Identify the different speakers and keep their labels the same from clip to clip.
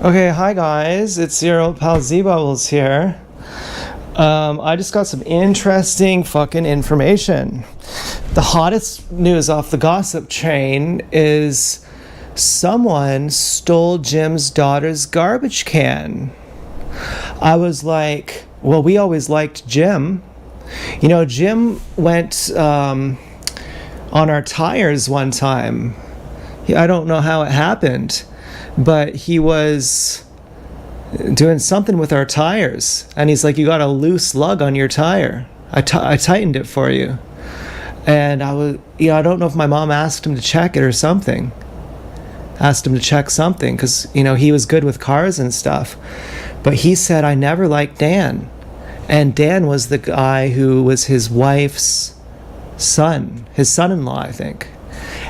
Speaker 1: Okay, hi guys, it's your old pal Z Bubbles here. I just got some interesting fucking information. The hottest news off the gossip train is someone stole Jim's daughter's garbage can. I was like, well, we always liked Jim. You know, Jim went on our tires one time. I don't know how it happened, but he was doing something with our tires, and he's like, you got a loose lug on your tire. I tightened it for you. And I don't know if my mom asked him to check it or something. Asked him to check something, because, he was good with cars and stuff. But he said, I never liked Dan. And Dan was the guy who was his wife's son, his son-in-law, I think.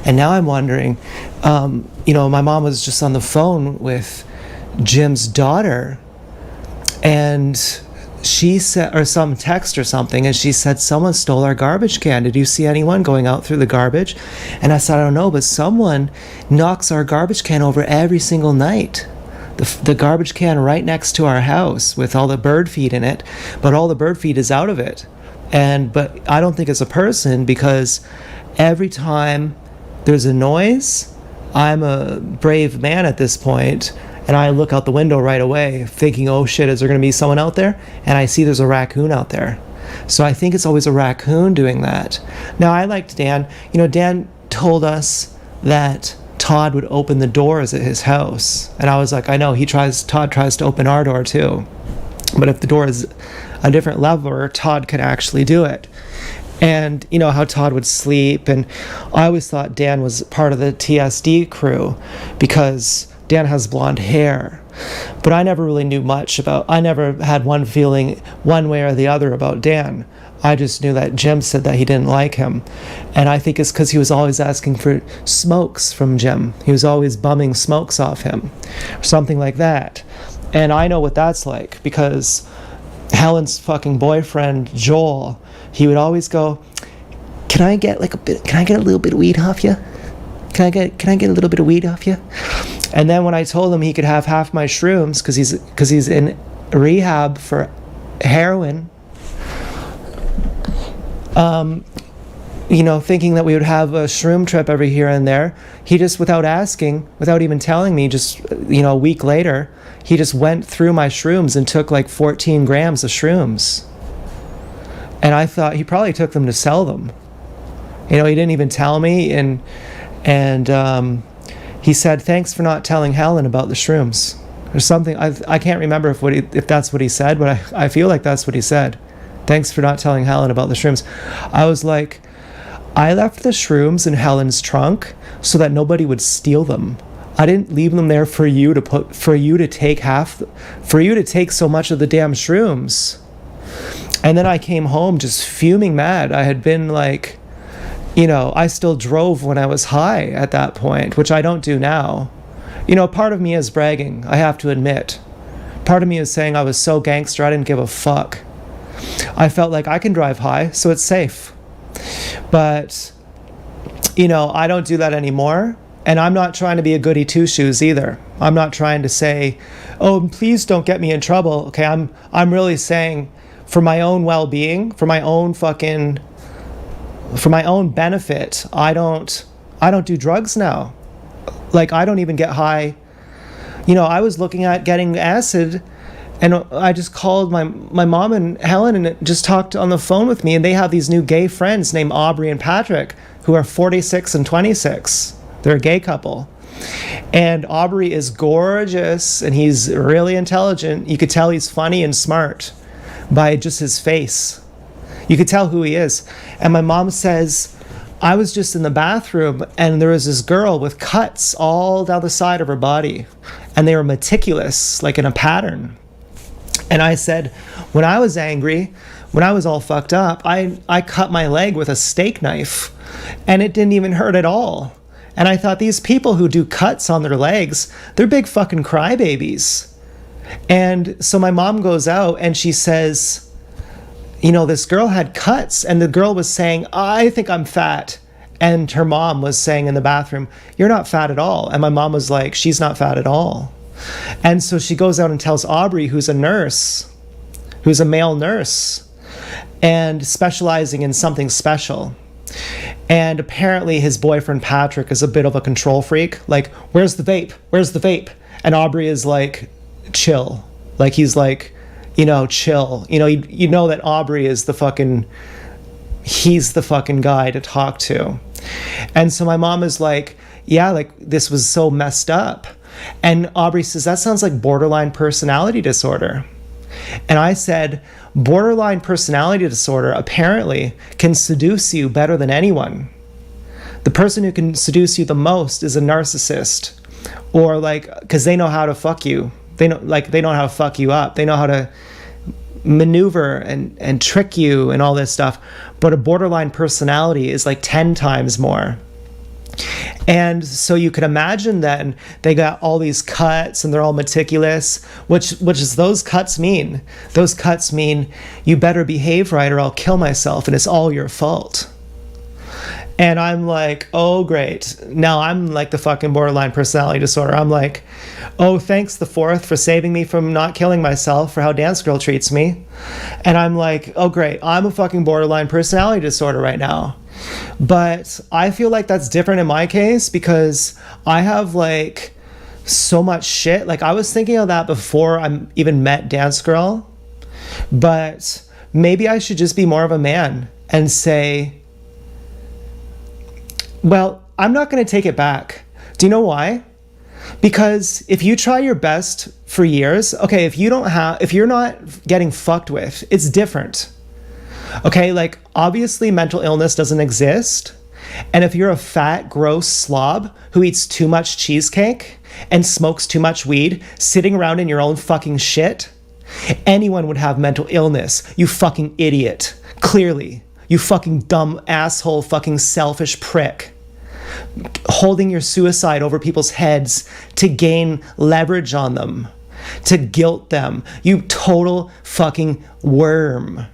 Speaker 1: And now I'm wondering, my mom was just on the phone with Jim's daughter, and she said, or some text or something, and she said, someone stole our garbage can. Did you see anyone going out through the garbage? And I said, I don't know, but someone knocks our garbage can over every single night. The garbage can right next to our house with all the bird feed in it, but all the bird feed is out of it. But I don't think it's a person, because every time there's a noise, I'm a brave man at this point, and I look out the window right away thinking, oh shit, is there going to be someone out there? And I see there's a raccoon out there. So I think it's always a raccoon doing that. Now, I liked Dan. Dan told us that Todd would open the doors at his house. And I was like, I know, Todd tries to open our door too. But if the door is a different level, Todd can actually do it. And how Todd would sleep. And I always thought Dan was part of the TSD crew, because Dan has blonde hair. But I never really knew much I never had one feeling one way or the other about Dan. I just knew that Jim said that he didn't like him. And I think it's because he was always asking for smokes from Jim. He was always bumming smokes off him, or something like that. And I know what that's like, because Helen's fucking boyfriend, Joel, he would always go, can I get a little bit of weed off you? Can I get a little bit of weed off you? And then when I told him he could have half my shrooms, because he's in rehab for heroin, thinking that we would have a shroom trip every here and there, he just, without asking, without even telling me, just, a week later, he just went through my shrooms and took like 14 grams of shrooms. And I thought he probably took them to sell them. He didn't even tell me, and he said, thanks for not telling Helen about the shrooms. Or something. I can't remember if that's what he said, but I feel like that's what he said. Thanks for not telling Helen about the shrooms. I was like, I left the shrooms in Helen's trunk so that nobody would steal them. I didn't leave them there for you to take so much of the damn shrooms. And then I came home just fuming mad. I had been like, I still drove when I was high at that point, which I don't do now. Part of me is bragging, I have to admit. Part of me is saying I was so gangster I didn't give a fuck. I felt like I can drive high, so it's safe. But, I don't do that anymore. And I'm not trying to be a goody two-shoes either. I'm not trying to say, oh, please don't get me in trouble. Okay, I'm really saying, for my own well-being, for my own benefit, I don't do drugs now. Like, I don't even get high. I was looking at getting acid, and I just called my mom and Helen and just talked on the phone with me, and they have these new gay friends named Aubrey and Patrick, who are 46 and 26. They're a gay couple. And Aubrey is gorgeous, and he's really intelligent. You could tell he's funny and smart by just his face. You could tell who he is. And my mom says, I was just in the bathroom, and there was this girl with cuts all down the side of her body, and they were meticulous, like in a pattern. And I said, when I was angry, when I was all fucked up, I cut my leg with a steak knife, and it didn't even hurt at all. And I thought, these people who do cuts on their legs, they're big fucking crybabies. And so my mom goes out and she says, this girl had cuts, and the girl was saying, I think I'm fat. And her mom was saying in the bathroom, you're not fat at all. And my mom was like, she's not fat at all. And so she goes out and tells Aubrey, who's a nurse, who's a male nurse, and specializing in something special. And apparently his boyfriend Patrick is a bit of a control freak. Like, where's the vape? Where's the vape? And Aubrey is like, chill. Like, he's like, you know, chill. You know that Aubrey is he's the fucking guy to talk to. And so my mom is like, yeah, like, this was so messed up. And Aubrey says, that sounds like borderline personality disorder. And I said, borderline personality disorder apparently can seduce you better than anyone. The person who can seduce you the most is a narcissist, or like, because they know how to fuck you. They know how to fuck you up. They know how to maneuver and trick you and all this stuff. But a borderline personality is like 10 times more. And so you can imagine then they got all these cuts and they're all meticulous, which is those cuts mean. Those cuts mean you better behave right or I'll kill myself and it's all your fault. And I'm like, oh, great. Now I'm like the fucking borderline personality disorder. I'm like, oh, thanks the fourth for saving me from not killing myself for how Dance Girl treats me. And I'm like, oh, great. I'm a fucking borderline personality disorder right now. But I feel like that's different in my case because I have like so much shit. Like, I was thinking of that before I even met Dance Girl. But maybe I should just be more of a man and say, well, I'm not going to take it back. Do you know why? Because if you try your best for years, okay, if you're not getting fucked with, it's different. Okay, like, obviously mental illness doesn't exist. And if you're a fat, gross slob who eats too much cheesecake and smokes too much weed, sitting around in your own fucking shit, anyone would have mental illness. You fucking idiot. Clearly. You fucking dumb asshole, fucking selfish prick. Holding your suicide over people's heads to gain leverage on them, to guilt them. You total fucking worm.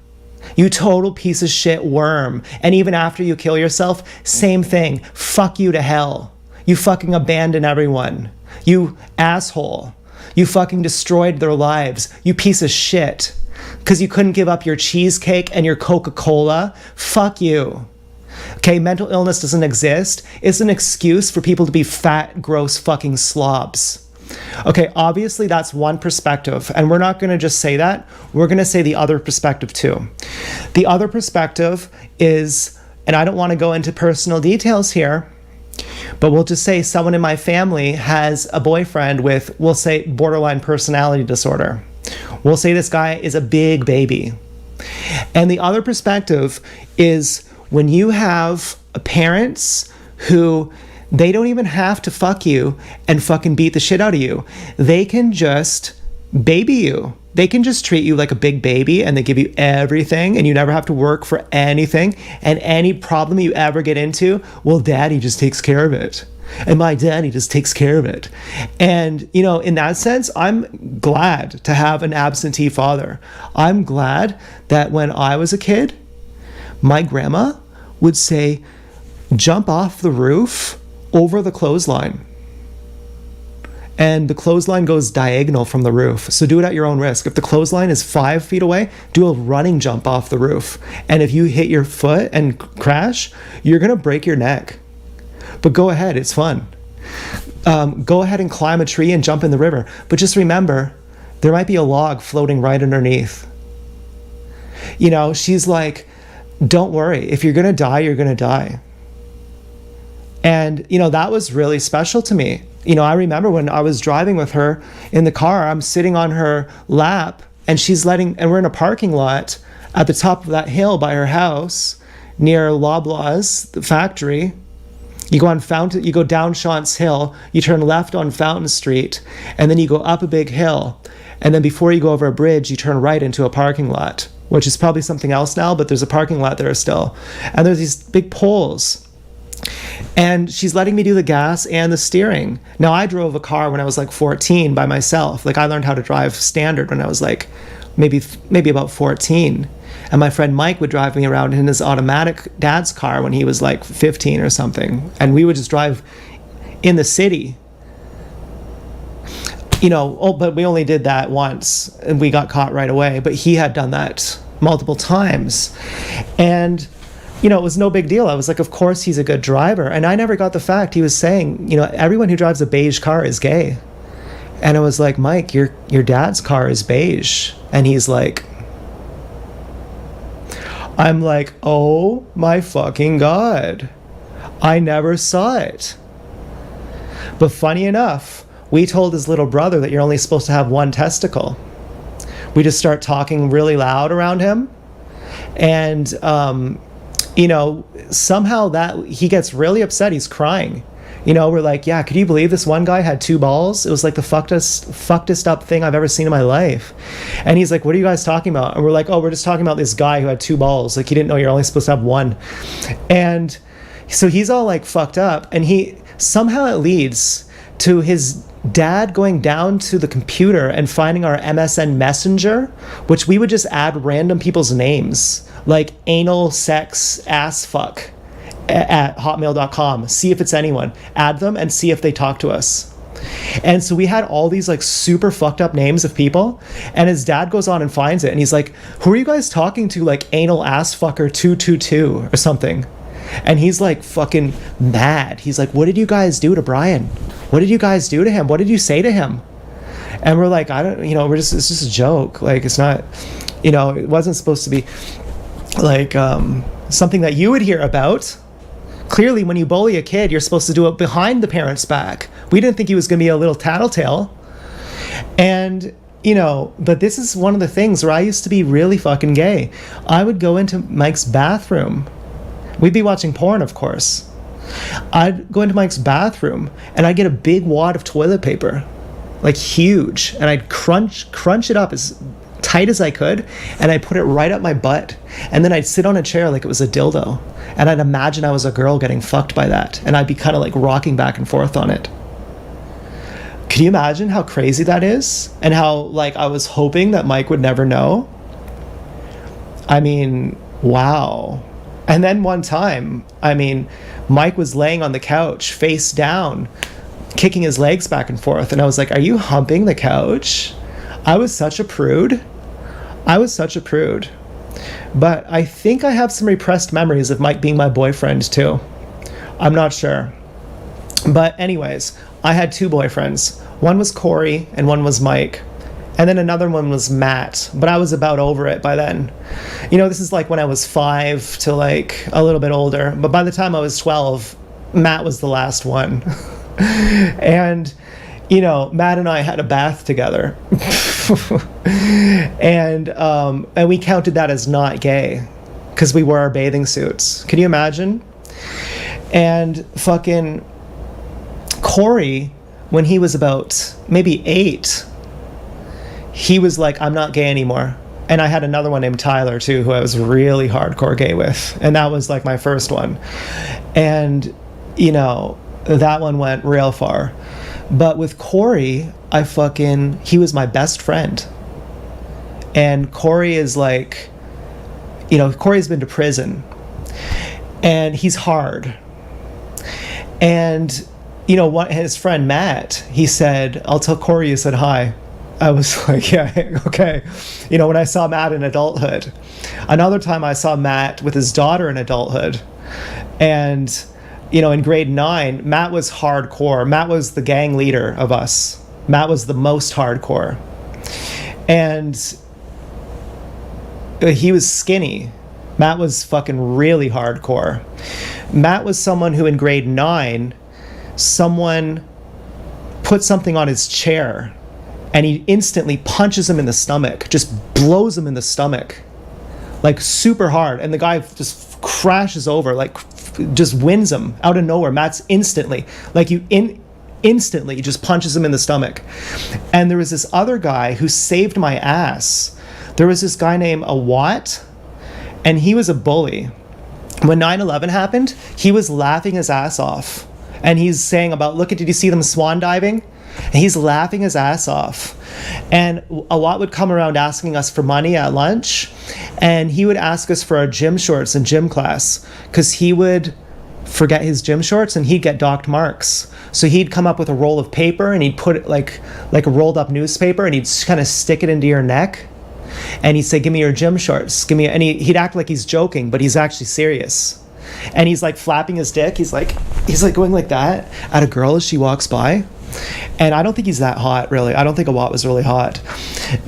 Speaker 1: You total piece of shit worm. And even after you kill yourself, same thing. Fuck you to hell. You fucking abandon everyone. You asshole. You fucking destroyed their lives. You piece of shit. Because you couldn't give up your cheesecake and your Coca-Cola. Fuck you. Okay, mental illness doesn't exist. It's an excuse for people to be fat, gross fucking slobs. Okay, obviously that's one perspective, and we're not going to just say that. We're going to say the other perspective too. The other perspective is, and I don't want to go into personal details here, but we'll just say someone in my family has a boyfriend with, we'll say, borderline personality disorder. We'll say this guy is a big baby. And the other perspective is when you have parents who they don't even have to fuck you and fucking beat the shit out of you. They can just baby you. They can just treat you like a big baby and they give you everything and you never have to work for anything. And any problem you ever get into, well, daddy just takes care of it. And my daddy just takes care of it. And, you know, in that sense, I'm glad to have an absentee father. I'm glad that when I was a kid, my grandma would say, jump off the roof over the clothesline. And the clothesline goes diagonal from the roof. So do it at your own risk. If the clothesline is 5 feet away, do a running jump off the roof. And if you hit your foot and crash, you're going to break your neck. But go ahead, it's fun. Go ahead and climb a tree and jump in the river. But just remember, there might be a log floating right underneath. You know, she's like, don't worry. If you're going to die, you're going to die. And, you know, that was really special to me. You know, I remember when I was driving with her in the car, I'm sitting on her lap and and we're in a parking lot at the top of that hill by her house near Loblaws, the factory. You go down Shantz Hill, you turn left on Fountain Street, and then you go up a big hill. And then before you go over a bridge, you turn right into a parking lot, which is probably something else now, but there's a parking lot there still. And there's these big poles. And she's letting me do the gas and the steering. Now, I drove a car when I was like 14 by myself. Like, I learned how to drive standard when I was like maybe about 14. And my friend Mike would drive me around in his automatic dad's car when he was like 15 or something. And we would just drive in the city. but we only did that once and we got caught right away. But he had done that multiple times. And, it was no big deal. I was like, of course he's a good driver. And I never got the fact he was saying, everyone who drives a beige car is gay. And I was like, Mike, your dad's car is beige. And he's like, I'm like, oh my fucking God. I never saw it. But funny enough, we told his little brother that you're only supposed to have one testicle. We just start talking really loud around him. And, somehow that he gets really upset. He's crying. We're like, yeah, could you believe this one guy had 2 balls? It was like the fuckedest up thing I've ever seen in my life. And he's like, what are you guys talking about? And we're like, oh, we're just talking about this guy who had 2 balls. Like, he didn't know you're only supposed to have one. And so he's all like fucked up. And somehow it leads to his dad going down to the computer and finding our MSN Messenger, which we would just add random people's names, like anal sex ass fuck at hotmail.com. See if it's anyone. Add them and see if they talk to us. And so we had all these like super fucked up names of people, and his dad goes on and finds it, and he's like, who are you guys talking to, like anal ass fucker 222 or something? And he's like fucking mad. He's like, what did you guys do to Brian? What did you guys do to him? What did you say to him? And we're like, it's just a joke. Like, it's not, it wasn't supposed to be like something that you would hear about. Clearly, when you bully a kid, you're supposed to do it behind the parent's back. We didn't think he was going to be a little tattletale. And, but this is one of the things where I used to be really fucking gay. I would go into Mike's bathroom. We'd be watching porn, of course. I'd go into Mike's bathroom and I'd get a big wad of toilet paper, like huge, and I'd crunch it up as tight as I could, and I'd put it right up my butt, and then I'd sit on a chair like it was a dildo, and I'd imagine I was a girl getting fucked by that, and I'd be kind of like rocking back and forth on it. Can you imagine how crazy that is? And how like I was hoping that Mike would never know? I mean, wow. And then one time, Mike was laying on the couch face down, kicking his legs back and forth, and I was like, are you humping the couch? I was such a prude. But I think I have some repressed memories of Mike being my boyfriend too. I'm not sure. But anyways, I had 2 boyfriends. One was Corey and one was Mike. And then another one was Matt, but I was about over it by then. This is like when I was 5 to like a little bit older. But by the time I was 12, Matt was the last one. And, Matt and I had a bath together. And we counted that as not gay because we wore our bathing suits. Can you imagine? And fucking Corey, when he was about maybe 8, he was like, I'm not gay anymore. And I had another one named Tyler too, who I was really hardcore gay with. And that was like my first one. And, that one went real far. But with Corey, he was my best friend. And Corey is like, Corey's been to prison. And he's hard. And, his friend Matt, he said, I'll tell Corey you said hi. I was like, yeah, okay. When I saw Matt in adulthood. Another time I saw Matt with his daughter in adulthood. And, in grade 9, Matt was hardcore. Matt was the gang leader of us. Matt was the most hardcore. And he was skinny. Matt was fucking really hardcore. Matt was someone who in grade 9, someone put something on his chair and he instantly punches him in the stomach, just blows him in the stomach, like super hard. And the guy just crashes over, like just wins him out of nowhere. Matt's instantly, like instantly just punches him in the stomach. And there was this other guy who saved my ass. There was this guy named Awat, and he was a bully. When 9/11 happened, he was laughing his ass off. And he's saying about, did you see them swan diving? And he's laughing his ass off. And Awat would come around asking us for money at lunch. And he would ask us for our gym shorts in gym class. Because he would forget his gym shorts and he'd get docked marks. So he'd come up with a roll of paper and he'd put it like a rolled up newspaper, and he'd kind of stick it into your neck. And he'd say, give me your gym shorts. Give me, and he'd act like he's joking, but he's actually serious. And he's like flapping his dick. He's like going like that at a girl as she walks by. And I don't think he's that hot, really. I don't think Awat was really hot.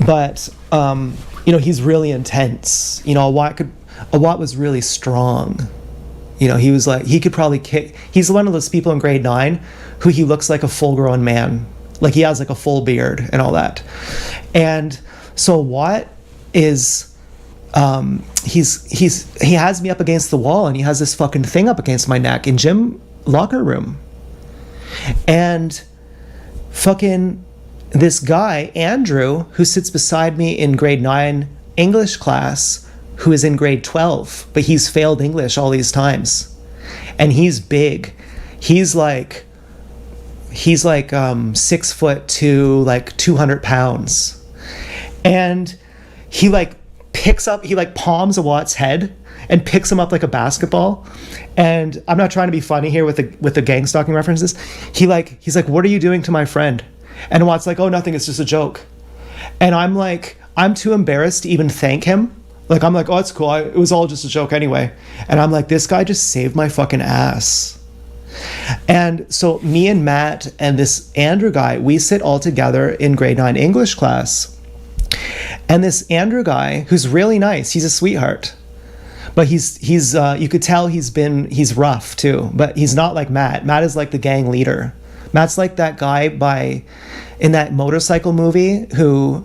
Speaker 1: But, you know, he's really intense. You know, Awat was really strong. You know, he was like, he could probably kick. He's one of those people in grade 9 who he looks like a full-grown man. Like he has like a full beard and all that. And so Awat is, he has me up against the wall, and he has this fucking thing up against my neck in gym locker room. And fucking this guy, Andrew, who sits beside me in grade 9 English class, who is in grade 12, but he's failed English all these times. And he's big. He's like 6'2", like 200 pounds. And he like palms Awat's head and picks him up like a basketball. And I'm not trying to be funny here with the gang stalking references. He's like, what are you doing to my friend? And Awat's like, oh, nothing, it's just a joke. And I'm like, I'm too embarrassed to even thank him. Like, I'm like, oh, it's cool. It was all just a joke anyway. And I'm like, this guy just saved my fucking ass. And so me and Matt and this Andrew guy, we sit all together in grade 9 English class. And this Andrew guy, who's really nice, he's a sweetheart. But he's you could tell he's rough too. But he's not like Matt. Matt is like the gang leader. Matt's like that guy in that motorcycle movie who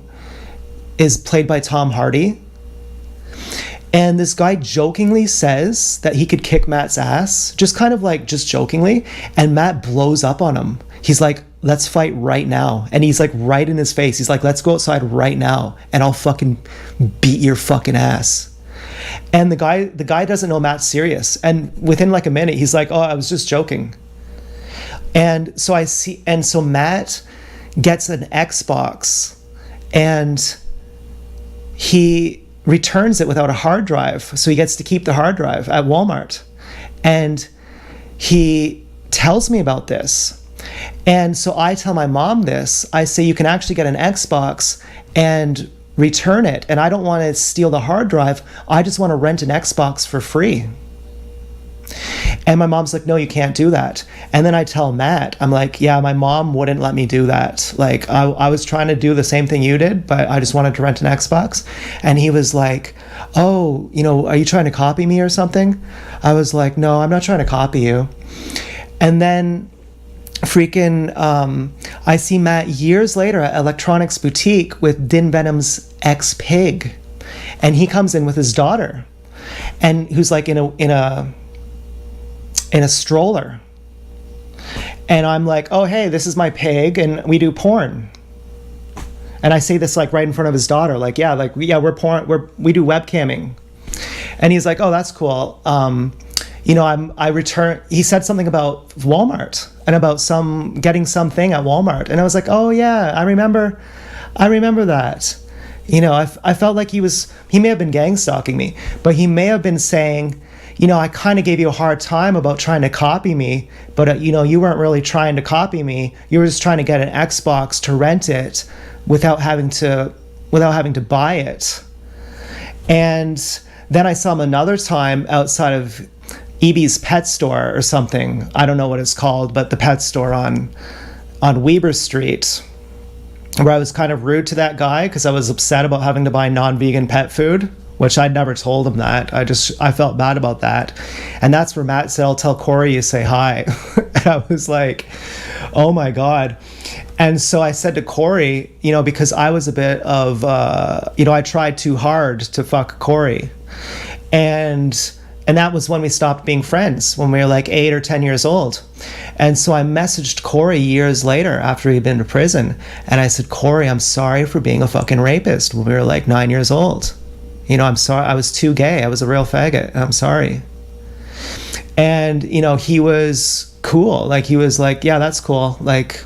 Speaker 1: is played by Tom Hardy. And this guy jokingly says that he could kick Matt's ass, just jokingly. And Matt blows up on him. He's like, let's fight right now. And he's like right in his face. He's like, let's go outside right now and I'll fucking beat your fucking ass. And the guy doesn't know Matt's serious. And within like a minute, he's like, oh, I was just joking. And so Matt gets an Xbox and he returns it without a hard drive. So he gets to keep the hard drive at Walmart. And he tells me about this. And so I tell my mom this. I say, you can actually get an Xbox and return it. And I don't want to steal the hard drive. I just want to rent an Xbox for free. And my mom's like, no, you can't do that. And then I tell Matt, I'm like, yeah, my mom wouldn't let me do that. Like, I was trying to do the same thing you did, but I just wanted to rent an Xbox. And he was like, oh, you know, are you trying to copy me or something? I was like, no, I'm not trying to copy you. And then I see Matt years later at Electronics Boutique with Din Venom's ex-pig. And he comes in with his daughter, and who's like in a stroller. And I'm like, oh, hey, this is my pig and we do porn. And I say this like right in front of his daughter, like, we're porn, we do webcamming. And he's like, oh, that's cool. He said something about Walmart and about getting something at Walmart. And I was like, oh yeah, I remember that. You know, I felt like he may have been gang stalking me, but he may have been saying, you know, I kind of gave you a hard time about trying to copy me, but you know, you weren't really trying to copy me. You were just trying to get an Xbox to rent it without having to buy it. And then I saw him another time outside of EB's pet store or something. I don't know what it's called, but the pet store on Weber Street, where I was kind of rude to that guy because I was upset about having to buy non-vegan pet food, which I'd never told him that. I felt bad about that. And that's where Matt said, I'll tell Corey you say hi. And I was like, oh my God. And so I said to Corey, you know, because I was a bit of, I tried too hard to fuck Corey. And that was when we stopped being friends, when we were like 8 or 10 years old. And so I messaged Corey years later after he'd been to prison. And I said, Corey, I'm sorry for being a fucking rapist when we were like 9 years old. You know, I'm sorry. I was too gay. I was a real faggot. I'm sorry. And, you know, he was cool. Like, he was like, yeah, that's cool. Like,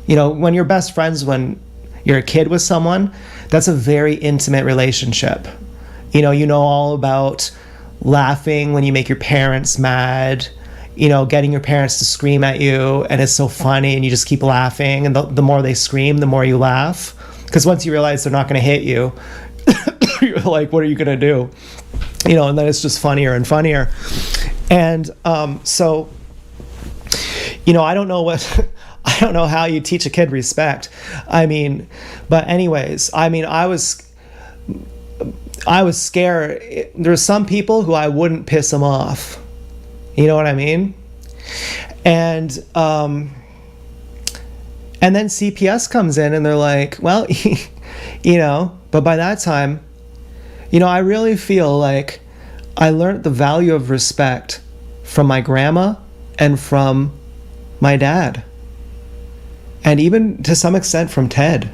Speaker 1: you know, when you're best friends when you're a kid with someone, that's a very intimate relationship. You know all about laughing when you make your parents mad. getting your parents to scream at you, and it's so funny, and you just keep laughing, and the more they scream, the more you laugh, because once you realize they're not going to hit you, you're like, what are you going to do? And then it's just funnier and funnier. And so I don't know I don't know how you teach a kid respect. But anyways, I was scared. There's some people who I wouldn't piss them off. You know what I mean? And then CPS comes in and they're like, well, but by that time, I really feel like I learned the value of respect from my grandma and from my dad. And even to some extent from Ted.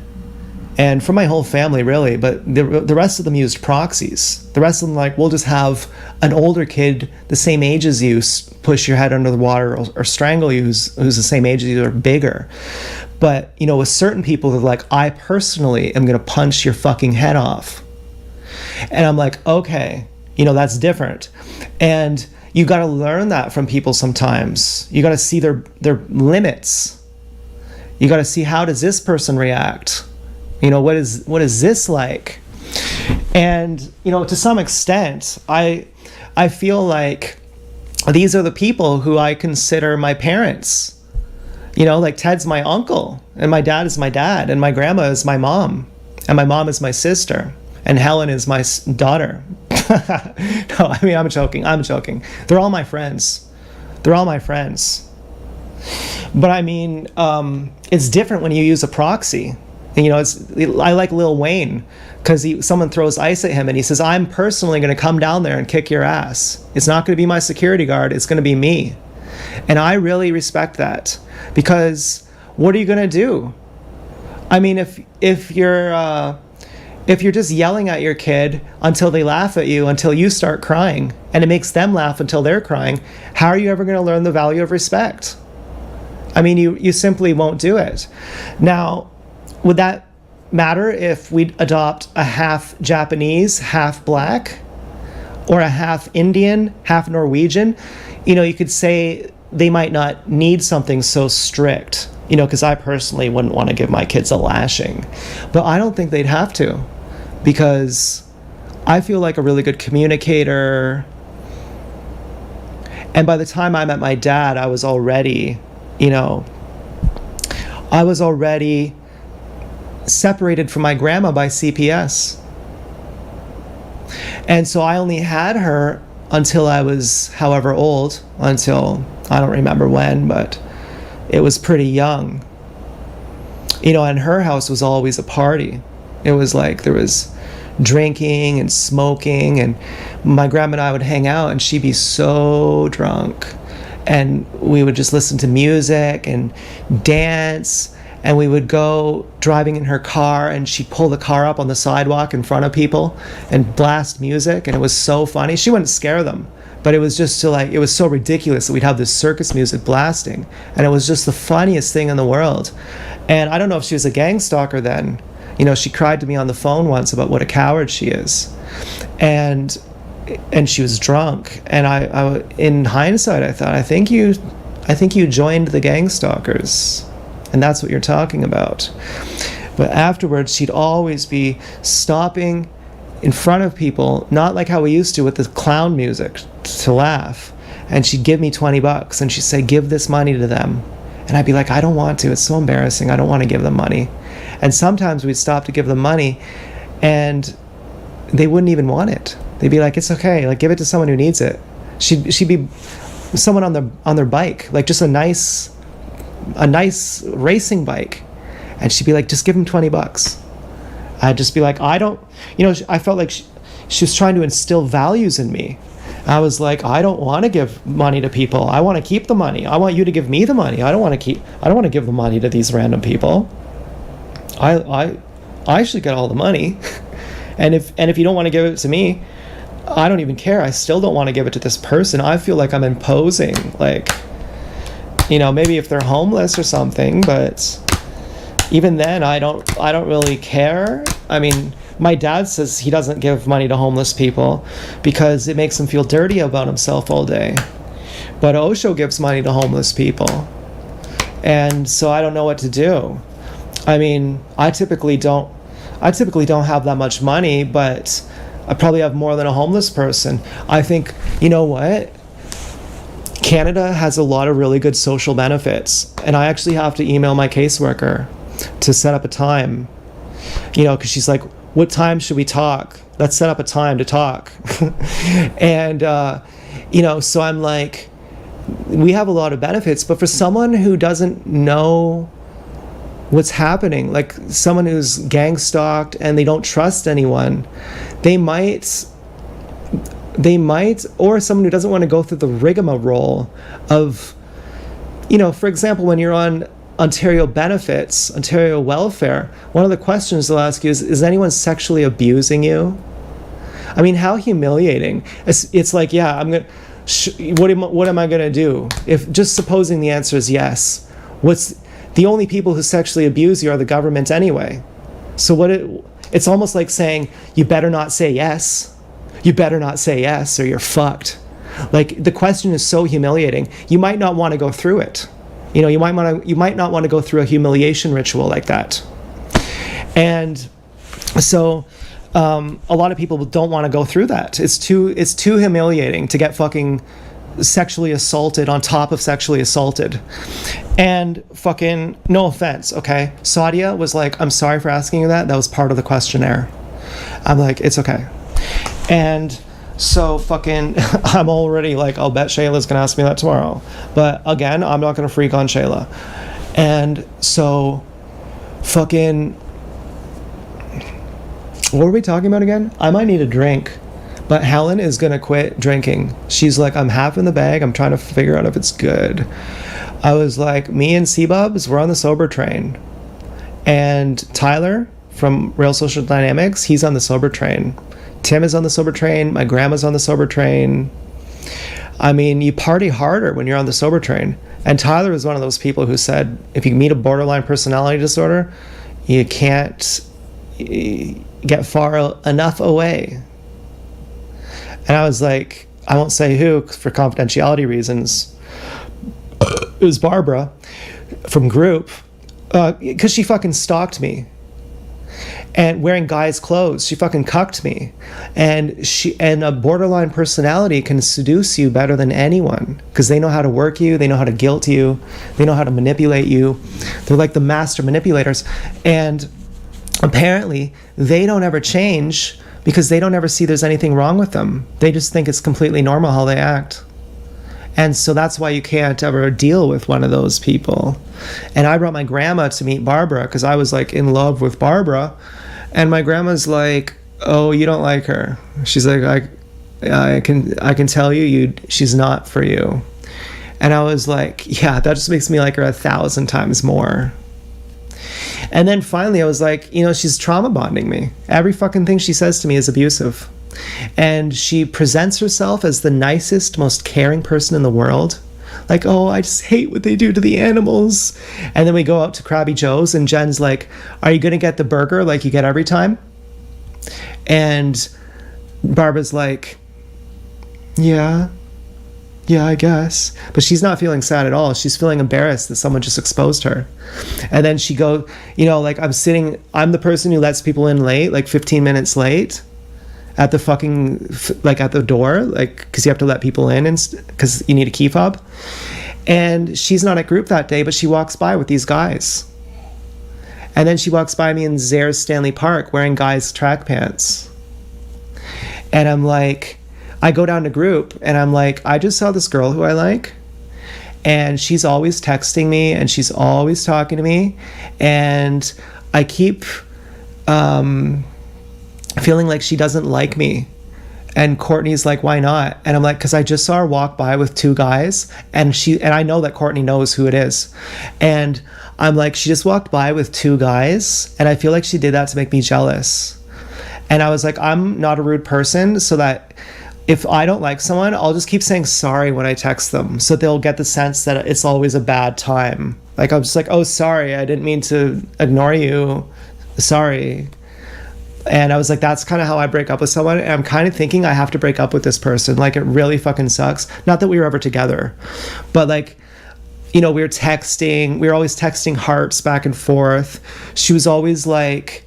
Speaker 1: And from my whole family, really. But the rest of them used proxies. The rest of them, like, we'll just have an older kid the same age as you push your head under the water or strangle you who's the same age as you or bigger. But, with certain people, they're like, I personally am going to punch your fucking head off. And I'm like, okay, that's different. And you got to learn that from people sometimes. You got to see their limits. You got to see, how does this person react? What is this like? And, to some extent, I feel like these are the people who I consider my parents. Like Ted's my uncle, and my dad is my dad, and my grandma is my mom, and my mom is my sister, and Helen is my daughter. No, I'm joking. They're all my friends. But it's different when you use a proxy. I like Lil Wayne because someone throws ice at him and he says, I'm personally going to come down there and kick your ass. It's not going to be my security guard. It's going to be me. And I really respect that, because what are you going to do? If you're just yelling at your kid until they laugh at you, until you start crying, and it makes them laugh until they're crying, how are you ever going to learn the value of respect? You simply won't do it. Now, would that matter if we adopt a half Japanese, half black, or a half Indian, half Norwegian? You could say they might not need something so strict, because I personally wouldn't want to give my kids a lashing. But I don't think they'd have to, because I feel like a really good communicator. And by the time I met my dad, I was already separated from my grandma by CPS. And so I only had her until I was however old, until I don't remember when, but it was pretty young. And her house was always a party. It was like there was drinking and smoking, and my grandma and I would hang out, and she'd be so drunk. And we would just listen to music and dance, and we would go driving in her car, and she'd pull the car up on the sidewalk in front of people and blast music, and it was so funny. She wouldn't scare them, but it was just it was so ridiculous that we'd have this circus music blasting, and it was just the funniest thing in the world. And I don't know if she was a gang stalker then. She cried to me on the phone once about what a coward she is. And she was drunk, and I in hindsight, I thought, I think you joined the gang stalkers, and that's what you're talking about. But afterwards, she'd always be stopping in front of people, not like how we used to with the clown music to laugh, and she'd give me $20, and she'd say, give this money to them. And I'd be like, I don't want to, it's so embarrassing, I don't want to give them money. And sometimes we'd stop to give them money, and they wouldn't even want it. They'd be like, it's okay, like, give it to someone who needs it. She'd be someone on their bike, like just a nice racing bike, and she'd be like, just give him $20. I'd just be like, I felt like she was trying to instill values in me. I was like, I don't want to give money to people. I want to keep the money. I want you to give me the money. I don't want to give the money to these random people. I should get all the money. And if you don't want to give it to me, I don't even care. I still don't want to give it to this person. I feel like I'm imposing, like, maybe if they're homeless or something, but even then I don't really care. My dad says he doesn't give money to homeless people because it makes him feel dirty about himself all day. but Osho gives money to homeless people. And so I don't know what to do. I mean, I typically don't have that much money, but I probably have more than a homeless person. I think, you know what? Canada has a lot of really good social benefits, and I actually have to email my caseworker to set up a time, because she's like, what time should we talk? Let's set up a time to talk. And, so I'm like, we have a lot of benefits, but for someone who doesn't know what's happening, like someone who's gang stalked and they don't trust anyone, they might, or someone who doesn't want to go through the rigmarole of, for example, when you're on Ontario benefits, Ontario welfare, one of the questions they'll ask you is anyone sexually abusing you? I mean, how humiliating. It's like, yeah, I'm going to, what am I going to do? If just supposing the answer is yes, the only people who sexually abuse you are the government anyway. So it's almost like saying, you better not say yes. You better not say yes or you're fucked. Like, the question is so humiliating. You might not want to go through it. You might not want to go through a humiliation ritual like that. And so a lot of people don't want to go through that. It's too humiliating to get fucking sexually assaulted on top of sexually assaulted. And fucking, no offense, okay? Sadia was like, I'm sorry for asking you that. That was part of the questionnaire. I'm like, it's okay. And so fucking, I'm already like, I'll bet Shayla's gonna ask me that tomorrow. But again, I'm not gonna freak on Shayla. And so fucking, what were we talking about again? I might need a drink. But Helen is going to quit drinking. She's like, I'm half in the bag. I'm trying to figure out if it's good. I was like, me and C-Bubs, we're on the sober train. And Tyler from Real Social Dynamics, he's on the sober train. Tim is on the sober train. My grandma's on the sober train. I mean, you party harder when you're on the sober train. And Tyler is one of those people who said, if you meet a borderline personality disorder, you can't get far enough away. And I was like, I won't say who for confidentiality reasons. It was Barbara from Group, because she fucking stalked me. And wearing guys' clothes, she fucking cucked me. And a borderline personality can seduce you better than anyone, because they know how to work you, they know how to guilt you, they know how to manipulate you. They're like the master manipulators. And apparently, they don't ever change, because they don't ever see there's anything wrong with them. They just think it's completely normal how they act. And so that's why you can't ever deal with one of those people. And I brought my grandma to meet Barbara because I was like in love with Barbara. And my grandma's like, oh, you don't like her. She's like, I can tell you, she's not for you. And I was like, yeah, that just makes me like her 1,000 times more. And then finally I was like, she's trauma bonding me. Every fucking thing she says to me is abusive. And she presents herself as the nicest, most caring person in the world. Like, oh, I just hate what they do to the animals. And then we go out to Krabby Joe's and Jen's like, are you going to get the burger like you get every time? And Barbara's like, yeah, I guess. But she's not feeling sad at all. She's feeling embarrassed that someone just exposed her. And then she go, like I'm the person who lets people in late, like 15 minutes late at the fucking, like at the door, like, because you have to let people in and because you need a key fob. And she's not at Group that day, but she walks by with these guys. And then she walks by me in Zare's Stanley Park wearing guys' track pants. And I'm like, I go down to Group and I'm like, I just saw this girl who I like, and she's always texting me and she's always talking to me, and I keep feeling like she doesn't like me. And Courtney's like, why not? And I'm like, because I just saw her walk by with 2 guys, and I know that Courtney knows who it is. And I'm like, she just walked by with 2 guys, and I feel like she did that to make me jealous. And I was like, I'm not a rude person, so that if I don't like someone, I'll just keep saying sorry when I text them, so they'll get the sense that it's always a bad time. Like, I'm just like, oh, sorry, I didn't mean to ignore you. Sorry. And I was like, that's kind of how I break up with someone. And I'm kind of thinking I have to break up with this person. Like, it really fucking sucks. Not that we were ever together, but like, we were always texting hearts back and forth. She was always like,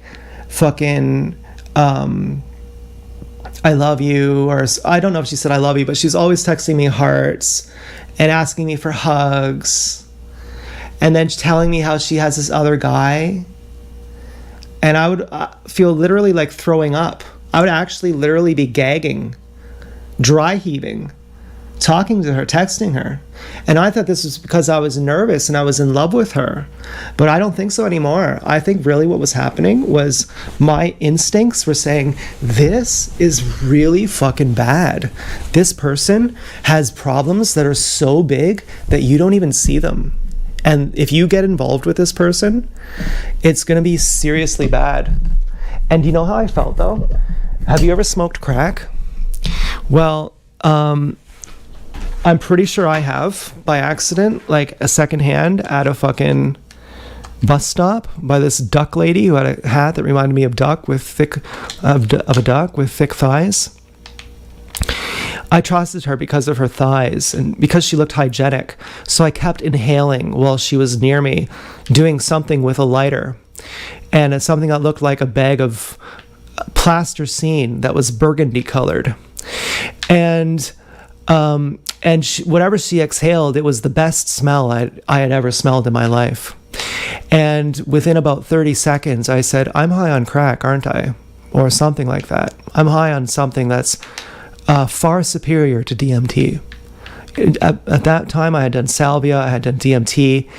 Speaker 1: fucking, I love you, or I don't know if she said I love you, but she was always texting me hearts and asking me for hugs, and then telling me how she has this other guy. And I would feel literally like throwing up. I would actually literally be gagging, dry heaving, talking to her, texting her. And I thought this was because I was nervous and I was in love with her. But I don't think so anymore. I think really what was happening was my instincts were saying, this is really fucking bad. This person has problems that are so big that you don't even see them. And if you get involved with this person, it's going to be seriously bad. And do you know how I felt, though? Have you ever smoked crack? Well, I'm pretty sure I have, by accident, like a secondhand at a fucking bus stop by this duck lady who had a hat that reminded me of a duck with thick thighs. I trusted her because of her thighs and because she looked hygienic. So I kept inhaling while she was near me, doing something with a lighter. And it's something that looked like a bag of plasticine that was burgundy colored. And whatever she exhaled, it was the best smell I had ever smelled in my life. And within about 30 seconds, I said, I'm high on crack, aren't I? Or something like that. I'm high on something that's far superior to DMT. At that time, I had done salvia, I had done DMT.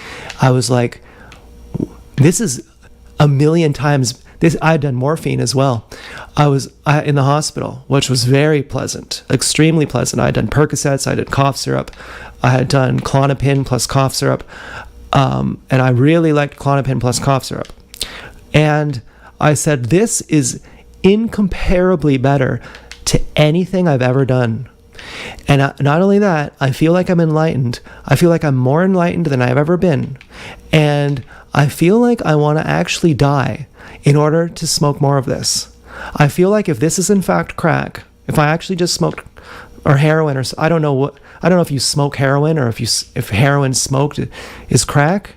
Speaker 1: I was like, this is a million times. I had done morphine as well. I was in the hospital, which was very pleasant, extremely pleasant. I had done Percocets, I had done cough syrup, I had done Klonopin plus cough syrup, and I really liked Klonopin plus cough syrup. And I said, this is incomparably better to anything I've ever done. And not only that, I feel like I'm enlightened. I feel like I'm more enlightened than I've ever been. And I feel like I want to actually die in order to smoke more of this. I feel like if this is in fact crack, if I actually just smoked, or heroin, or I don't know if you smoke heroin, or if heroin smoked is crack,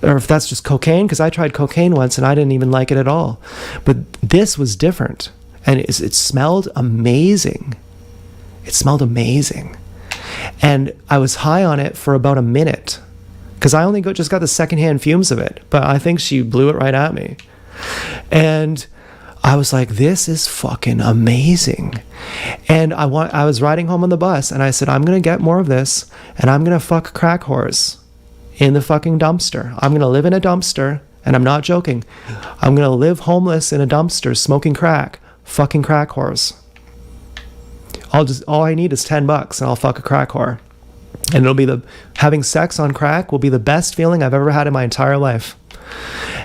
Speaker 1: or if that's just cocaine, because I tried cocaine once and I didn't even like it at all. But this was different. And it smelled amazing. It smelled amazing. And I was high on it for about a minute, because I only just got the secondhand fumes of it. But I think she blew it right at me. And I was like, this is fucking amazing. And I was riding home on the bus, and I said, I'm going to get more of this, and I'm going to fuck crack whores in the fucking dumpster. I'm going to live in a dumpster, and I'm not joking. I'm going to live homeless in a dumpster smoking crack. Fucking crack whores. All I need is $10 and I'll fuck a crack whore. And having sex on crack will be the best feeling I've ever had in my entire life.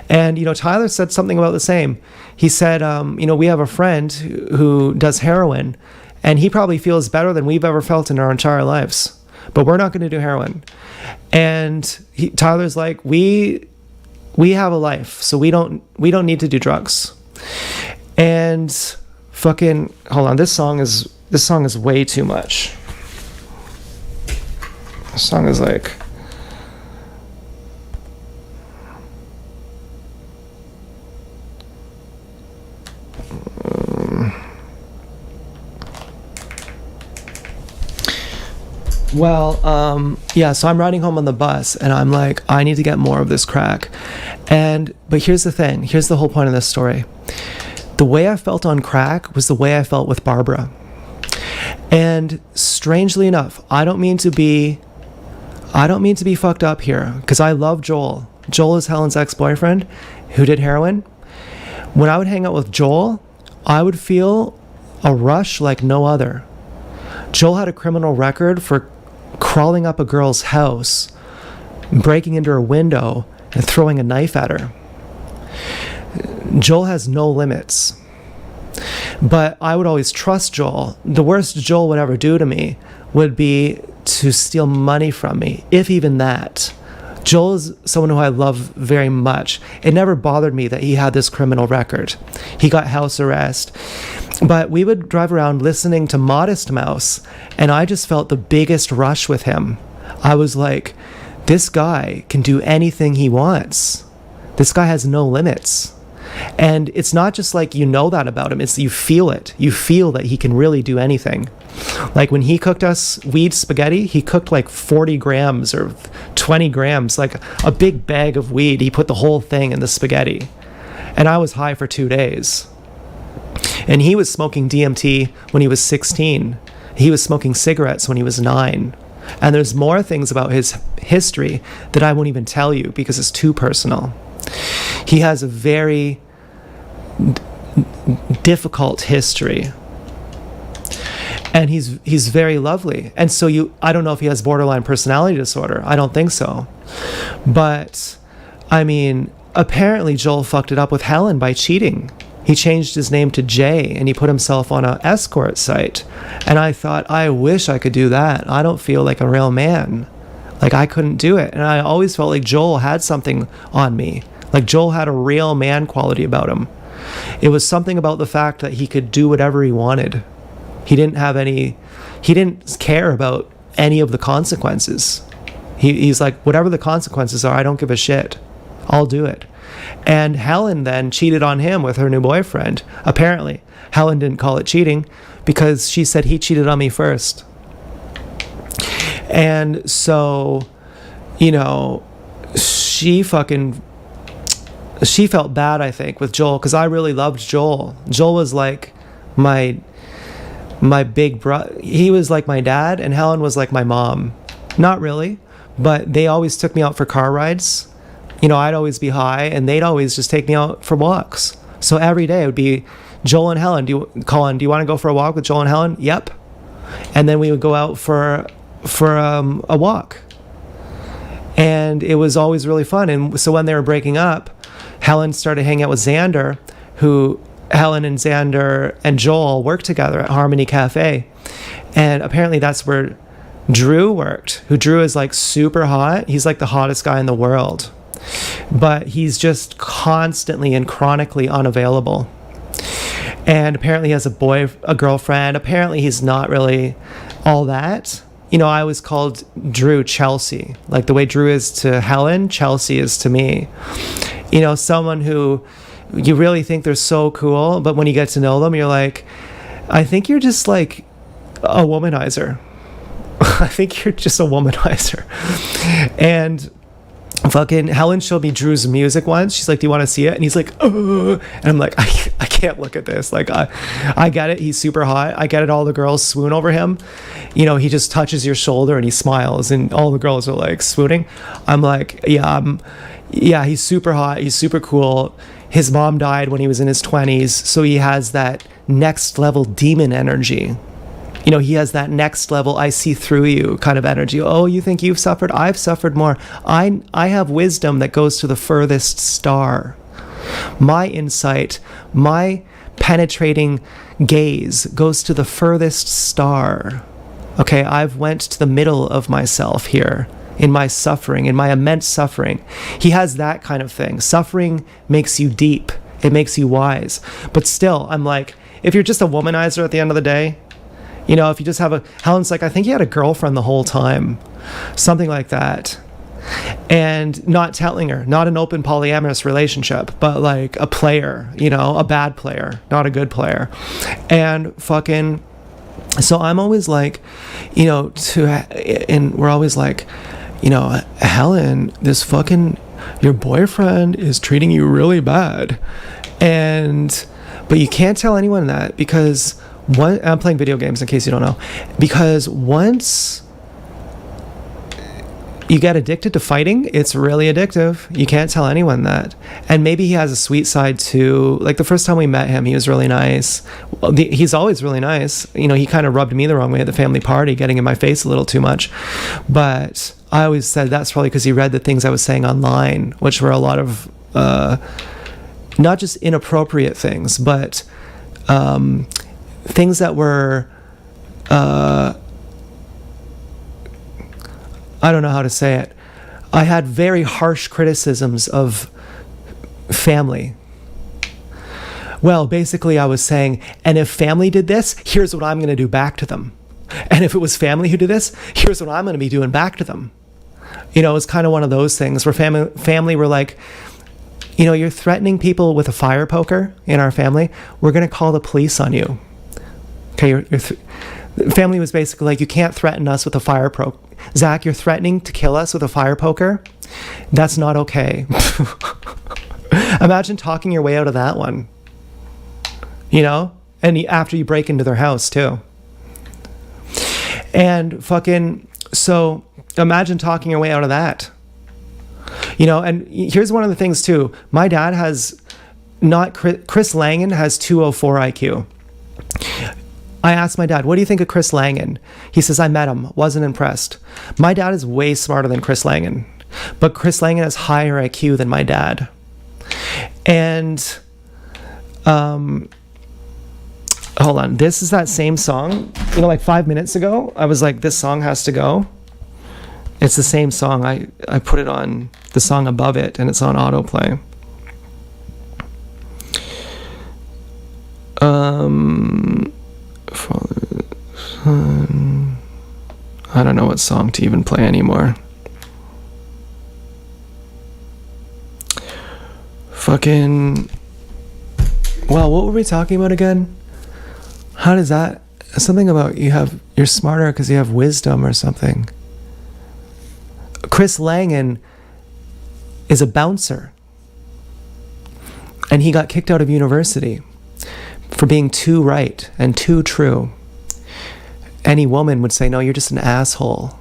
Speaker 1: And, Tyler said something about the same. He said, we have a friend who does heroin, and he probably feels better than we've ever felt in our entire lives. But we're not going to do heroin. And Tyler's like, we have a life, so we don't need to do drugs. And fucking, hold on, this song is way too much. This song is like, so I'm riding home on the bus, and I'm like, I need to get more of this crack. But here's the thing, here's the whole point of this story. The way I felt on crack was the way I felt with Barbara. And strangely enough, I don't mean to be fucked up here, because I love Joel. Joel is Helen's ex-boyfriend who did heroin. When I would hang out with Joel, I would feel a rush like no other. Joel had a criminal record for crawling up a girl's house, breaking into her window, and throwing a knife at her. Joel has no limits. But I would always trust Joel. The worst Joel would ever do to me would be to steal money from me, if even that. Joel is someone who I love very much. It never bothered me that he had this criminal record. He got house arrest. But we would drive around listening to Modest Mouse, and I just felt the biggest rush with him. I was like, this guy can do anything he wants. This guy has no limits. And it's not just like you know that about him, it's you feel it. You feel that he can really do anything. Like when he cooked us weed spaghetti, he cooked like 40 grams or 20 grams, like a big bag of weed. He put the whole thing in the spaghetti. And I was high for 2 days. And he was smoking DMT when he was 16. He was smoking cigarettes when he was 9. And there's more things about his history that I won't even tell you because it's too personal. He has a very difficult history. And he's very lovely. And so I don't know if he has borderline personality disorder. I don't think so. But, I mean, apparently Joel fucked it up with Helen by cheating. He changed his name to Jay, and he put himself on an escort site. And I thought, I wish I could do that. I don't feel like a real man. Like, I couldn't do it. And I always felt like Joel had something on me. Like, Joel had a real man quality about him. It was something about the fact that he could do whatever he wanted. He didn't care about any of the consequences. He's like, whatever the consequences are, I don't give a shit. I'll do it. And Helen then cheated on him with her new boyfriend. Apparently, Helen didn't call it cheating because she said he cheated on me first. And so, you know, she felt bad, I think, with Joel, because I really loved Joel. Joel was like my big brother. He was like my dad, and Helen was like my mom. Not really, but they always took me out for car rides. You know, I'd always be high, and they'd always just take me out for walks. So every day it would be Joel and Helen. Colin, do you want to go for a walk with Joel and Helen? Yep. And then we would go out for a walk. And it was always really fun. And so when they were breaking up, Helen started hanging out with Xander, who Helen and Xander and Joel worked together at Harmony Cafe. And apparently that's where Drew worked, who Drew is like super hot. He's like the hottest guy in the world. But he's just constantly and chronically unavailable. And apparently he has a girlfriend. Apparently he's not really all that. You know, I always called Drew Chelsea. Like the way Drew is to Helen, Chelsea is to me. You know, someone who you really think they're so cool, but when you get to know them, you're like, I think you're just like a womanizer. I think you're just a womanizer. And fucking Helen showed me Drew's music once. She's like, do you want to see it? And he's like, and I'm like, I can't look at this. Like, I get it. He's super hot. I get it. All the girls swoon over him. You know, he just touches your shoulder and he smiles and all the girls are like swooning. I'm like, yeah, he's super hot. He's super cool. His mom died when he was in his 20s. So he has that next level demon energy. You know, he has that next level, I see through you kind of energy. Oh, you think you've suffered? I've suffered more. I have wisdom that goes to the furthest star. My insight, my penetrating gaze goes to the furthest star. Okay, I've went to the middle of myself here in my suffering, in my immense suffering. He has that kind of thing. Suffering makes you deep. It makes you wise. But still, I'm like, if you're just a womanizer at the end of the day, you know, if you just have Helen's like, I think he had a girlfriend the whole time. Something like that. And not telling her, not an open polyamorous relationship, but like a player, you know, a bad player, not a good player. And fucking, so I'm always like, you know, and we're always like, you know, Helen, this fucking, your boyfriend is treating you really bad. But you can't tell anyone that because I'm playing video games in case you don't know, because once you get addicted to fighting, it's really addictive. You can't tell anyone that. And maybe he has a sweet side too. Like the first time we met him, he was really nice. He's always really nice. You know, he kind of rubbed me the wrong way at the family party, getting in my face a little too much. But I always said that's probably because he read the things I was saying online, which were a lot of not just inappropriate things, but things that were I don't know how to say it. I had very harsh criticisms of family. Well, basically I was saying, and if family did this, here's what I'm going to do back to them. And if it was family who did this, here's what I'm going to be doing back to them. You know, it's kind of one of those things where family were like, you know, you're threatening people with a fire poker in our family. We're going to call the police on you. Okay, family was basically like, you can't threaten us with a fire poker. Zach, you're threatening to kill us with a fire poker? That's not okay. Imagine talking your way out of that one. You know? And after you break into their house, too. And fucking, so imagine talking your way out of that. You know, and here's one of the things, too. My dad has Chris Langan has 204 IQ. I asked my dad, what do you think of Chris Langan? He says, I met him, wasn't impressed. My dad is way smarter than Chris Langan, but Chris Langan has higher IQ than my dad. And, hold on, this is that same song. You know, like 5 minutes ago, I was like, this song has to go. It's the same song. I put it on the song above it, and it's on autoplay. Father, Son. I don't know what song to even play anymore. Fucking. Well, what were we talking about again? How does that? Something about you're smarter because you have wisdom or something. Chris Langan is a bouncer. And he got kicked out of university for being too right and too true. Any woman would say, no, you're just an asshole,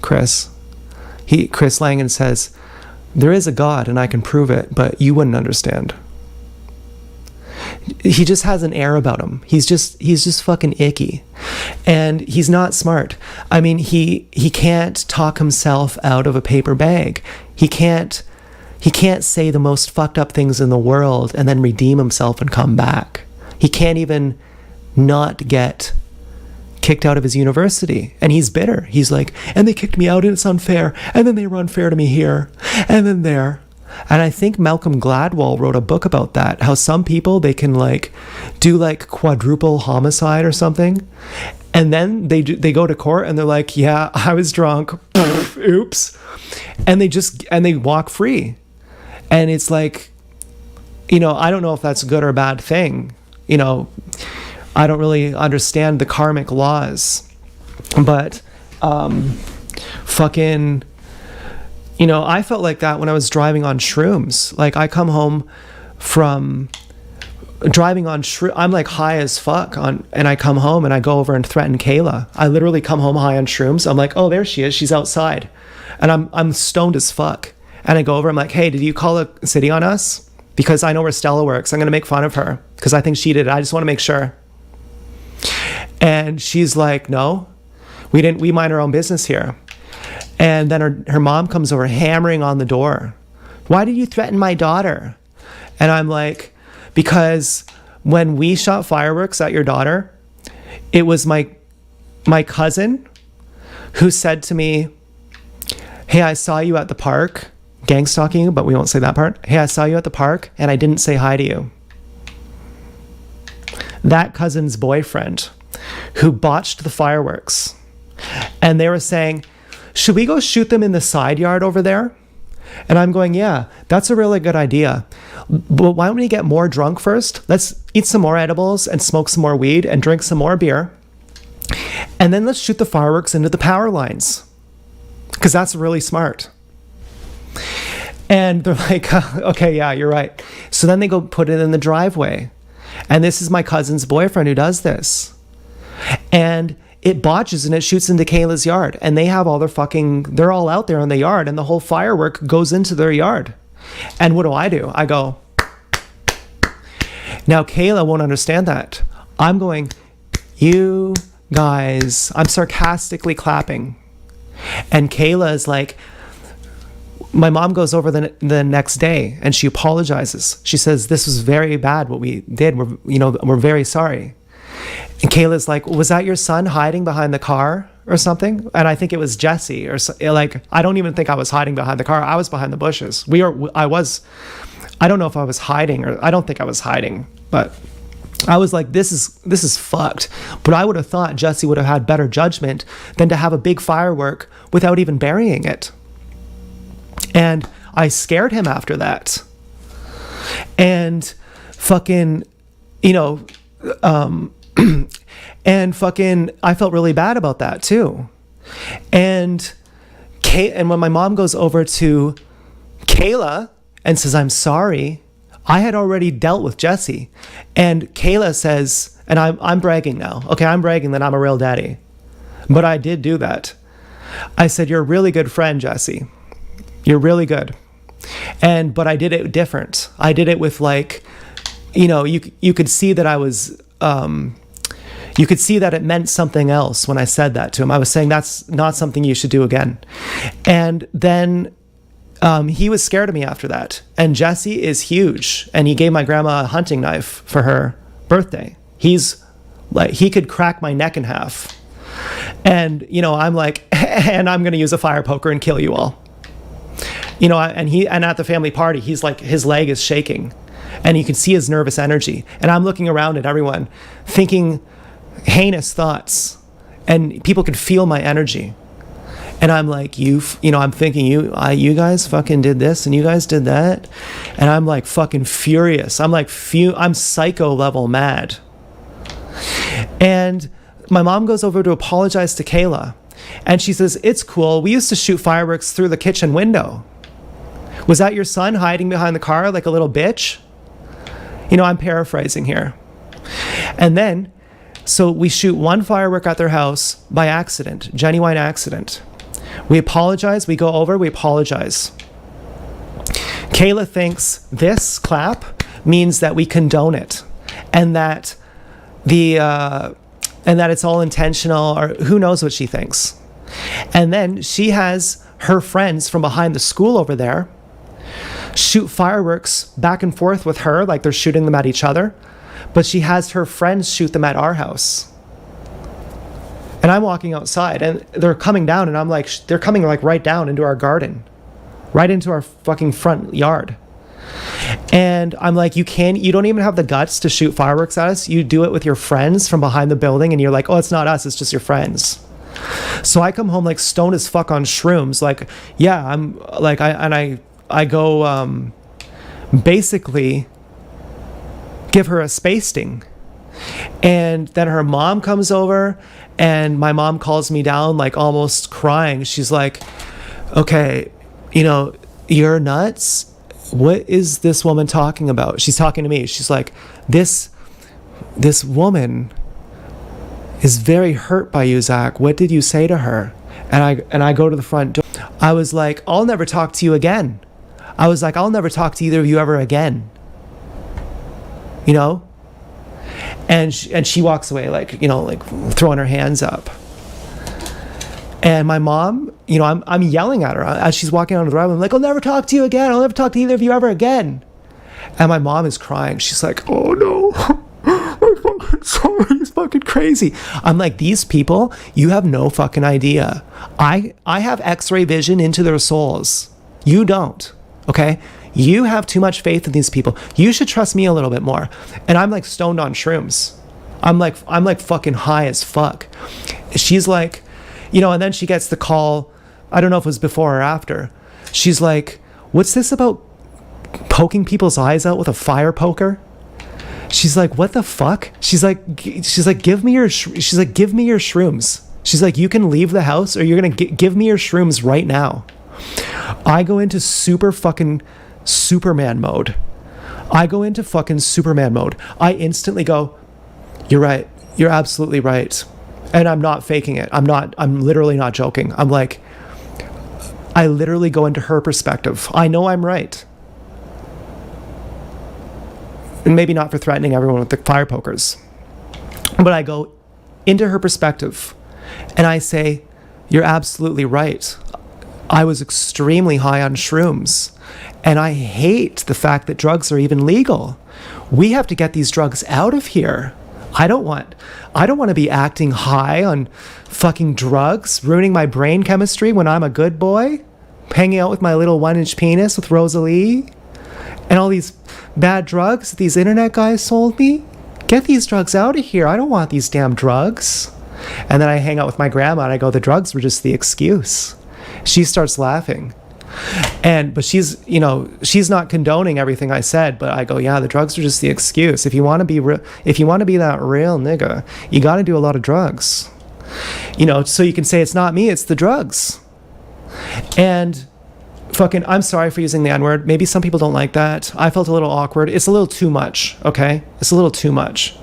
Speaker 1: Chris. Chris Langan says, there is a God and I can prove it, but you wouldn't understand. He just has an air about him. He's just fucking icky. And he's not smart. I mean, he can't talk himself out of a paper bag. He can't say the most fucked up things in the world and then redeem himself and come back. He can't even not get kicked out of his university. And he's bitter. He's like, and they kicked me out and it's unfair. And then they were unfair to me here and then there. And I think Malcolm Gladwell wrote a book about that. How some people, they can like do like quadruple homicide or something. And then they go to court and they're like, yeah, I was drunk. Oops. And they walk free. And it's like, you know, I don't know if that's a good or a bad thing. You know, I don't really understand the karmic laws. But fucking, you know, I felt like that when I was driving on shrooms. Like I come home from driving on I'm like high as fuck and I come home and I go over and threaten Kayla. I literally come home high on shrooms. I'm like, oh, there she is. She's outside. And I'm stoned as fuck. And I go over, I'm like, hey, did you call the city on us? Because I know where Stella works. I'm going to make fun of her because I think she did it. I just want to make sure. And she's like, no, we mind our own business here. And then her mom comes over hammering on the door. Why did you threaten my daughter? And I'm like, because when we shot fireworks at your daughter, it was my cousin who said to me, hey, I saw you at the park, gang stalking you, but we won't say that part. Hey, I saw you at the park and I didn't say hi to you. That cousin's boyfriend who botched the fireworks. And they were saying, should we go shoot them in the side yard over there? And I'm going, yeah, that's a really good idea. But why don't we get more drunk first? Let's eat some more edibles and smoke some more weed and drink some more beer. And then let's shoot the fireworks into the power lines. Because that's really smart. And they're like, okay, yeah, you're right. So then they go put it in the driveway. And this is my cousin's boyfriend who does this. And it botches and it shoots into Kayla's yard. And they have all they're all out there in the yard. And the whole firework goes into their yard. And what do? I go. Now Kayla won't understand that. I'm going, you guys, I'm sarcastically clapping. And Kayla is like, my mom goes over the next day and she apologizes. She says, this was very bad what we did. We're very sorry. And Kayla's like, was that your son hiding behind the car? or something. And I think it was Jesse or like, I don't even think I was hiding behind the car. I was behind the bushes. I don't know if I was hiding, or I don't think I was hiding, but I was like, this is fucked. But I would have thought Jesse would have had better judgment than to have a big firework without even burying it. And I scared him after that. And fucking, and fucking, I felt really bad about that too. And when my mom goes over to Kayla and says, I'm sorry, I had already dealt with Jesse. And Kayla says, and I'm bragging now. Okay, I'm bragging that I'm a real daddy. But I did do that. I said, you're a really good friend, Jesse. You're really good. But I did it different. I did it with like, you could see that I was, you could see that it meant something else when I said that to him. I was saying, that's not something you should do again. And then he was scared of me after that. And Jesse is huge. And he gave my grandma a hunting knife for her birthday. He's like, he could crack my neck in half. And, I'm like, and I'm going to use a fire poker and kill you all. And at the family party, he's like, his leg is shaking and you can see his nervous energy. And I'm looking around at everyone thinking heinous thoughts, and people could feel my energy. And I'm like, I'm thinking you guys fucking did this and you guys did that. And I'm like fucking furious. I'm like, I'm psycho level mad. And my mom goes over to apologize to Kayla. And she says, it's cool. We used to shoot fireworks through the kitchen window. Was that your son hiding behind the car like a little bitch? I'm paraphrasing here. And then, so we shoot one firework at their house by accident, genuine accident. We apologize. We go over. We apologize. Kayla thinks this clap means that we condone it, and that it's all intentional, or who knows what she thinks. And then she has her friends from behind the school over there shoot fireworks back and forth with her, like they're shooting them at each other. But she has her friends shoot them at our house. And I'm walking outside and they're coming down, and I'm like, they're coming like right down into our garden, right into our fucking front yard. And I'm like, you don't even have the guts to shoot fireworks at us. You do it with your friends from behind the building, and you're like, oh, it's not us, it's just your friends. So I come home like stoned as fuck on shrooms. Like, yeah, I'm like, I go, basically give her a spacing. And then her mom comes over, and my mom calls me down, like almost crying. She's like, okay, you're nuts. What is this woman talking about? She's talking to me. She's like, this woman is very hurt by you, Zach. What did you say to her? And I go to the front door. I was like, I'll never talk to you again. I was like, I'll never talk to either of you ever again. And she walks away like throwing her hands up. And my mom, I'm yelling at her as she's walking down the driveway. I'm like, I'll never talk to you again. I'll never talk to either of you ever again. And my mom is crying. She's like, oh no, I'm fucking sorry. It's fucking crazy. I'm like, these people, you have no fucking idea. I have X-ray vision into their souls. You don't. Okay? You have too much faith in these people. You should trust me a little bit more. And I'm like stoned on shrooms. I'm like fucking high as fuck. She's like, and then she gets the call. I don't know if it was before or after. She's like, what's this about poking people's eyes out with a fire poker? She's like, what the fuck? She's like, give me your shrooms. She's like, you can leave the house, or you're going to give me your shrooms right now. I go into super fucking Superman mode. I instantly go, you're right. You're absolutely right. And I'm not faking it. I'm literally not joking. I'm like, I literally go into her perspective. I know I'm right. And maybe not for threatening everyone with the fire pokers, but I go into her perspective and I say, you're absolutely right. I was extremely high on shrooms, and I hate the fact that drugs are even legal. We have to get these drugs out of here. I don't want to be acting high on fucking drugs, ruining my brain chemistry when I'm a good boy, hanging out with my little 1-inch penis with Rosalie, and all these bad drugs that these internet guys sold me. Get these drugs out of here. I don't want these damn drugs. And then I hang out with my grandma and I go, the drugs were just the excuse. She starts laughing. But she's not condoning everything I said, but I go, yeah, the drugs are just the excuse. If you want to be that real nigga, you got to do a lot of drugs. So you can say it's not me, it's the drugs. And fucking, I'm sorry for using the N-word. Maybe some people don't like that. I felt a little awkward. It's a little too much, okay? It's a little too much.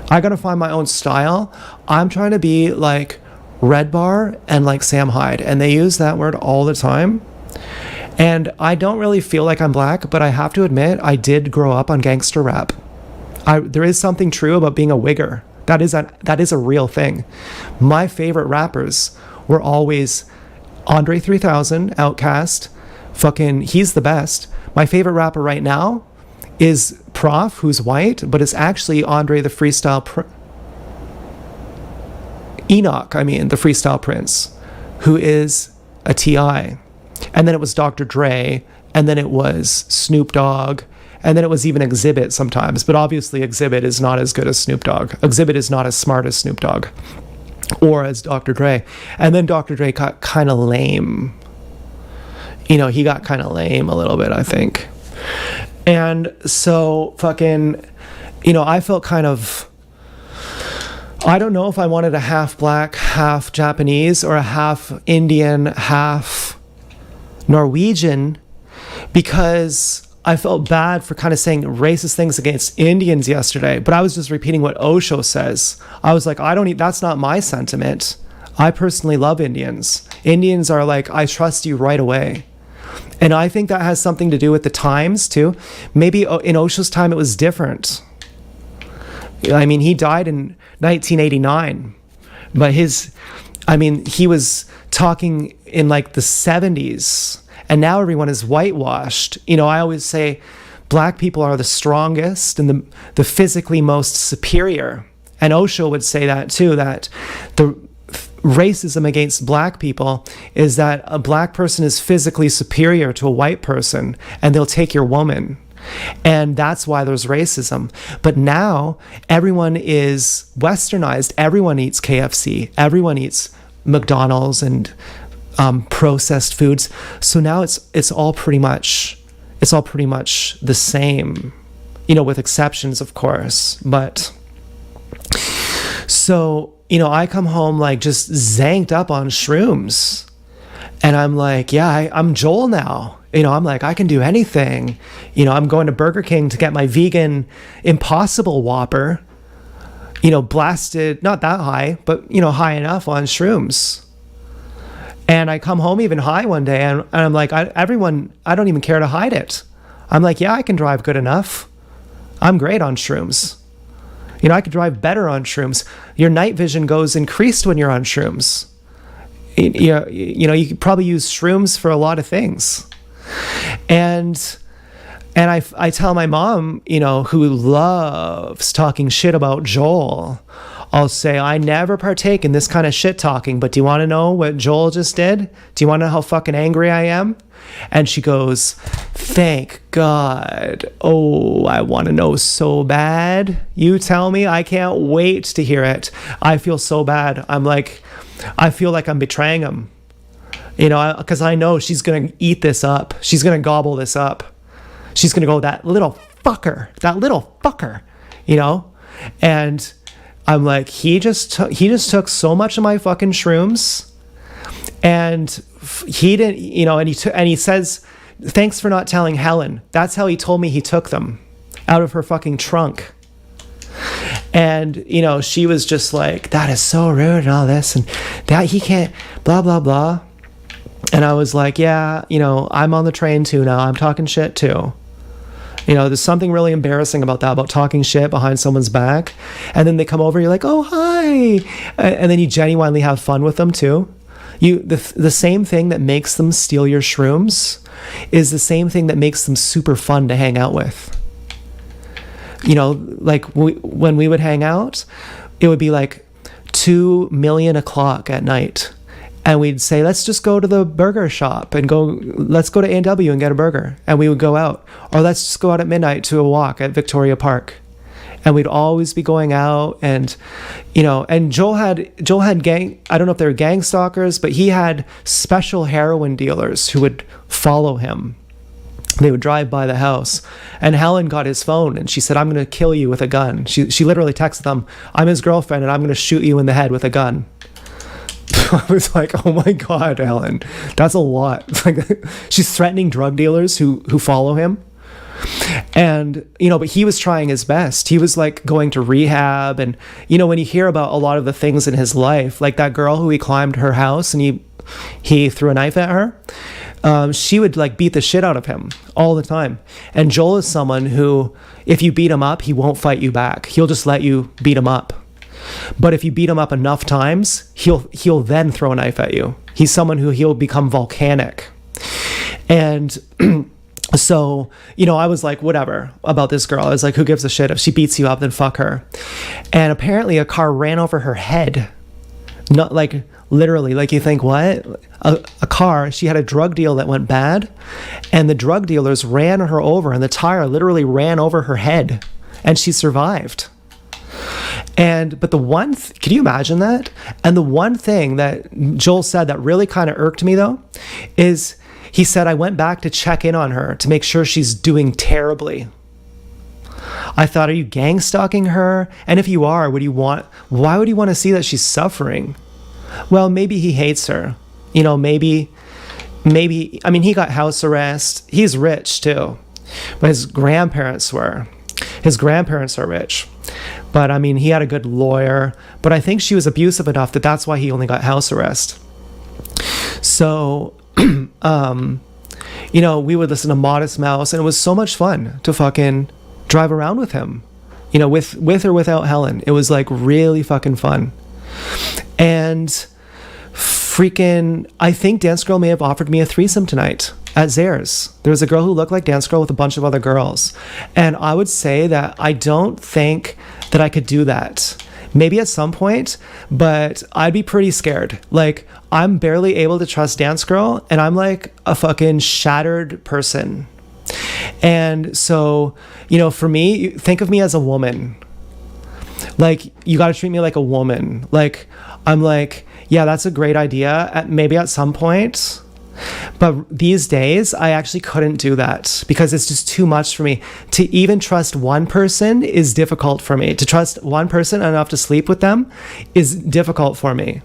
Speaker 1: I gotta find my own style. I'm trying to be like Red Bar and like Sam Hyde, and they use that word all the time. And I don't really feel like I'm black, but I have to admit, I did grow up on gangster rap. There is something true about being a wigger. That is a real thing. My favorite rappers were always Andre 3000, Outkast. Fucking, he's the best. My favorite rapper right now is Prof, who's white, but it's actually Andre the Freestyle Enoch, the Freestyle Prince, who is a T.I. And then it was Dr. Dre, and then it was Snoop Dogg, and then it was even Exhibit sometimes. But obviously Exhibit is not as good as Snoop Dogg. Exhibit is not as smart as Snoop Dogg or as Dr. Dre. And then Dr. Dre got kind of lame. He got kind of lame a little bit, I think. And so fucking, I felt kind of, I don't know if I wanted a half black, half Japanese, or a half Indian, half Norwegian, because I felt bad for kind of saying racist things against Indians yesterday, but I was just repeating what Osho says. I was like, that's not my sentiment. I personally love Indians. Indians are like, I trust you right away. And I think that has something to do with the times too. Maybe in Osho's time it was different. He died in 1989, but he was talking in like the 70s, and now everyone is whitewashed. I always say black people are the strongest and the physically most superior. And Osho would say that too, that the racism against black people is that a black person is physically superior to a white person and they'll take your woman. And that's why there's racism. But now everyone is westernized. Everyone eats KFC. Everyone eats McDonald's and processed foods. So now it's all pretty much the same, with exceptions, of course. But so, I come home like just zanked up on shrooms, and I'm like, yeah, I'm Joel now. I'm like, I can do anything. I'm going to Burger King to get my vegan Impossible Whopper, blasted, not that high, but, high enough on shrooms. And I come home even high one day, and I'm like, I don't even care to hide it. I'm like, yeah, I can drive good enough. I'm great on shrooms. I could drive better on shrooms. Your night vision goes increased when you're on shrooms. You could probably use shrooms for a lot of things. And I tell my mom, who loves talking shit about Joel, I'll say, I never partake in this kind of shit talking, but do you want to know what Joel just did? Do you want to know how fucking angry I am? And she goes, thank God. Oh, I want to know so bad. You tell me. I can't wait to hear it. I feel so bad. I feel like I'm betraying him. Because I know she's going to eat this up. She's going to gobble this up. She's going to go, that little fucker. And I'm like, he just took so much of my fucking shrooms, and he didn't, and he says, thanks for not telling Helen. That's how he told me he took them out of her fucking trunk. And, she was just like, that is so rude and all this, and that he can't, blah, blah, blah. And I was like, yeah, I'm on the train too now. I'm talking shit too. There's something really embarrassing about that, about talking shit behind someone's back. And then they come over, you're like, oh, hi. And then you genuinely have fun with them too. The same thing that makes them steal your shrooms is the same thing that makes them super fun to hang out with. like when we would hang out, it would be like 2 million o'clock at night. And we'd say, let's just go to the burger shop and let's go to A&W and get a burger. And we would go out. Or let's just go out at midnight to a walk at Victoria Park. And we'd always be going out. And, and Joel had gang, I don't know if they were gang stalkers, but he had special heroin dealers who would follow him. They would drive by the house. And Helen got his phone and she said, I'm going to kill you with a gun. She literally texted them, I'm his girlfriend and I'm going to shoot you in the head with a gun. I was like, oh my God, Helen, that's a lot. Like, she's threatening drug dealers who follow him. And, but he was trying his best. He was like going to rehab. And, when you hear about a lot of the things in his life, like that girl who he climbed her house and he threw a knife at her, she would like beat the shit out of him all the time. And Joel is someone who, if you beat him up, he won't fight you back. He'll just let you beat him up. But if you beat him up enough times, he'll then throw a knife at you. He's someone who he'll become volcanic. And so, I was like, whatever about this girl. I was like, who gives a shit? If she beats you up, then fuck her. And apparently a car ran over her head. Not like literally, like you think, what? A car, she had a drug deal that went bad. And the drug dealers ran her over and the tire literally ran over her head. And she survived. But can you imagine that? And the one thing that Joel said that really kind of irked me though, is he said, I went back to check in on her to make sure she's doing terribly. I thought, are you gang stalking her? And if you are, why would you want to see that she's suffering? Well, maybe he hates her. Maybe, I mean, he got house arrest. He's rich too, but his grandparents were. His grandparents are rich. But I mean, he had a good lawyer. But I think she was abusive enough that's why he only got house arrest. So, we would listen to Modest Mouse, and it was so much fun to fucking drive around with him. With or without Helen. It was like really fucking fun. And freaking, I think Dance Girl may have offered me a threesome tonight at Zare's. There was a girl who looked like Dance Girl with a bunch of other girls. And I would say that I don't think that I could do that. Maybe at some point, but I'd be pretty scared. Like, I'm barely able to trust Dance Girl, and I'm like a fucking shattered person. And so, for me, think of me as a woman. Like, you got to treat me like a woman. Like, I'm like, yeah, that's a great idea, maybe at some point. But these days, I actually couldn't do that because it's just too much for me. To even trust one person is difficult for me. To trust one person enough to sleep with them is difficult for me.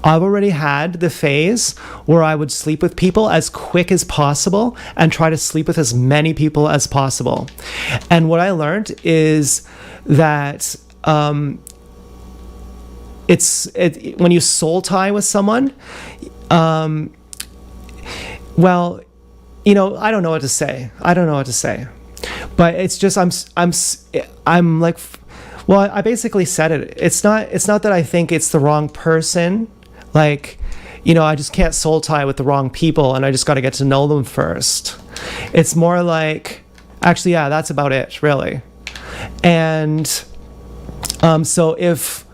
Speaker 1: I've already had the phase where I would sleep with people as quick as possible and try to sleep with as many people as possible. And what I learned is that when you soul tie with someone, well, I don't know what to say. But it's just I'm like, well, I basically said it. It's not that I think it's the wrong person. Like, I just can't soul tie with the wrong people, and I just got to get to know them first. It's more like, actually, yeah, that's about it, really. And so if,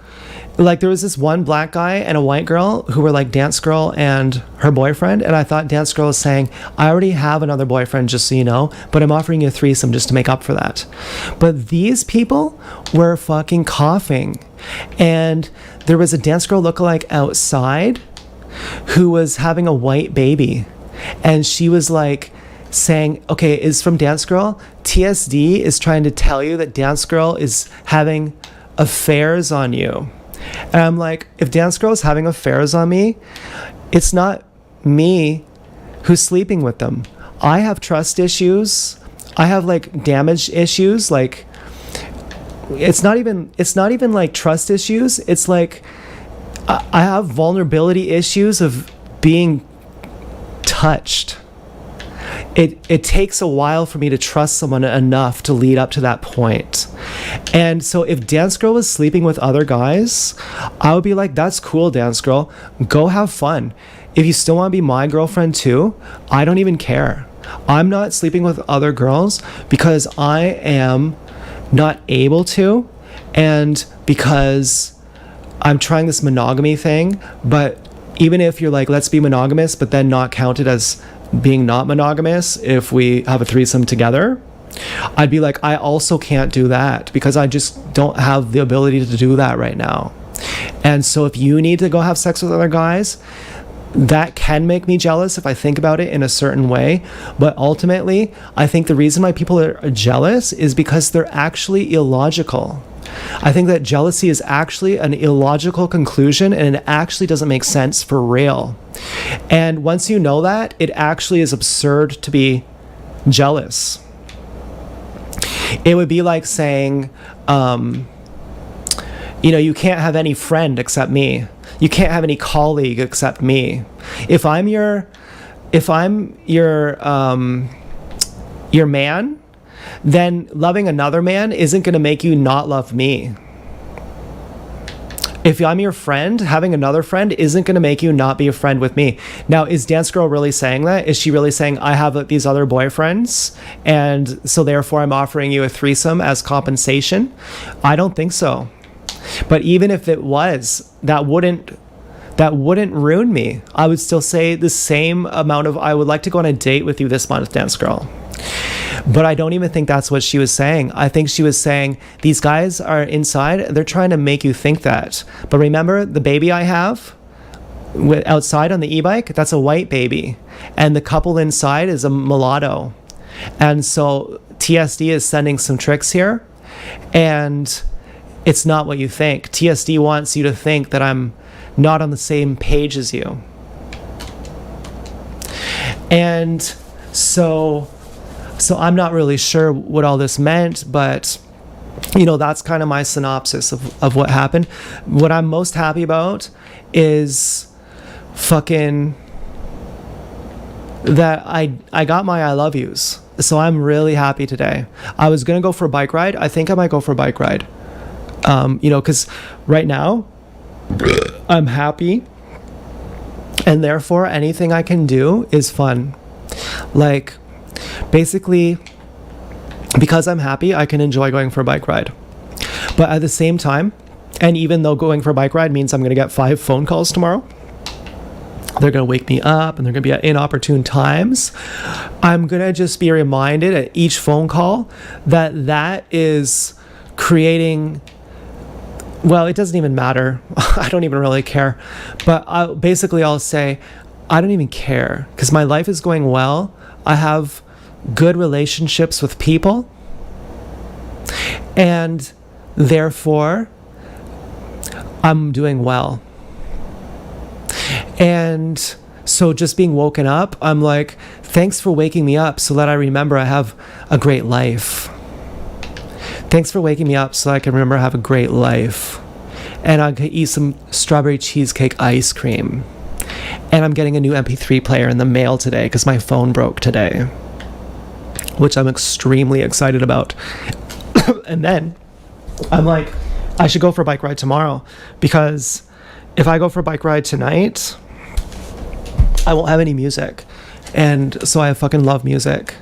Speaker 1: like, there was this one black guy and a white girl who were like Dance Girl and her boyfriend, and I thought Dance Girl was saying, I already have another boyfriend, just so you know, but I'm offering you a threesome just to make up for that. But these people were fucking coughing, and there was a Dance Girl lookalike outside who was having a white baby, and she was like saying, okay, it's from Dance Girl. TSD is trying to tell you that Dance Girl is having affairs on you. And I'm like, if Dance Girl is having affairs on me, it's not me who's sleeping with them. I have trust issues. I have like damage issues. Like, it's not even like trust issues. It's like I have vulnerability issues of being touched. It takes a while for me to trust someone enough to lead up to that point. And so if Dance Girl was sleeping with other guys, I would be like, that's cool, Dance Girl. Go have fun. If you still want to be my girlfriend too, I don't even care. I'm not sleeping with other girls because I am not able to, and because I'm trying this monogamy thing, but even if you're like, let's be monogamous, but then not counted as being not monogamous if we have a threesome together, I'd be like, I also can't do that because I just don't have the ability to do that right now. And so if you need to go have sex with other guys, that can make me jealous if I think about it in a certain way. But ultimately, I think the reason why people are jealous is because they're actually illogical. I think that jealousy is actually an illogical conclusion, and it actually doesn't make sense for real. And once you know that, it actually is absurd to be jealous. It would be like saying, you can't have any friend except me. You can't have any colleague except me. If I'm your man, then loving another man isn't going to make you not love me. If I'm your friend, having another friend isn't going to make you not be a friend with me. Now, is Dance Girl really saying that? Is she really saying, I have these other boyfriends, and so therefore I'm offering you a threesome as compensation? I don't think so. But even if it was, that wouldn't ruin me. I would still say the same amount of, I would like to go on a date with you this month, Dance Girl. But I don't even think that's what she was saying. I think she was saying, these guys are inside, they're trying to make you think that. But remember, the baby I have outside on the e-bike, that's a white baby. And the couple inside is a mulatto. And so TSD is sending some tricks here. And it's not what you think. TSD wants you to think that I'm not on the same page as you. And so I'm not really sure what all this meant, but that's kind of my synopsis of what happened. What I'm most happy about is fucking that I got my I love yous. So I'm really happy today. I was gonna go for a bike ride. I think I might go for a bike ride. Because right now I'm happy, and therefore anything I can do is fun. Like, basically, because I'm happy, I can enjoy going for a bike ride. But at the same time, and even though going for a bike ride means I'm going to get 5 phone calls tomorrow, they're going to wake me up and they're going to be at inopportune times, I'm going to just be reminded at each phone call that is creating... Well, it doesn't even matter. I don't even really care. But I'll say, I don't even care because my life is going well. I have good relationships with people. And therefore, I'm doing well. And so just being woken up, I'm like, thanks for waking me up so that I remember I have a great life. Thanks for waking me up so I can remember I have a great life. And I could eat some strawberry cheesecake ice cream. And I'm getting a new MP3 player in the mail today because my phone broke today, which I'm extremely excited about. And then I'm like, I should go for a bike ride tomorrow, because if I go for a bike ride tonight, I won't have any music. And so I fucking love music.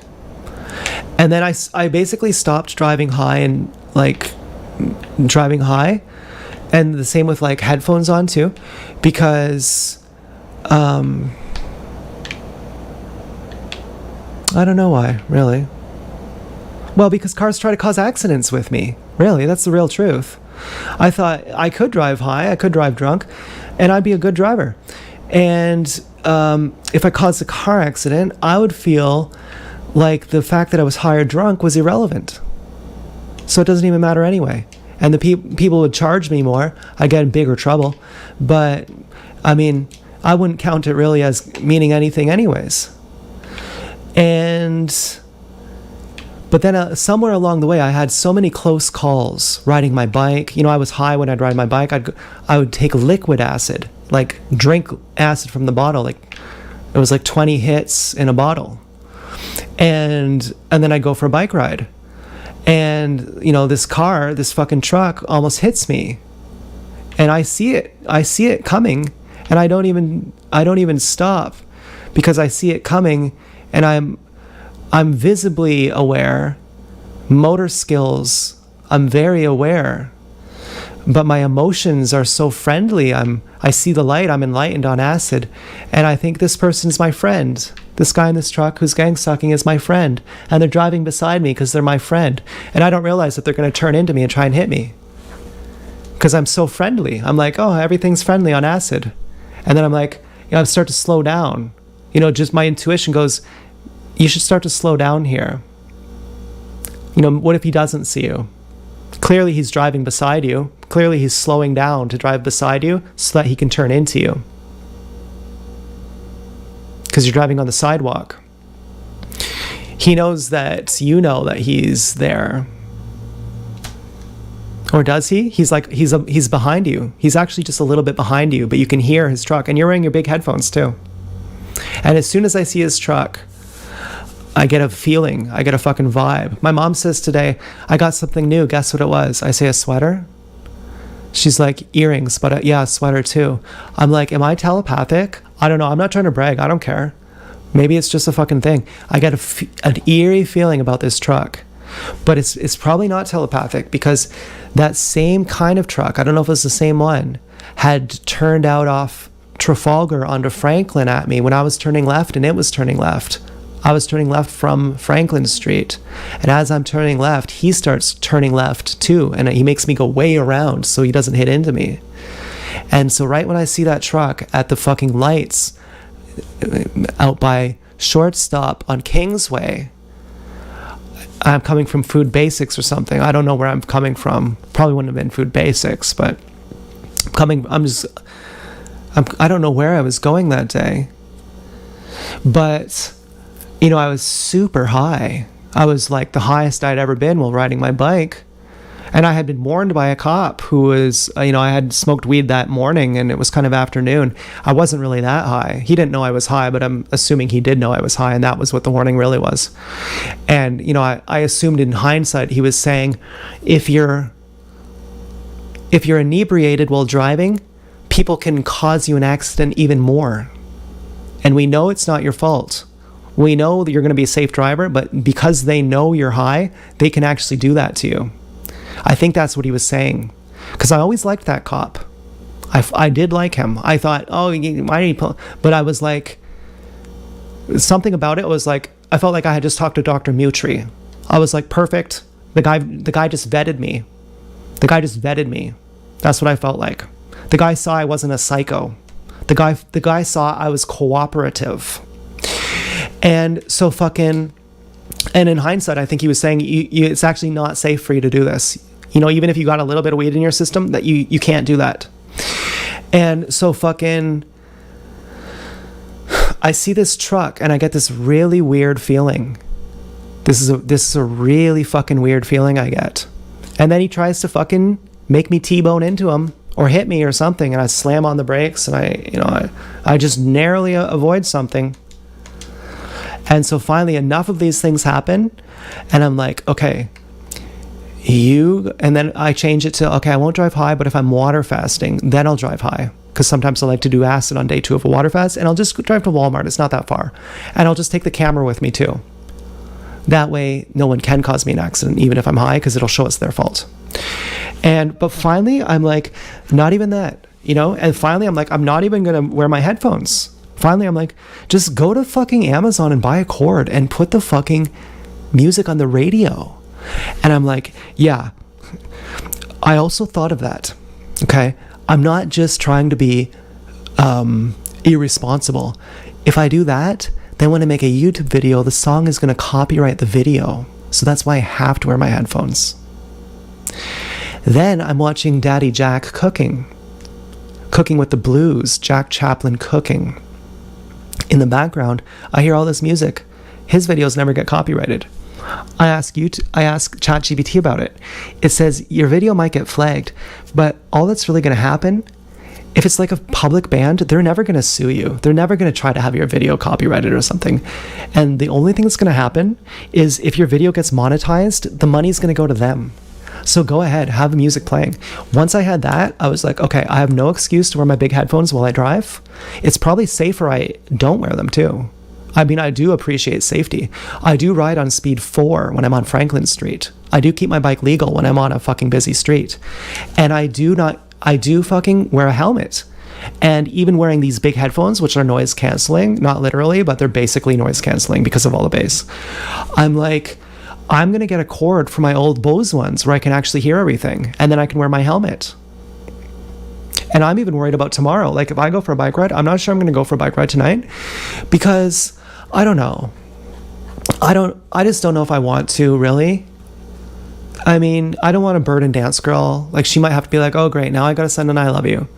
Speaker 1: And then I basically stopped driving high and and the same with like headphones on too, because I don't know why, really. Well, because cars try to cause accidents with me. Really, that's the real truth. I thought I could drive high, I could drive drunk, and I'd be a good driver. And if I caused a car accident, I would feel like the fact that I was high or drunk was irrelevant. So it doesn't even matter anyway. And the people would charge me more. I'd get in bigger trouble. But, I mean, I wouldn't count it really as meaning anything anyways. But then somewhere along the way, I had so many close calls riding my bike. I was high when I'd ride my bike. I would take liquid acid, like drink acid from the bottle. Like it was like 20 hits in a bottle. And then I'd go for a bike ride. And, this fucking truck almost hits me. And I see it coming. And I don't even stop because I see it coming, and I'm visibly aware. Motor skills I'm very aware. But my emotions are so friendly. I see the light, I'm enlightened on acid, and I think this person's my friend. This guy in this truck who's gang stalking is my friend, and they're driving beside me because they're my friend, and I don't realize that they're going to turn into me and try and hit me because I'm so friendly. I'm like, oh, everything's friendly on acid. And then I'm like, I start to slow down. Just my intuition goes, you should start to slow down here. What if he doesn't see you? Clearly he's driving beside you. Clearly he's slowing down to drive beside you so that he can turn into you. Because you're driving on the sidewalk. He knows that you know that he's there. Or does he? He's behind you. He's actually just a little bit behind you, but you can hear his truck. And you're wearing your big headphones too. And as soon as I see his truck, I get a feeling. I get a fucking vibe. My mom says today, I got something new. Guess what it was? I say, a sweater? She's like, earrings, but yeah, a sweater too. I'm like, am I telepathic? I don't know. I'm not trying to brag. I don't care. Maybe it's just a fucking thing. I get an eerie feeling about this truck. But it's probably not telepathic because that same kind of truck, I don't know if it's the same one, had turned out off Trafalgar onto Franklin at me when I was turning left and it was turning left. I was turning left from Franklin Street. And as I'm turning left, he starts turning left too. And he makes me go way around so he doesn't hit into me. And so right when I see that truck at the fucking lights out by Shortstop on Kingsway, I'm coming from Food Basics or something. I don't know where I'm coming from. Probably wouldn't have been Food Basics, but I don't know where I was going that day. But I was super high. I was like the highest I'd ever been while riding my bike. And I had been warned by a cop who was, I had smoked weed that morning and it was kind of afternoon. I wasn't really that high. He didn't know I was high, but I'm assuming he did know I was high, and that was what the warning really was. And, I assumed in hindsight he was saying, if you're inebriated while driving, people can cause you an accident even more. And we know it's not your fault. We know that you're going to be a safe driver, but because they know you're high, they can actually do that to you. I think that's what he was saying. Because I always liked that cop. I did like him. I thought, oh, why did he pull? But I was like, something about it was like, I felt like I had just talked to Dr. Mutri. I was like, perfect. The guy just vetted me. The guy just vetted me. That's what I felt like. The guy saw I wasn't a psycho. The guy saw I was cooperative. And so and in hindsight, I think he was saying it's actually not safe for you to do this. Even if you got a little bit of weed in your system, that you can't do that. And so I see this truck and I get this really weird feeling. This is a really fucking weird feeling I get. And then he tries to fucking make me T-bone into him or hit me or something, and I slam on the brakes and I just narrowly avoid something. And so finally enough of these things happen and I'm like, okay, and then I change it to, okay, I won't drive high, but if I'm water fasting, then I'll drive high. Because sometimes I like to do acid on day 2 of a water fast, and I'll just drive to Walmart. It's not that far. And I'll just take the camera with me too. That way, no one can cause me an accident, even if I'm high, because it'll show it's their fault. But finally, I'm like, not even that, And finally, I'm like, I'm not even going to wear my headphones. Finally, I'm like, just go to fucking Amazon and buy a cord and put the fucking music on the radio. And I'm like, yeah, I also thought of that. Okay. I'm not just trying to be irresponsible. If I do that, then when I make a YouTube video, the song is going to copyright the video. So that's why I have to wear my headphones. Then I'm watching Daddy Jack Cooking with the Blues, Jack Chaplin Cooking. In the background, I hear all this music. His videos never get copyrighted. I ask ChatGPT about it. It says your video might get flagged, but all that's really going to happen, if it's like a public band, they're never going to sue you. They're never going to try to have your video copyrighted or something. And the only thing that's going to happen is if your video gets monetized, the money's going to go to them. So go ahead, have the music playing. Once I had that, I was like, okay, I have no excuse to wear my big headphones while I drive. It's probably safer I don't wear them too. I mean, I do appreciate safety. I do ride on speed 4 when I'm on Franklin Street. I do keep my bike legal when I'm on a fucking busy street. And I do fucking wear a helmet. And even wearing these big headphones, which are noise canceling, not literally, but they're basically noise canceling because of all the bass. I'm like, I'm going to get a cord for my old Bose ones where I can actually hear everything. And then I can wear my helmet. And I'm even worried about tomorrow. Like, if I go for a bike ride, I'm not sure I'm going to go for a bike ride tonight because I don't know. I just don't know if I want to, really. I mean, I don't want a bird and dance girl. Like, she might have to be like, oh, great, now I got to send an I love you.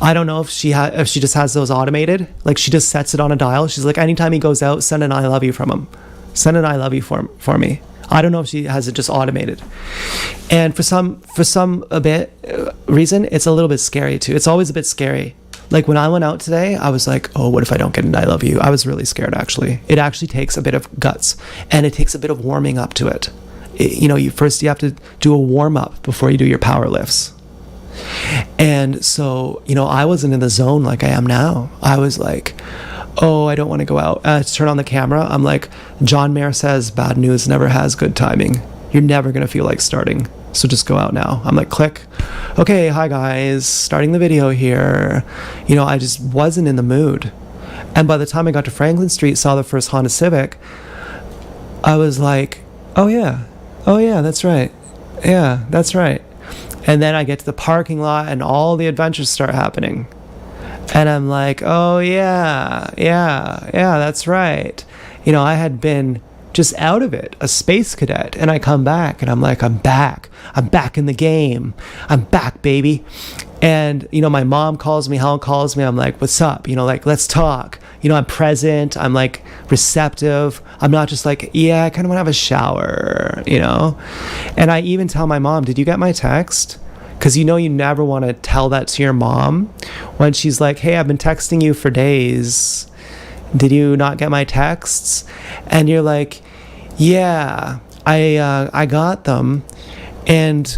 Speaker 1: I don't know if she just has those automated. Like, she just sets it on a dial. She's like, anytime he goes out, send an I love you from him. Send an I love you for me. I don't know if she has it just automated. And for some reason, it's a little bit scary too. It's always a bit scary. Like, when I went out today, I was like, oh, what if I don't get an I love you? I was really scared, actually. It actually takes a bit of guts, and it takes a bit of warming up to it. You have to do a warm up before you do your power lifts. And so, I wasn't in the zone like I am now. I was like, oh, I don't want to go out. To turn on the camera, I'm like, John Mayer says bad news never has good timing. You're never going to feel like starting. So just go out now. I'm like, click. Okay, hi guys, starting the video here. I just wasn't in the mood. And by the time I got to Franklin Street, saw the first Honda Civic, I was like, oh yeah, that's right. Yeah, that's right. And then I get to the parking lot and all the adventures start happening. And I'm like, oh yeah, that's right. I had been just out of it, a space cadet. And I come back and I'm like, I'm back in the game. I'm back, baby. And, my mom calls me, Helen calls me. I'm like, what's up? Let's talk. I'm present. I'm like receptive. I'm not just like, yeah, I kind of want to have a shower, And I even tell my mom, did you get my text? Because you never want to tell that to your mom when she's like, hey, I've been texting you for days. Did you not get my texts? And you're like, yeah, I got them. And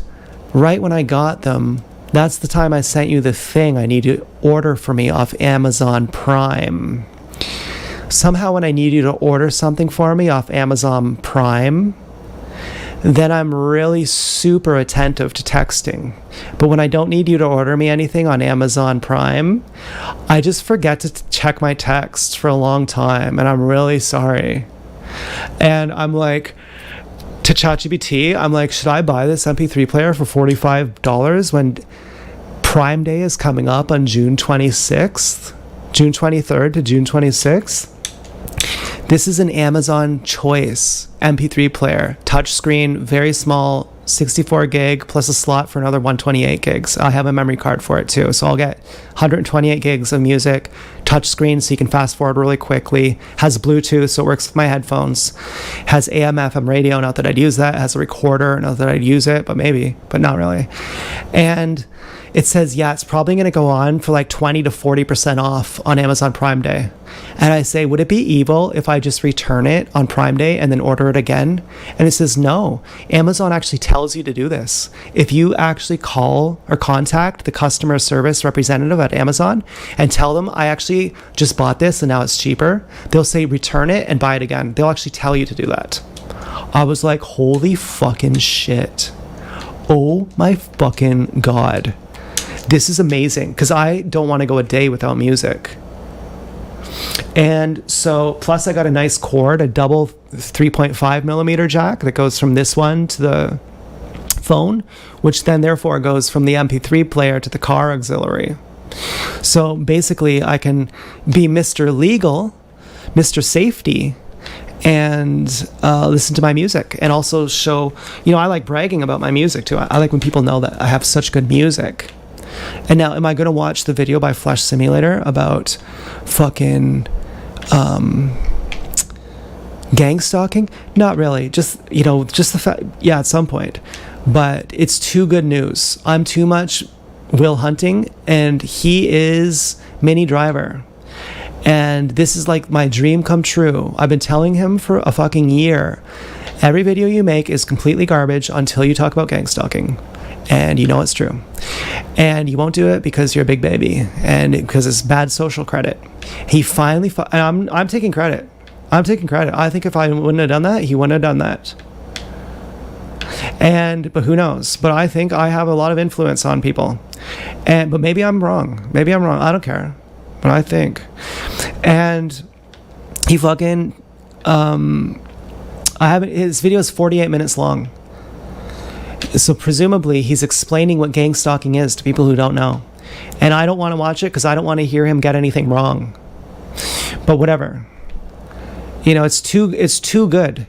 Speaker 1: right when I got them, that's the time I sent you the thing I need to order for me off Amazon Prime. Somehow when I need you to order something for me off Amazon Prime, then I'm really super attentive to texting. But when I don't need you to order me anything on Amazon Prime, I just forget to check my texts for a long time, and I'm really sorry. And I'm like, to ChatGPT, I'm like, should I buy this MP3 player for $45 when Prime Day is coming up on June 26th? June 23rd to June 26th? This is an Amazon Choice MP3 player, touchscreen, very small, 64 gig plus a slot for another 128 gigs. I have a memory card for it too, so I'll get 128 gigs of music, touchscreen so you can fast forward really quickly, has Bluetooth so it works with my headphones, has AM FM radio, not that I'd use that, it has a recorder, not that I'd use it, but maybe, but not really. And it says, yeah, it's probably going to go on for like 20 to 40% off on Amazon Prime Day. And I say, would it be evil if I just return it on Prime Day and then order it again? And it says, no, Amazon actually tells you to do this. If you actually call or contact the customer service representative at Amazon and tell them, I actually just bought this and now it's cheaper, they'll say, return it and buy it again. They'll actually tell you to do that. I was like, holy fucking shit. Oh my fucking God. This is amazing because I don't want to go a day without music. And so, plus I got a nice cord, a double 3.5 millimeter jack that goes from this one to the phone, which then therefore goes from the MP3 player to the car auxiliary. So basically I can be Mr. Legal, Mr. Safety, and listen to my music and also show, I like bragging about my music too. I like when people know that I have such good music. And now, am I going to watch the video by Flesh Simulator about fucking gang stalking? Not really. Just the fact, yeah, at some point. But it's too good news. I'm too much Will Hunting, and he is Mini Driver. And this is like my dream come true. I've been telling him for a fucking year. Every video you make is completely garbage until you talk about gang stalking. And it's true. And you won't do it because you're a big baby and because it's bad social credit. He finally, I'm taking credit. I think if I wouldn't have done that, he wouldn't have done that. But who knows? But I think I have a lot of influence on people. But maybe I'm wrong. I don't care. But I think. And he fucking his video is 48 minutes long. So presumably he's explaining what gang stalking is to people who don't know. And I don't want to watch it because I don't want to hear him get anything wrong. But whatever. It's too good.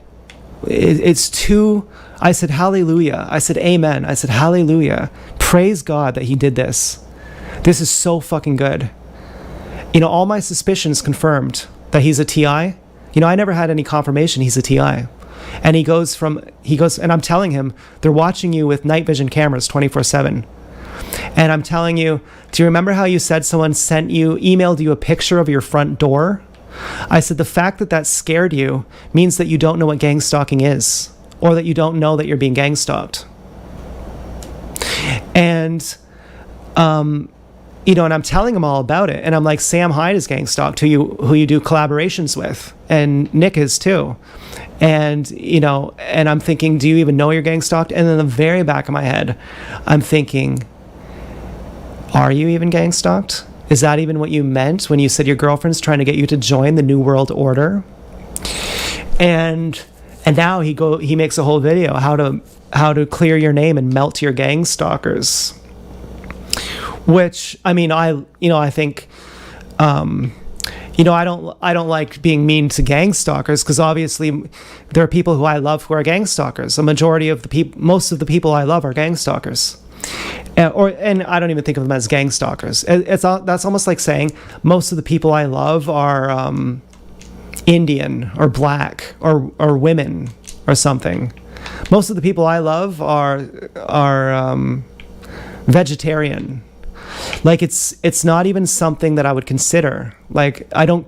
Speaker 1: It's too... I said hallelujah. I said amen. I said hallelujah. Praise God that he did this. This is so fucking good. All my suspicions confirmed that he's a TI. I never had any confirmation he's a TI. And he goes, and I'm telling him, they're watching you with night vision cameras 24/7. And I'm telling you, do you remember how you said someone emailed you a picture of your front door? I said, the fact that scared you means that you don't know what gang stalking is, or that you don't know that you're being gang stalked. And, and I'm telling him all about it. And I'm like, Sam Hyde is gang stalked, who you do collaborations with. And Nick is too. And, and I'm thinking, do you even know you're gang stalked? And in the very back of my head, I'm thinking, are you even gang stalked? Is that even what you meant when you said your girlfriend's trying to get you to join the New World Order? And now he makes a whole video how to clear your name and melt your gang stalkers. Which, I think, I don't like being mean to gang stalkers, because obviously there are people who I love who are gang stalkers. Most of the people I love are gang stalkers. And I don't even think of them as gang stalkers. That's almost like saying most of the people I love are Indian or black or women or something. Most of the people I love are vegetarian. Like it's not even something that I would consider. Like I don't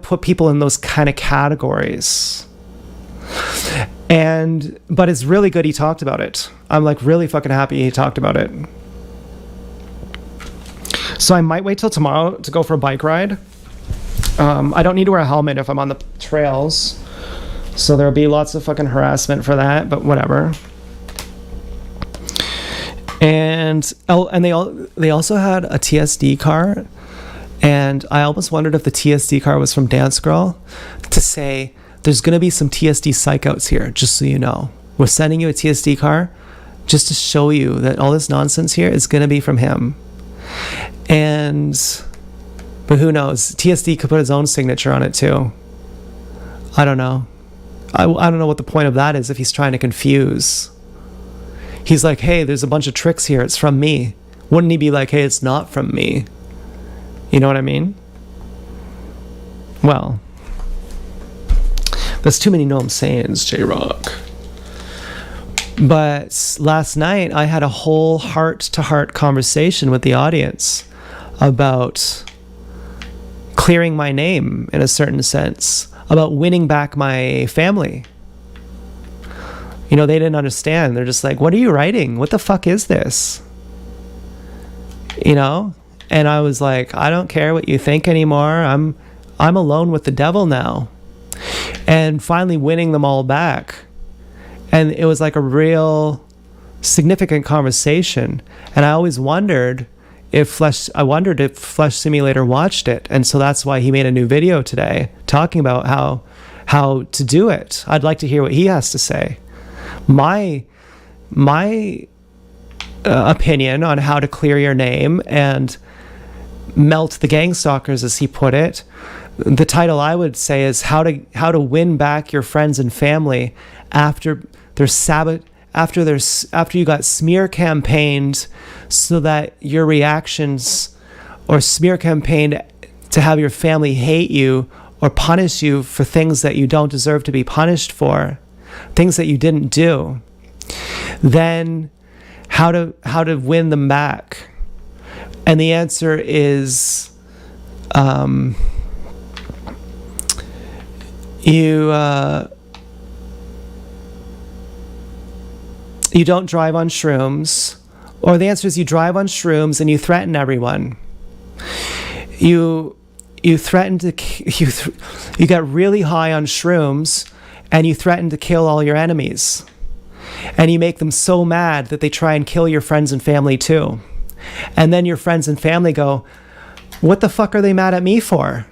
Speaker 1: put people in those kind of categories. But it's really good he talked about it. I'm like really fucking happy he talked about it. So I might wait till tomorrow to go for a bike ride. I don't need to wear a helmet if I'm on the trails. So there'll be lots of fucking harassment for that, but whatever. And they also had a TSD car, and I almost wondered if the TSD car was from Dance Girl, to say there's going to be some TSD psychouts here, just so you know. We're sending you a TSD car just to show you that all this nonsense here is going to be from him. But who knows? TSD could put his own signature on it too. I don't know. I don't know what the point of that is if he's trying to confuse. He's like, hey, there's a bunch of tricks here. It's from me. Wouldn't he be like, hey, it's not from me? You know what I mean? Well, that's too many Noam sayings, J-Rock. But last night, I had a whole heart-to-heart conversation with the audience about clearing my name in a certain sense, about winning back my family. They didn't understand. They're just like, what are you writing? What the fuck is this? And I was like, I don't care what you think anymore. I'm alone with the devil now. And finally winning them all back. And it was like a real significant conversation. And I always wondered if Flesh Simulator watched it. And so that's why he made a new video today talking about how to do it. I'd like to hear what he has to say. My opinion on how to clear your name and melt the gang stalkers, as he put it. The title I would say is how to win back your friends and family after you got smear campaigned, so that your reactions, or smear campaigned to have your family hate you or punish you for things that you don't deserve to be punished for, things that you didn't do. Then how to win them back. And the answer is you don't drive on shrooms, or the answer is you drive on shrooms and you threaten everyone. You threaten to you get really high on shrooms, and you threaten to kill all your enemies. And you make them so mad that they try and kill your friends and family too. And then your friends and family go, what the fuck are they mad at me for?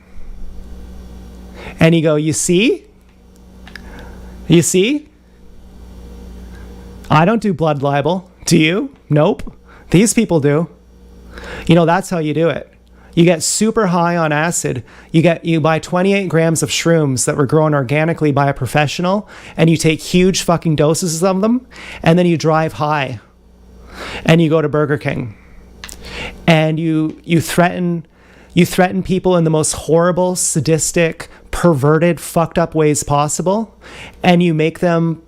Speaker 1: And you go, you see? You see? I don't do blood libel. Do you? Nope. These people do. You know, that's how you do it. You get super high on acid. You buy 28 grams of shrooms that were grown organically by a professional, and you take huge fucking doses of them, and then you drive high, and you go to Burger King, and you threaten people in the most horrible, sadistic, perverted, fucked up ways possible, and you make them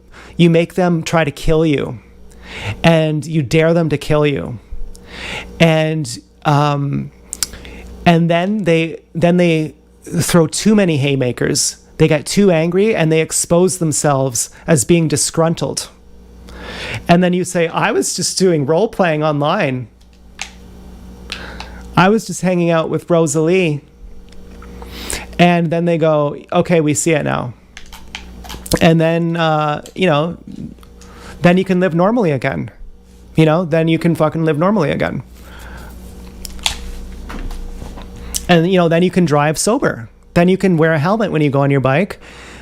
Speaker 1: try to kill you, and you dare them to kill you, and then they throw too many haymakers. They get too angry and they expose themselves as being disgruntled. And then you say, I was just doing role playing online. I was just hanging out with Rosalie. And then they go, okay, we see it now. And then, then you can live normally again. Then you can fucking live normally again. And, then you can drive sober. Then you can wear a helmet when you go on your bike.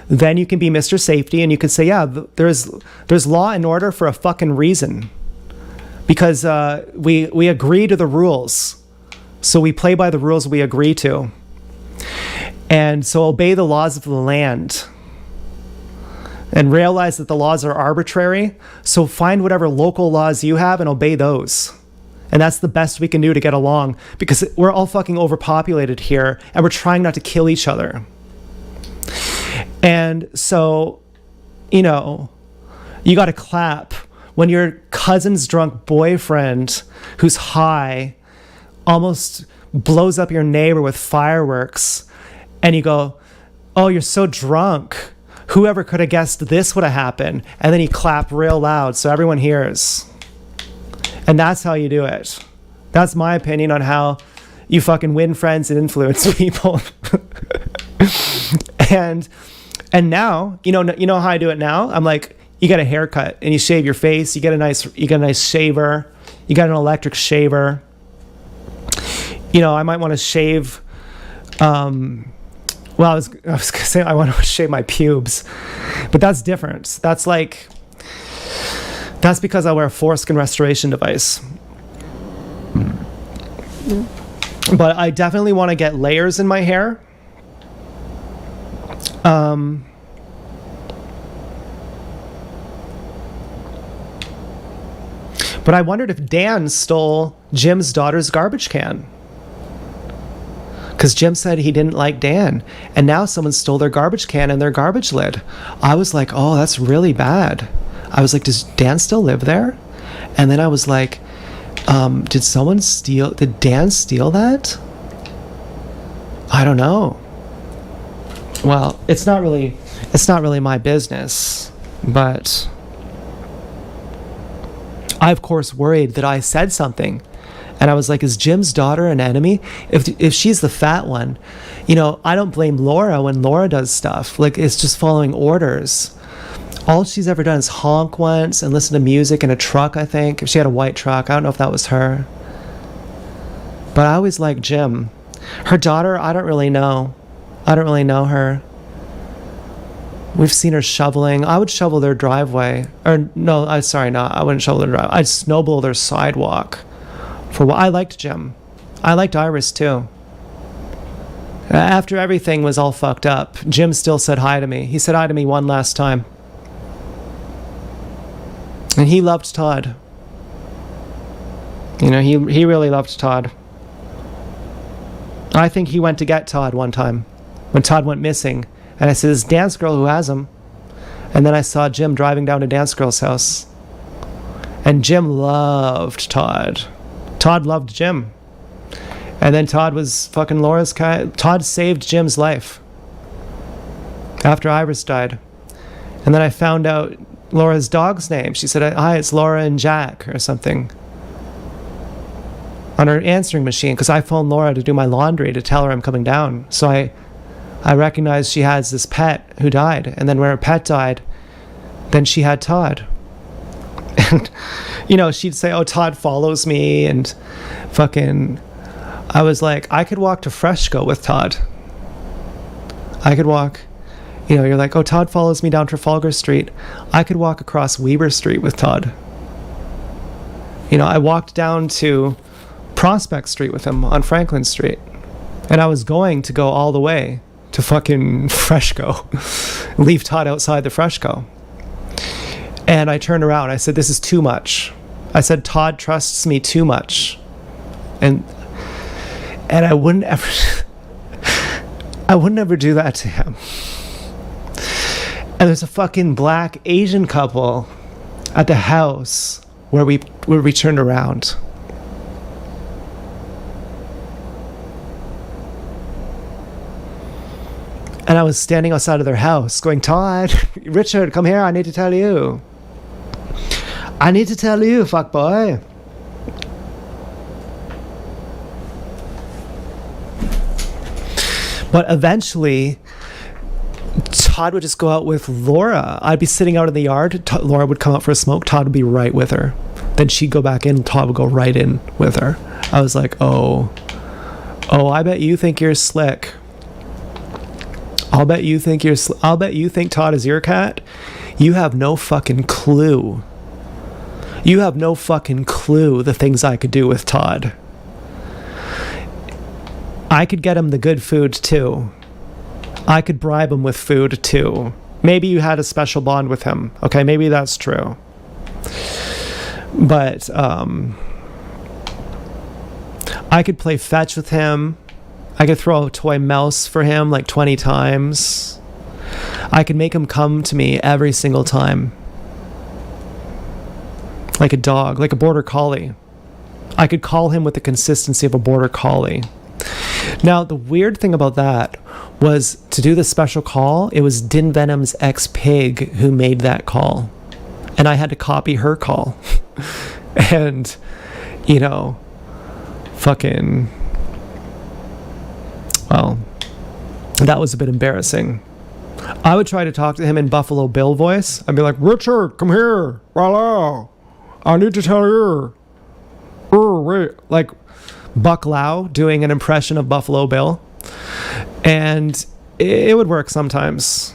Speaker 1: Then you can be Mr. Safety, and you can say, yeah, there's law and order for a fucking reason. Because we agree to the rules. So we play by the rules we agree to. And so obey the laws of the land. And realize that the laws are arbitrary. So find whatever local laws you have and obey those. And that's the best we can do to get along, because we're all fucking overpopulated here and we're trying not to kill each other. And so, you got to clap when your cousin's drunk boyfriend who's high almost blows up your neighbor with fireworks, and you go, oh, you're so drunk. Whoever could have guessed this would have happened? And then you clap real loud so everyone hears. And that's how you do it. That's my opinion on how you fucking win friends and influence people. and now, you know how I do it now? I'm like, you get a haircut and you shave your face, you get a nice shaver, you got an electric shaver. I might want to shave I was gonna say I want to shave my pubes. But that's different. That's because I wear a foreskin restoration device. But I definitely want to get layers in my hair. But I wondered if Dan stole Jim's daughter's garbage can. Because Jim said he didn't like Dan. And now someone stole their garbage can and their garbage lid. I was like, oh, that's really bad. I was like, does Dan still live there? And then I was like, did Dan steal that? I don't know. Well, it's not really my business, but I of course worried that I said something. And I was like, is Jim's daughter an enemy? If she's the fat one, I don't blame Laura when Laura does stuff. Like, it's just following orders. All she's ever done is honk once and listen to music in a truck, I think. If she had a white truck, I don't know if that was her. But I always liked Jim. Her daughter, I don't really know. I don't really know her. We've seen her shoveling. I would shovel their driveway. Or, no, I wouldn't shovel their driveway. I'd snowball their sidewalk. I liked Jim. I liked Iris, too. After everything was all fucked up, Jim still said hi to me. He said hi to me one last time. And he loved Todd. He really loved Todd. I think he went to get Todd one time when Todd went missing. And I said, it's Dance Girl who has him. And then I saw Jim driving down to Dance Girl's house. And Jim loved Todd. Todd loved Jim. And then Todd was fucking Laura's Todd saved Jim's life after Iris died. And then I found out Laura's dog's name. She said, hi, it's Laura and Jack or something on her answering machine, because I phoned Laura to do my laundry to tell her I'm coming down. So I I recognized she has this pet who died. And then when her pet died, then she had Todd. And, you know, she'd say, oh, Todd follows me. And fucking, I was like, I could walk to Fresco with Todd. I could walk, you know, you're like, oh, Todd follows me down Trafalgar Street. I could walk across Weber Street with Todd. You know, I walked down to Prospect Street with him on Franklin Street. And I was going to go all the way to fucking Fresco. Leave Todd outside the Fresco. And I turned around. I said, this is too much. I said, Todd trusts me too much. And I wouldn't ever... I would never do that to him. And there's a fucking black Asian couple at the house where we turned around. And I was standing outside of their house going, Todd, Richard, come here, I need to tell you. I need to tell you, fuck boy. But eventually, Todd would just go out with Laura. I'd be sitting out in the yard. Laura would come out for a smoke. Todd would be right with her. Then she'd go back in. Todd would go right in with her. I was like, oh, I bet you think you're slick. I'll bet you think Todd is your cat. You have no fucking clue. You have no fucking clue the things I could do with Todd. I could get him the good food too. I could bribe him with food too. Maybe you had a special bond with him. Okay, maybe that's true. But I could play fetch with him. I could throw a toy mouse for him like 20 times. I could make him come to me every single time. Like a dog, like a border collie. I could call him with the consistency of a border collie. Now, the weird thing about that was to do the special call, it was Din Venom's ex-pig who made that call. And I had to copy her call. And, you know, fucking... Well, that was a bit embarrassing. I would try to talk to him in Buffalo Bill voice. I'd be like, Richard, come here. Hello. I need to tell you. Oh, wait. Like Buck Lau doing an impression of Buffalo Bill. And it would work sometimes.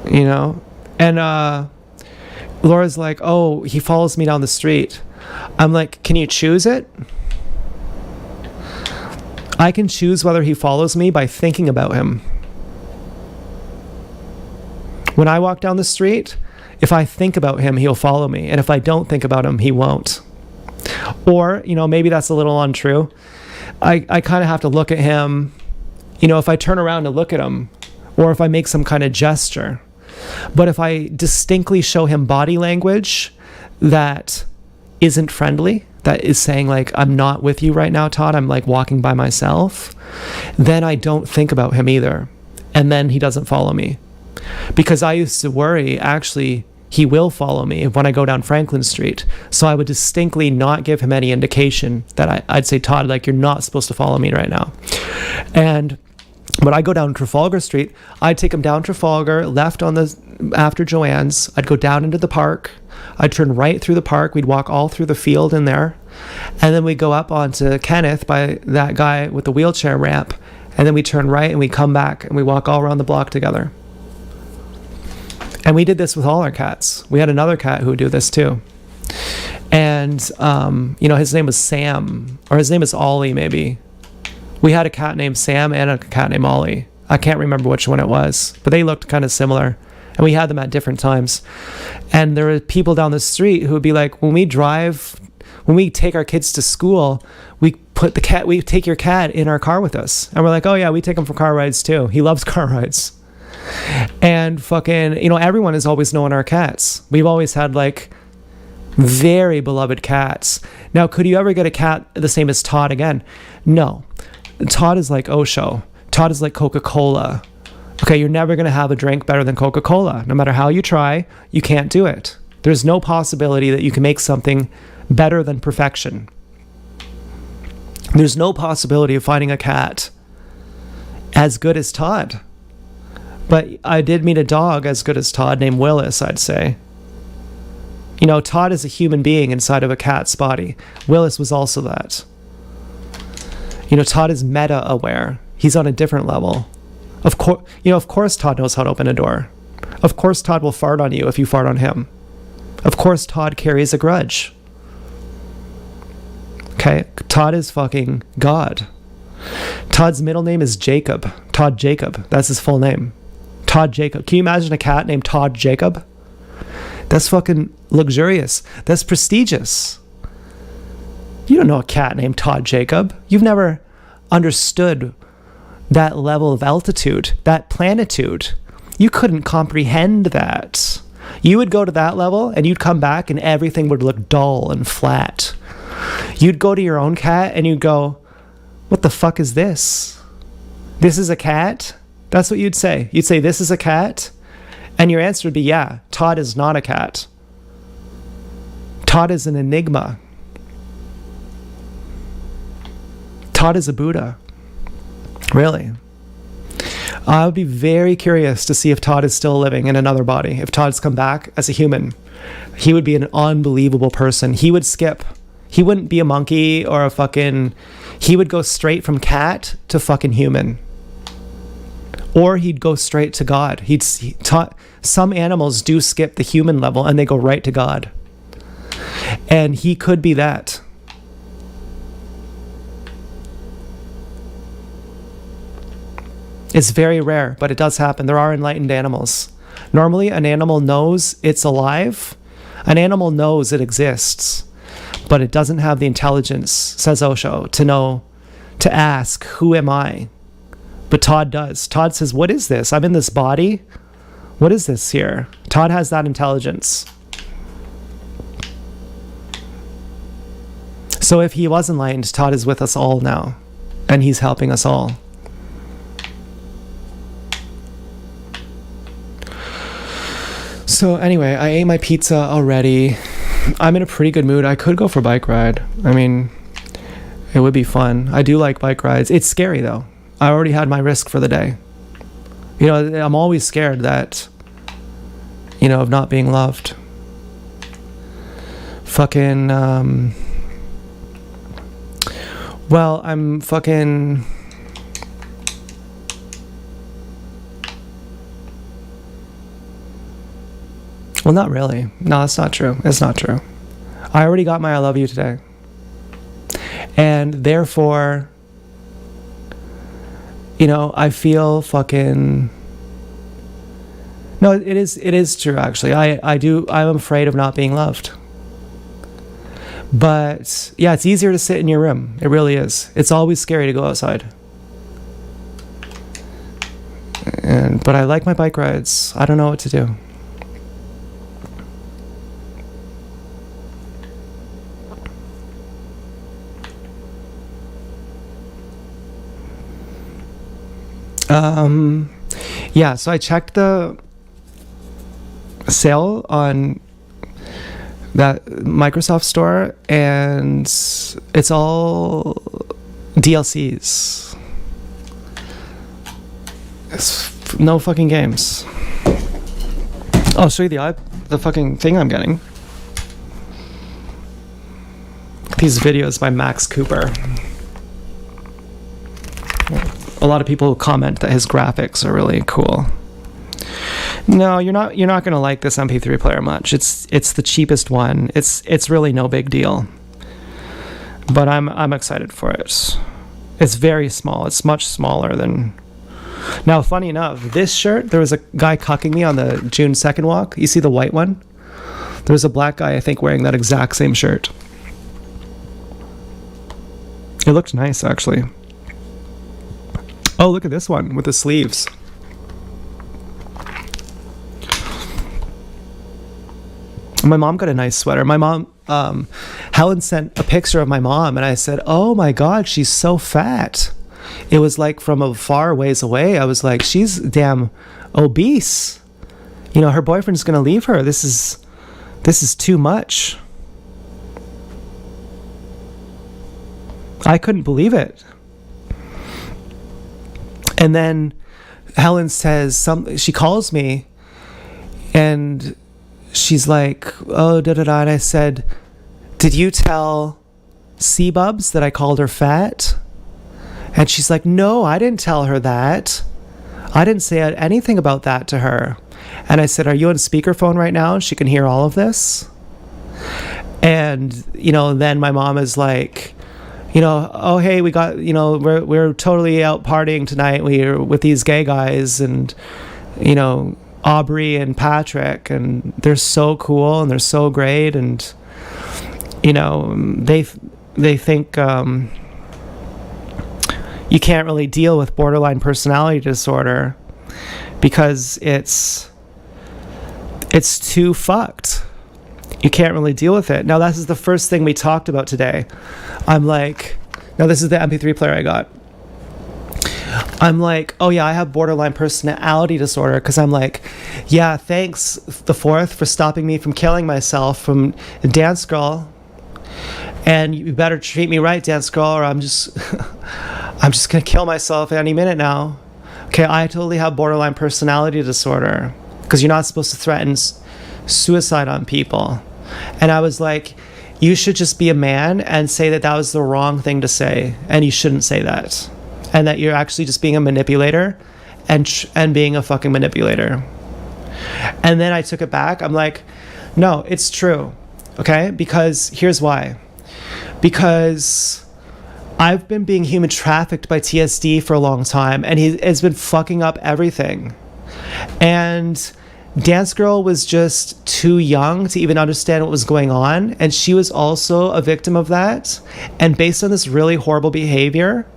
Speaker 1: You know? And Laura's like, oh, he follows me down the street. I'm like, can you choose it? I can choose whether he follows me by thinking about him. When I walk down the street, if I think about him, he'll follow me. And if I don't think about him, he won't. Or, you know, maybe that's a little untrue. I kind of have to look at him. You know, if I turn around to look at him, or if I make some kind of gesture. But if I distinctly show him body language that isn't friendly, that is saying like, I'm not with you right now, Todd, I'm like walking by myself, then I don't think about him either. And then he doesn't follow me. Because I used to worry, actually, he will follow me when I go down Franklin Street. So I would distinctly not give him any indication that I'd say, Todd, like, you're not supposed to follow me right now. And when I go down Trafalgar Street, I'd take him down Trafalgar, left on after Joanne's. I'd go down into the park. I'd turn right through the park. We'd walk all through the field in there. And then we'd go up onto Kenneth by that guy with the wheelchair ramp. And then we turn right and we come back and we walk all around the block together. And we did this with all our cats. We had another cat who would do this too. And, you know, his name was Sam, or his name is Ollie maybe. We had a cat named Sam and a cat named Ollie. I can't remember which one it was, but they looked kind of similar. And we had them at different times. And there were people down the street who would be like, when we take our kids to school, we take your cat in our car with us. And we're like, oh yeah, we take him for car rides too. He loves car rides. And fucking, you know, everyone has always known our cats. We've always had like very beloved cats. Now, could you ever get a cat the same as Todd again? No. Todd is like Osho. Todd is like Coca-Cola. Okay, you're never going to have a drink better than Coca-Cola. No matter how you try, you can't do it. There's no possibility that you can make something better than perfection. There's no possibility of finding a cat as good as Todd. But I did meet a dog as good as Todd named Willis, I'd say. You know, Todd is a human being inside of a cat's body. Willis was also that. You know, Todd is meta-aware. He's on a different level. Of course Todd knows how to open a door. Of course Todd will fart on you if you fart on him. Of course Todd carries a grudge. Okay? Todd is fucking God. Todd's middle name is Jacob. Todd Jacob. That's his full name. Todd Jacob. Can you imagine a cat named Todd Jacob? That's fucking luxurious. That's prestigious. You don't know a cat named Todd Jacob. You've never understood that level of altitude, that planitude. You couldn't comprehend that. You would go to that level and you'd come back and everything would look dull and flat. You'd go to your own cat and you'd go, what the fuck is this? This is a cat? That's what you'd say. You'd say, this is a cat? And your answer would be, yeah, Todd is not a cat. Todd is an enigma. Todd is a Buddha. Really. I would be very curious to see if Todd is still living in another body. If Todd's come back as a human, he would be an unbelievable person. He would skip. He wouldn't be a monkey or a fucking... He would go straight from cat to fucking human. Or he'd go straight to God. Some animals do skip the human level and they go right to God. And he could be that. It's very rare, but it does happen. There are enlightened animals. Normally, an animal knows it's alive. An animal knows it exists, but it doesn't have the intelligence, says Osho, to ask, who am I? But Todd does. Todd says, what is this? I'm in this body. What is this here? Todd has that intelligence. So if he was enlightened, Todd is with us all now, and he's helping us all. So anyway, I ate my pizza already. I'm in a pretty good mood. I could go for a bike ride. I mean, it would be fun. I do like bike rides. It's scary though. I already had my risk for the day. You know, I'm always scared that, you know, of not being loved. Fucking, well, I'm fucking... Well, not really. No, that's not true. It's not true. I already got my I love you today. And therefore, you know, I feel fucking... No, it is true, actually. I'm afraid of not being loved. But, yeah, it's easier to sit in your room. It really is. It's always scary to go outside. But I like my bike rides. I don't know what to do. Yeah, so I checked the sale on that Microsoft store and it's all DLCs. It's no fucking games. I'll show you the fucking thing I'm getting. These videos by Max Cooper. A lot of people comment that his graphics are really cool. No, you're not going to like this MP3 player much. It's the cheapest one. It's really no big deal. But I'm excited for it. It's very small. It's much smaller than... Now, funny enough, this shirt, there was a guy cucking me on the June 2nd walk. You see the white one? There was a black guy, I think, wearing that exact same shirt. It looked nice, actually. Oh, look at this one with the sleeves. My mom got a nice sweater. My mom, Helen sent a picture of my mom, and I said, oh my God, she's so fat. It was like from a far ways away. I was like, she's damn obese. You know, her boyfriend's going to leave her. This is too much. I couldn't believe it. And then Helen says she calls me and she's like, oh, da da da. And I said, did you tell C-Bubs that I called her fat? And she's like, no, I didn't tell her that. I didn't say anything about that to her. And I said, are you on speakerphone right now? She can hear all of this. And, then my mom is like, oh, hey, we got, we're totally out partying tonight. We're with these gay guys and, Aubrey and Patrick, and they're so cool and they're so great. And, they think, you can't really deal with borderline personality disorder because it's too fucked. You can't really deal with it. Now, this is the first thing we talked about today. I'm like, now this is the MP3 player I got. I'm like, oh yeah, I have borderline personality disorder, because I'm like, yeah, thanks, the fourth, for stopping me from killing myself from Dance Girl. And you better treat me right, Dance Girl, or I'm just gonna kill myself any minute now. Okay, I totally have borderline personality disorder, because you're not supposed to threaten suicide on people. And I was like, you should just be a man and say that was the wrong thing to say, and you shouldn't say that, and that you're actually just being a manipulator and being a fucking manipulator. And then I took it back. I'm like, no, it's true. Okay, because here's why. Because I've been being human trafficked by TSD for a long time, and he has been fucking up everything. And Dance Girl was just too young to even understand what was going on, and she was also a victim of that. And based on this really horrible behavior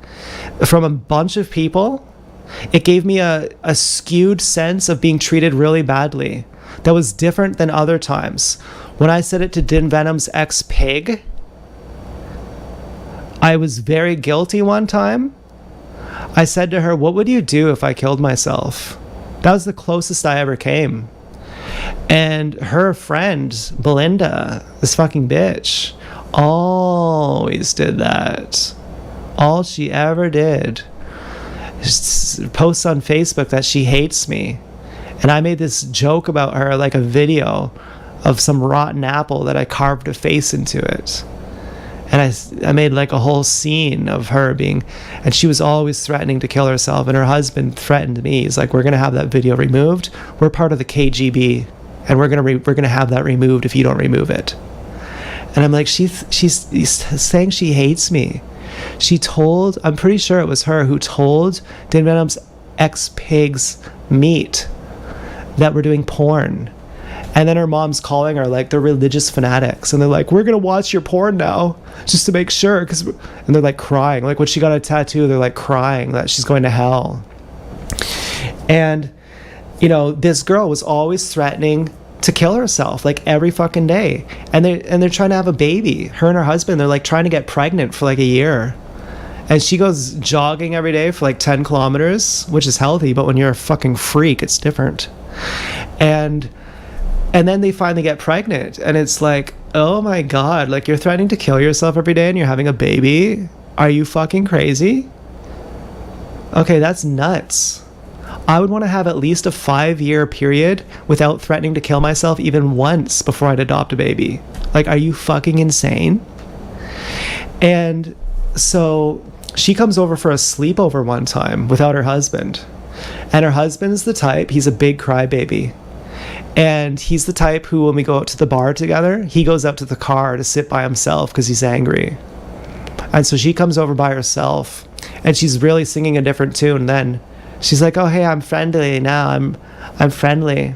Speaker 1: from a bunch of people, it gave me a skewed sense of being treated really badly that was different than other times. When I said it to Din Venom's ex-pig, I was very guilty one time. I said to her, what would you do if I killed myself? That was the closest I ever came. And her friend, Belinda, this fucking bitch, always did that. All she ever did is post on Facebook that she hates me. And I made this joke about her, like a video of some rotten apple that I carved a face into it. And I made like a whole scene of her and she was always threatening to kill herself. And her husband threatened me. He's like, we're going to have that video removed. We're part of the KGB, and we're going to have that removed if you don't remove it. And I'm like, she's saying she hates me. I'm pretty sure it was her who told Din Venom's ex-pigs meet that we're doing porn. And then her mom's calling her like they're religious fanatics, and they're like, we're gonna watch your porn now just to make sure, and they're like crying, like when she got a tattoo, they're like crying that she's going to hell. And this girl was always threatening to kill herself like every fucking day, and they're trying to have a baby. Her and her husband, they're like trying to get pregnant for like a year, and she goes jogging every day for like 10 kilometers, which is healthy, but when you're a fucking freak, it's different. And then they finally get pregnant, and it's like, oh my God, like you're threatening to kill yourself every day and you're having a baby? Are you fucking crazy? Okay, that's nuts. I would want to have at least a 5-year period without threatening to kill myself even once before I'd adopt a baby. Like, are you fucking insane? And so she comes over for a sleepover one time without her husband. And her husband's the type, he's a big crybaby. And he's the type who, when we go out to the bar together, he goes out to the car to sit by himself because he's angry. And so she comes over by herself, and she's really singing a different tune then. She's like, oh, hey, I'm friendly now. I'm friendly.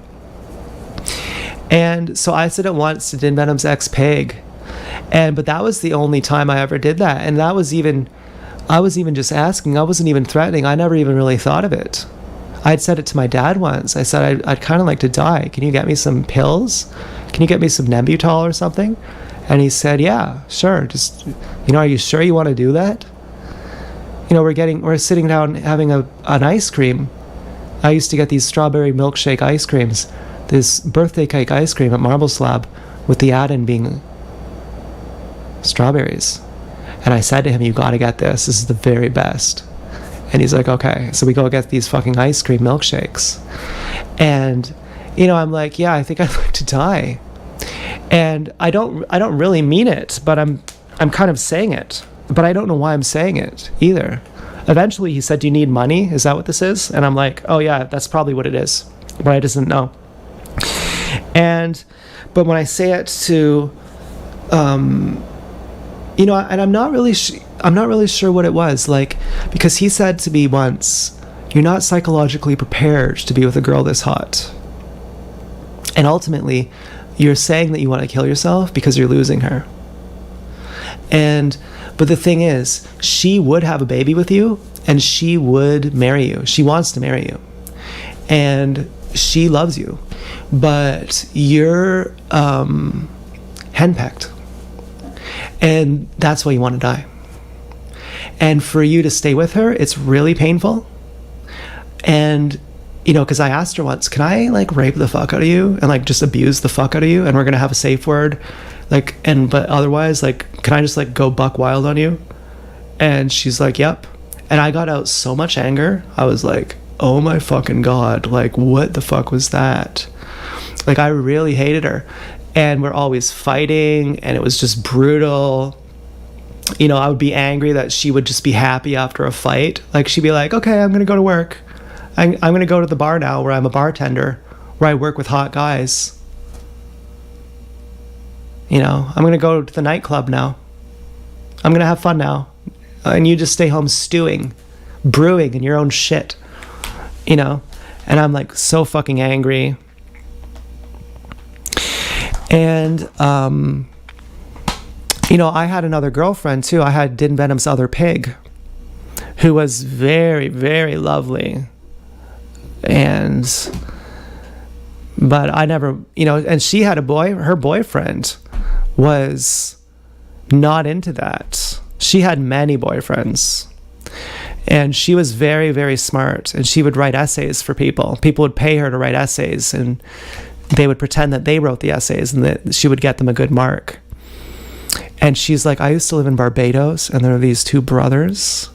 Speaker 1: And so I said it once to Din Venom's ex-pig. But that was the only time I ever did that. And I was even just asking. I wasn't even threatening. I never even really thought of it. I'd said it to my dad once. I said, I'd kind of like to die. Can you get me some pills? Can you get me some Nembutal or something? And he said, yeah, sure. Just, are you sure you want to do that? We're sitting down having an ice cream. I used to get these strawberry milkshake ice creams, this birthday cake ice cream at Marble Slab, with the add-in being strawberries. And I said to him, you got to get this. This is the very best. And he's like, okay. So we go get these fucking ice cream milkshakes. And, you know, I'm like, yeah, I think I'd like to die. And I don't really mean it, but I'm kind of saying it. But I don't know why I'm saying it either. Eventually he said, do you need money? Is that what this is? And I'm like, oh yeah, that's probably what it is. But I just didn't know. But when I say it to, you know, and I'm not really sure what it was, like, because he said to me once, you're not psychologically prepared to be with a girl this hot. And ultimately, you're saying that you want to kill yourself because you're losing her. But the thing is, she would have a baby with you, and she would marry you. She wants to marry you. And she loves you. But you're henpecked. And that's why you want to die. And for you to stay with her, it's really painful. And, you know, because I asked her once, can I, like, rape the fuck out of you? And, like, just abuse the fuck out of you? And we're going to have a safe word. Like, but otherwise, like, can I just, like, go buck wild on you? And she's like, yep. And I got out so much anger. I was like, oh my fucking God. Like, what the fuck was that? Like, I really hated her. And we're always fighting, and it was just brutal. You know, I would be angry that she would just be happy after a fight. Like, she'd be like, okay, I'm going to go to work. I'm going to go to the bar now where I'm a bartender, where I work with hot guys. You know, I'm going to go to the nightclub now. I'm going to have fun now. And you just stay home stewing, brewing in your own shit. You know? And I'm like so fucking angry. And, you know, I had another girlfriend too. I had Din Venom's other pig, who was very, very lovely. But I never, you know, and she had her boyfriend was not into that. She had many boyfriends. And she was very, very smart. And she would write essays for people. People would pay her to write essays, and they would pretend that they wrote the essays and that she would get them a good mark. And she's like, I used to live in Barbados, and there were these two brothers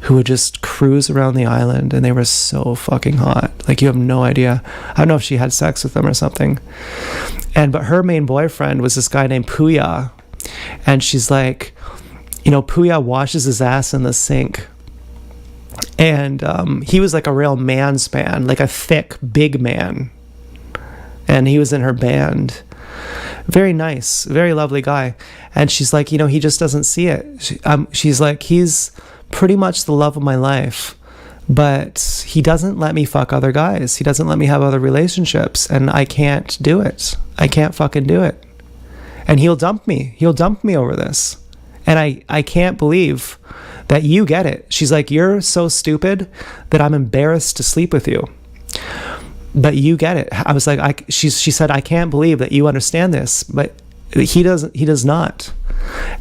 Speaker 1: who would just cruise around the island, and they were so fucking hot. Like, you have no idea. I don't know if she had sex with them or something. But her main boyfriend was this guy named Puya. And she's like, you know, Puya washes his ass in the sink. And he was like a real man span, like a thick, big man. And he was in her band. Very nice, very lovely guy. And she's like, you know, he just doesn't see it. She's like, he's pretty much the love of my life, but he doesn't let me fuck other guys. He doesn't let me have other relationships, and I can't do it. I can't fucking do it. And he'll dump me. He'll dump me over this. And I can't believe that you get it. She's like, you're so stupid that I'm embarrassed to sleep with you. But you get it. I was like, she said, I can't believe that you understand this, but he does not.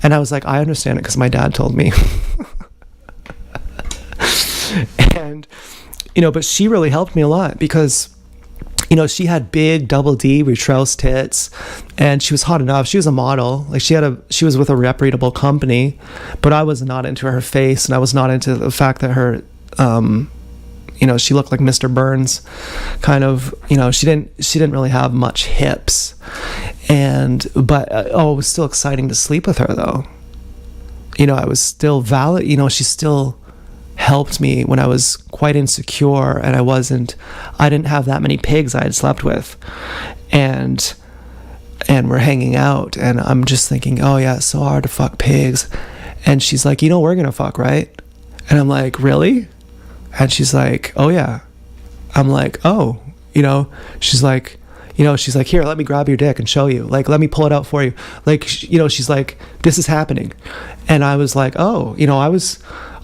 Speaker 1: And I was like, I understand it because my dad told me. And, you know, but she really helped me a lot because, you know, she had big double D retrousse tits, and she was hot enough. She was a model. Like, she was with a reputable company, but I was not into her face, and I was not into the fact that her, you know, she looked like Mr. Burns, kind of. You know, she didn't really have much hips, but it was still exciting to sleep with her though. You know, I was still valid. You know, she still helped me when I was quite insecure, and I didn't have that many pigs I had slept with, and we're hanging out, and I'm just thinking, oh yeah, it's so hard to fuck pigs. And she's like, you know, we're gonna fuck, right? And I'm like, really? And she's like, oh yeah. I'm like, oh, you know. She's like, here, let me grab your dick and show you. Like, let me pull it out for you. Like, you know, she's like, this is happening. And I was like, oh, you know,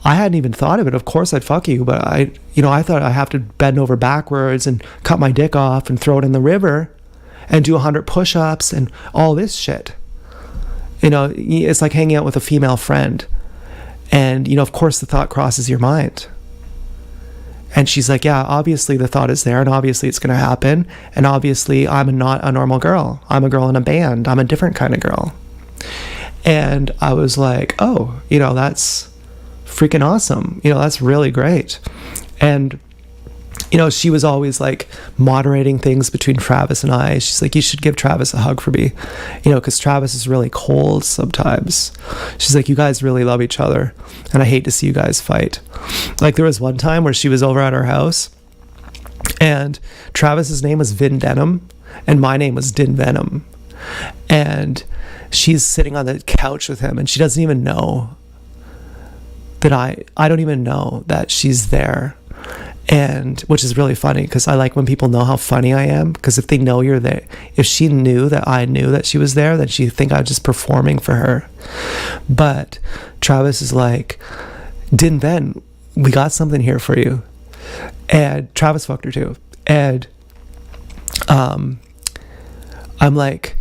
Speaker 1: I hadn't even thought of it. Of course I'd fuck you, but I thought I have to bend over backwards and cut my dick off and throw it in the river and do 100 push-ups and all this shit. You know, it's like hanging out with a female friend. And, you know, of course the thought crosses your mind. And she's like, yeah, obviously the thought is there, and obviously it's going to happen, and obviously I'm not a normal girl. I'm a girl in a band. I'm a different kind of girl. And I was like, oh, you know, that's freaking awesome. You know, that's really great. And you know, she was always like moderating things between Travis and I. She's like, you should give Travis a hug for me, you know, because Travis is really cold sometimes. She's like, you guys really love each other, and I hate to see you guys fight. Like, there was one time where she was over at our house, and Travis's name was Vin Denim, and my name was Din Venom. And she's sitting on the couch with him, and she doesn't even know that I don't even know that she's there. And which is really funny, because I like when people know how funny I am, because if they know you're there, if she knew that I knew that she was there, then she'd think I was just performing for her. But Travis is like, Din Ben, we got something here for you. And Travis fucked her too. And I'm like,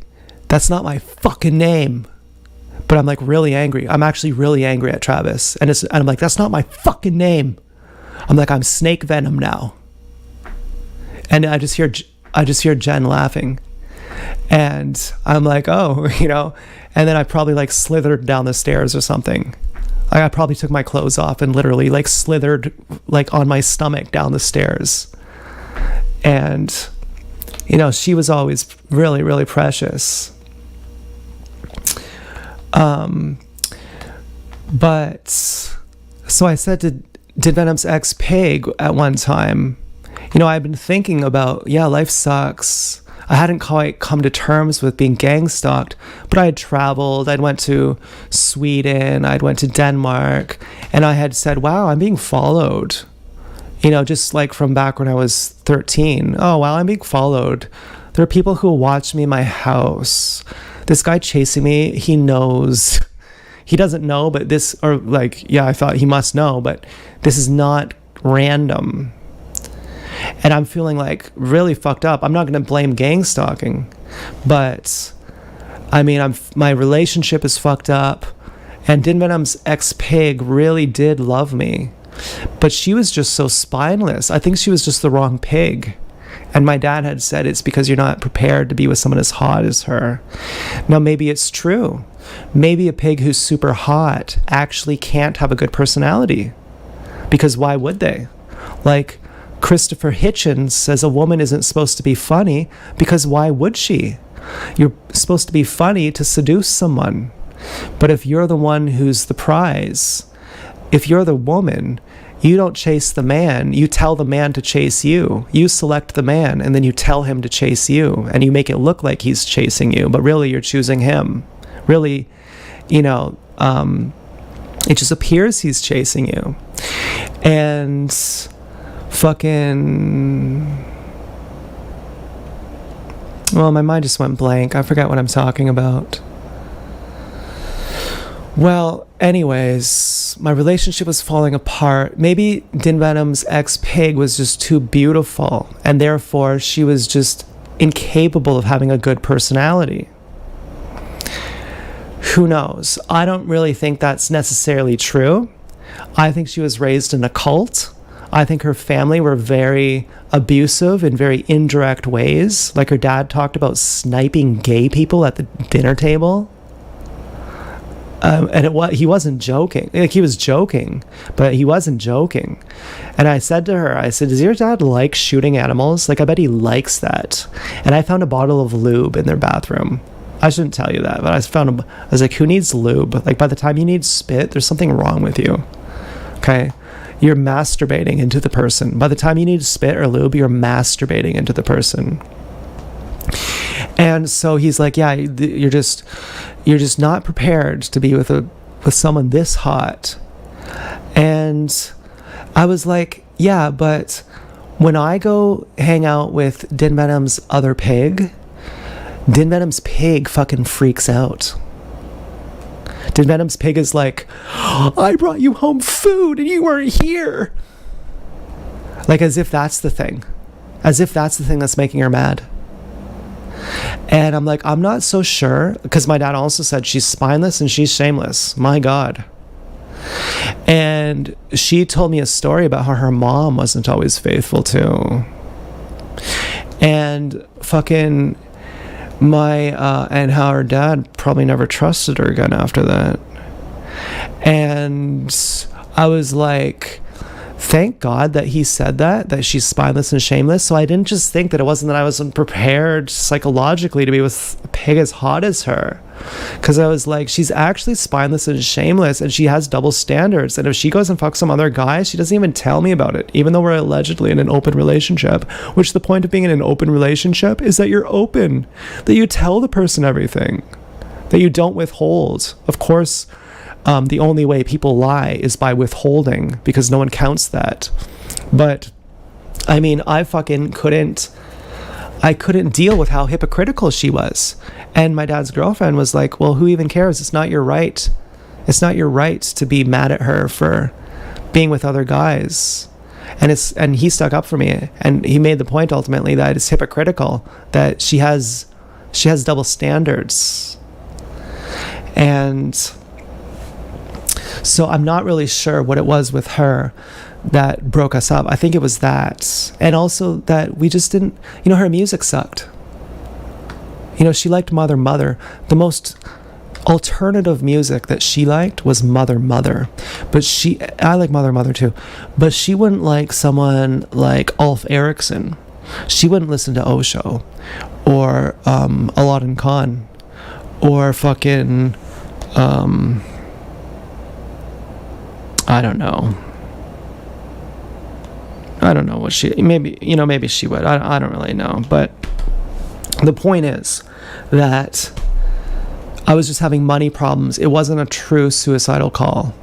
Speaker 1: that's not my fucking name. But I'm like really angry. I'm actually really angry at Travis. And I'm like, that's not my fucking name. I'm like, I'm Snake Venom now. And I just hear Jen laughing. And I'm like, oh, you know. And then I probably like slithered down the stairs or something. I probably took my clothes off and literally like slithered like on my stomach down the stairs. And, you know, she was always really, really precious. But so I said to Din Venom's ex-pig at one time, you know, I've been thinking about, yeah, life sucks. I hadn't quite come to terms with being gang stalked, but I had traveled. I'd went to Sweden. I'd went to Denmark, and I had said, wow, I'm being followed. You know, just like from back when I was 13. Oh, wow, I'm being followed. There are people who watch me in my house. This guy chasing me, he knows. He doesn't know, but this, or like, yeah, I thought he must know, but this is not random. And I'm feeling like really fucked up. I'm not going to blame gang stalking, but I mean, my relationship is fucked up, and Din Venom's ex-pig really did love me, but she was just so spineless. I think she was just the wrong pig. And my dad had said it's because you're not prepared to be with someone as hot as her. Now, maybe it's true. Maybe a pig who's super hot actually can't have a good personality. Because why would they? Like, Christopher Hitchens says a woman isn't supposed to be funny, because why would she? You're supposed to be funny to seduce someone. But if you're the one who's the prize, if you're the woman, you don't chase the man, you tell the man to chase you. You select the man, and then you tell him to chase you, and you make it look like he's chasing you, but really you're choosing him. Really, you know, it just appears he's chasing you. And fucking... Well, my mind just went blank. I forgot what I'm talking about. Well, anyways, my relationship was falling apart. Maybe Din Venom's ex-pig was just too beautiful, and therefore she was just incapable of having a good personality. Who knows? I don't really think that's necessarily true. I think she was raised in a cult. I think her family were very abusive in very indirect ways. Like her dad talked about sniping gay people at the dinner table. And he wasn't joking. Like, he was joking, but he wasn't joking. And I said to her, I said, does your dad like shooting animals? Like, I bet he likes that. And I found a bottle of lube in their bathroom. I shouldn't tell you that, but I was like, who needs lube? Like, by the time you need spit, there's something wrong with you. Okay? You're masturbating into the person. By the time you need spit or lube, you're masturbating into the person. And so he's like, yeah, you're just not prepared to be with someone this hot. And I was like, yeah, but when I go hang out with Din Venom's other pig, Din Venom's pig fucking freaks out. Din Venom's pig is like, I brought you home food and you weren't here. Like, as if that's the thing. As if that's the thing that's making her mad. And I'm like, I'm not so sure, because my dad also said she's spineless and she's shameless. My God. And she told me a story about how her mom wasn't always faithful too. And fucking and how her dad probably never trusted her again after that. And I was like, thank God that he said that she's spineless and shameless. So I didn't just think that it wasn't that I wasn't prepared psychologically to be with a pig as hot as her. Because I was like, she's actually spineless and shameless, and she has double standards. And if she goes and fucks some other guy, she doesn't even tell me about it, even though we're allegedly in an open relationship. Which the point of being in an open relationship is that you're open, that you tell the person everything, that you don't withhold. Of course, the only way people lie is by withholding, because no one counts that. But I mean, I couldn't deal with how hypocritical she was. And my dad's girlfriend was like, well, who even cares? It's not your right. It's not your right to be mad at her for being with other guys. And he stuck up for me, and he made the point ultimately that it's hypocritical, that she has double standards. And so I'm not really sure what it was with her that broke us up. I think it was that. And also that we just didn't, her music sucked. She liked Mother Mother. The most alternative music that she liked was Mother Mother. But I like Mother Mother too. But she wouldn't like someone like Ulf Eriksson. She wouldn't listen to Osho or Aladdin Khan or fucking I don't know what maybe she would. I don't really know. But the point is that I was just having money problems. It wasn't a true suicidal call.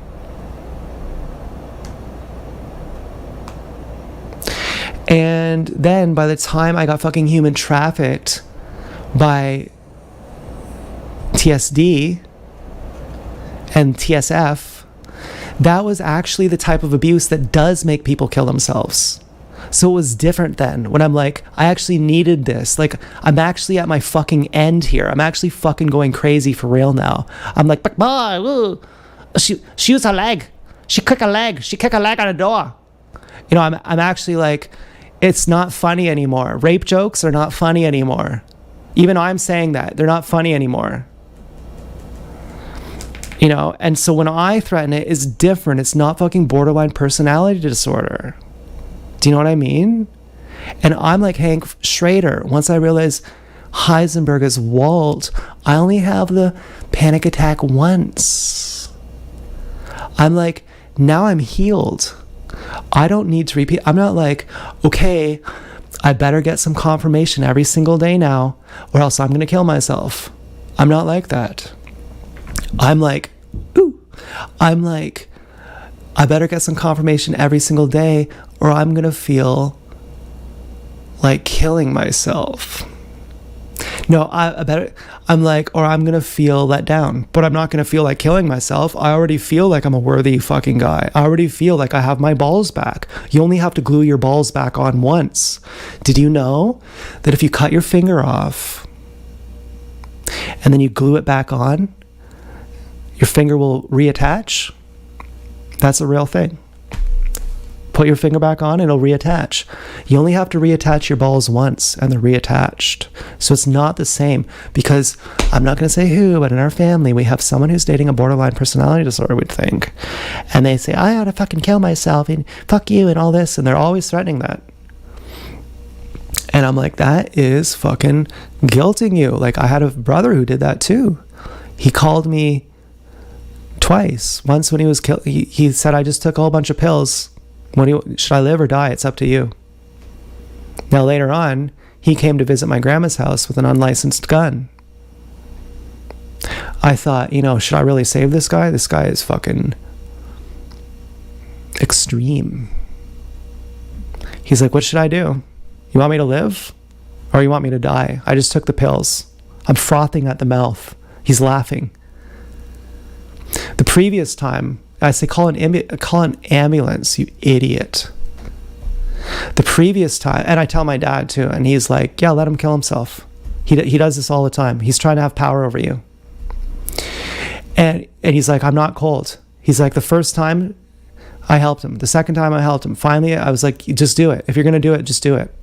Speaker 1: And then by the time I got fucking human trafficked by TSD and TSF, that was actually the type of abuse that does make people kill themselves. So it was different then, when I'm like, I actually needed this. Like, I'm actually at my fucking end here. I'm actually fucking going crazy for real now. I'm like, she used her leg. She kicked a leg. She kicked a leg on a door. I'm actually like, it's not funny anymore. Rape jokes are not funny anymore. Even though I'm saying that, they're not funny anymore. And so when I threaten it, it's different. It's not fucking borderline personality disorder. Do you know what I mean? And I'm like Hank Schrader. Once I realized Heisenberg is Walt, I only have the panic attack once. I'm like, now I'm healed. I don't need to repeat. I'm not like, okay, I better get some confirmation every single day now, or else I'm going to kill myself. I'm not like that. I'm like, I better get some confirmation every single day, or I'm going to feel like killing myself. No, I'm like, or I'm going to feel let down, but I'm not going to feel like killing myself. I already feel like I'm a worthy fucking guy. I already feel like I have my balls back. You only have to glue your balls back on once. Did you know that if you cut your finger off and then you glue it back on, your finger will reattach? That's a real thing. Put your finger back on, it'll reattach. You only have to reattach your balls once, and they're reattached. So it's not the same, because I'm not going to say who, but in our family, we have someone who's dating a borderline personality disorder, we'd think. And they say, I ought to fucking kill myself, and fuck you, and all this, and they're always threatening that. And I'm like, that is fucking guilting you. Like, I had a brother who did that too. He called me twice. Once when he was killed, he said, I just took a whole bunch of pills. Should I live or die? It's up to you. Now later on, he came to visit my grandma's house with an unlicensed gun. I thought, should I really save this guy? This guy is fucking extreme. He's like, what should I do? You want me to live? Or you want me to die? I just took the pills. I'm frothing at the mouth. He's laughing. The previous time, I say, call an ambulance, you idiot. The previous time, and I tell my dad too, and he's like, yeah, let him kill himself. He does this all the time. He's trying to have power over you. And he's like, I'm not cold. He's like, the first time I helped him. The second time I helped him. Finally, I was like, just do it. If you're going to do it, just do it.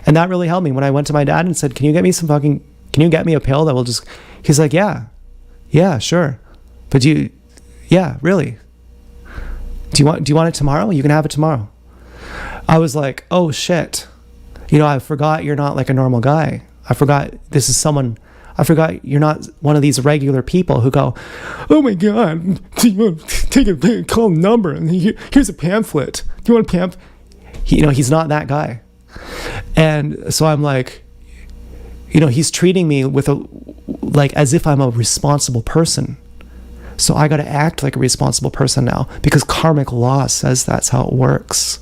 Speaker 1: And that really helped me when I went to my dad and said, can you get me a pill that will just, he's like, yeah, sure. But yeah, really. Do you want it tomorrow? You can have it tomorrow. I was like, oh shit. I forgot you're not like a normal guy. I forgot you're not one of these regular people who go, oh my God, do you want to call a number? And here's a pamphlet. Do you want a pamphlet? He's not that guy. And so I'm like, he's treating me as if I'm a responsible person. So I got to act like a responsible person now, because karmic law says that's how it works.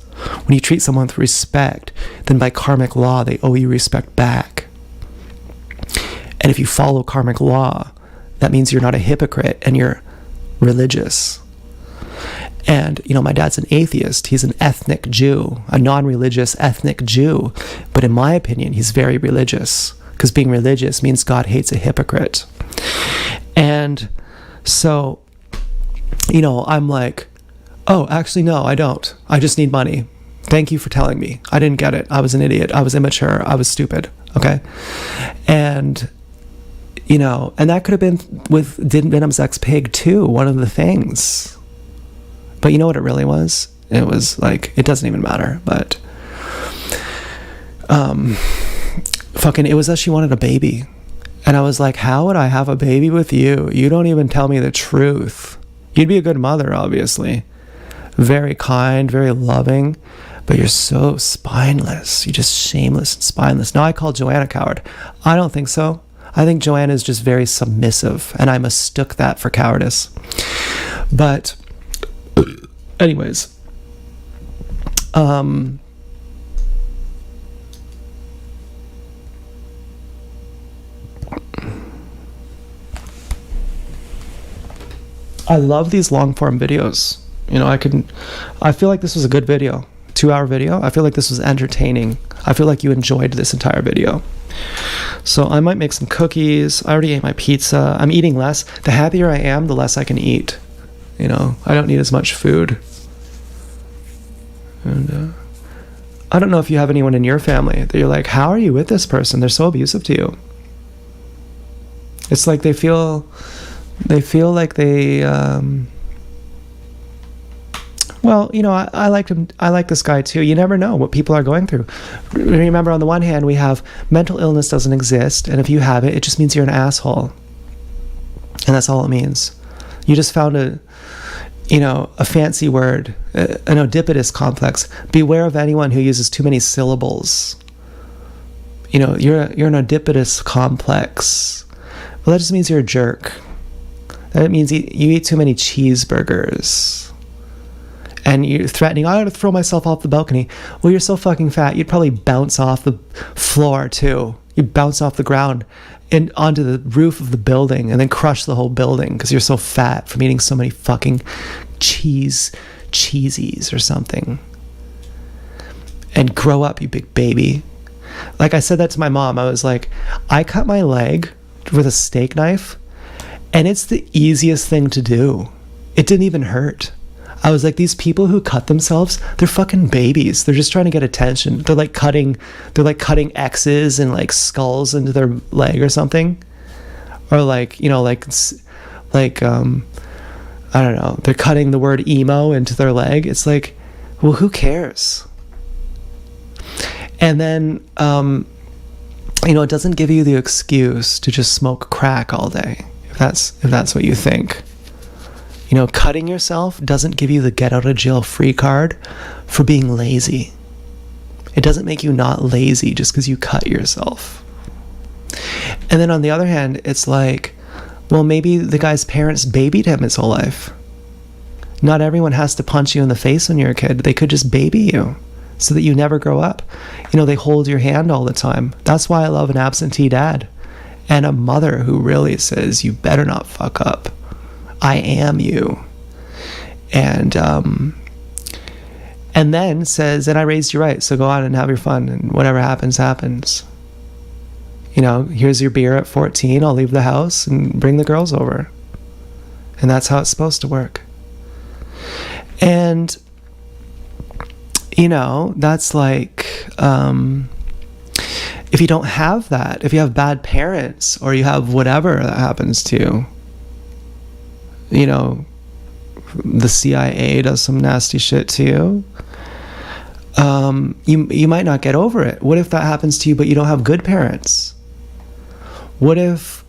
Speaker 1: When you treat someone with respect, then by karmic law, they owe you respect back. And if you follow karmic law, that means you're not a hypocrite and you're religious. And, my dad's an atheist. He's an ethnic Jew, a non-religious ethnic Jew. But in my opinion, he's very religious, because being religious means God hates a hypocrite. And so, I'm like, oh, actually, no, I don't. I just need money. Thank you for telling me. I didn't get it. I was an idiot. I was immature. I was stupid. Okay? And, and that could have been with Venom's ex-pig too, one of the things. But you know what it really was? It was like, it doesn't even matter, but it was that she wanted a baby. And I was like, how would I have a baby with you? You don't even tell me the truth. You'd be a good mother, obviously. Very kind, very loving, but you're so spineless. You're just shameless and spineless. Now I call Joanna a coward. I don't think so. I think Joanna is just very submissive, and I mistook that for cowardice. But anyways, I love these long form videos. I feel like this was a good video, 2-hour video. I feel like this was entertaining. I feel like you enjoyed this entire video. So I might make some cookies. I already ate my pizza. I'm eating less. The happier I am, the less I can eat. I don't need as much food. And I don't know if you have anyone in your family that you're like, how are you with this person? They're so abusive to you. It's like they feel like they I liked him. I like this guy too. You never know what people are going through. Remember, on the one hand, we have mental illness doesn't exist, and if you have it, it just means you're an asshole, and that's all it means. You just found a fancy word, an Oedipus complex. Beware of anyone who uses too many syllables. You're an Oedipus complex. Well, that just means you're a jerk. That means you eat too many cheeseburgers. And you're threatening, I gotta throw myself off the balcony. Well, you're so fucking fat, you'd probably bounce off the floor too. You'd bounce off the ground and onto the roof of the building and then crush the whole building because you're so fat from eating so many fucking cheesies or something. And grow up, you big baby. Like I said that to my mom. I was like, I cut my leg with a steak knife, and it's the easiest thing to do. It didn't even hurt. I was like, these people who cut themselves, they're fucking babies. They're just trying to get attention. They're like cutting X's and like skulls into their leg or something. Or I don't know, they're cutting the word emo into their leg. It's like, well, who cares? And then, it doesn't give you the excuse to just smoke crack all day, if that's what you think. Cutting yourself doesn't give you the get out of jail free card for being lazy. It doesn't make you not lazy just because you cut yourself. And then on the other hand, it's like, well, maybe the guy's parents babied him his whole life. Not everyone has to punch you in the face when you're a kid. They could just baby you so that you never grow up. They hold your hand all the time. That's why I love an absentee dad and a mother who really says, you better not fuck up. I am you. And then says, and I raised you right, so go on and have your fun, and whatever happens, happens. Here's your beer at 14, I'll leave the house and bring the girls over. And that's how it's supposed to work. And, that's like, if you don't have that, if you have bad parents, or you have whatever that happens to you, the CIA does some nasty shit to you, you might not get over it. What if that happens to you, but you don't have good parents? What if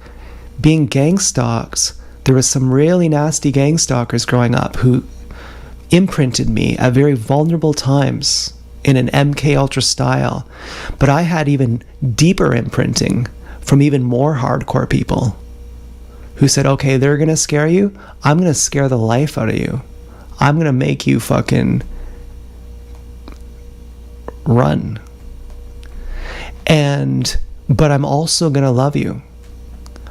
Speaker 1: being gang stalked, there was some really nasty gang stalkers growing up who imprinted me at very vulnerable times in an MK Ultra style, but I had even deeper imprinting from even more hardcore people who said, okay, they're gonna scare you, I'm gonna scare the life out of you. I'm gonna make you fucking run. But I'm also gonna love you.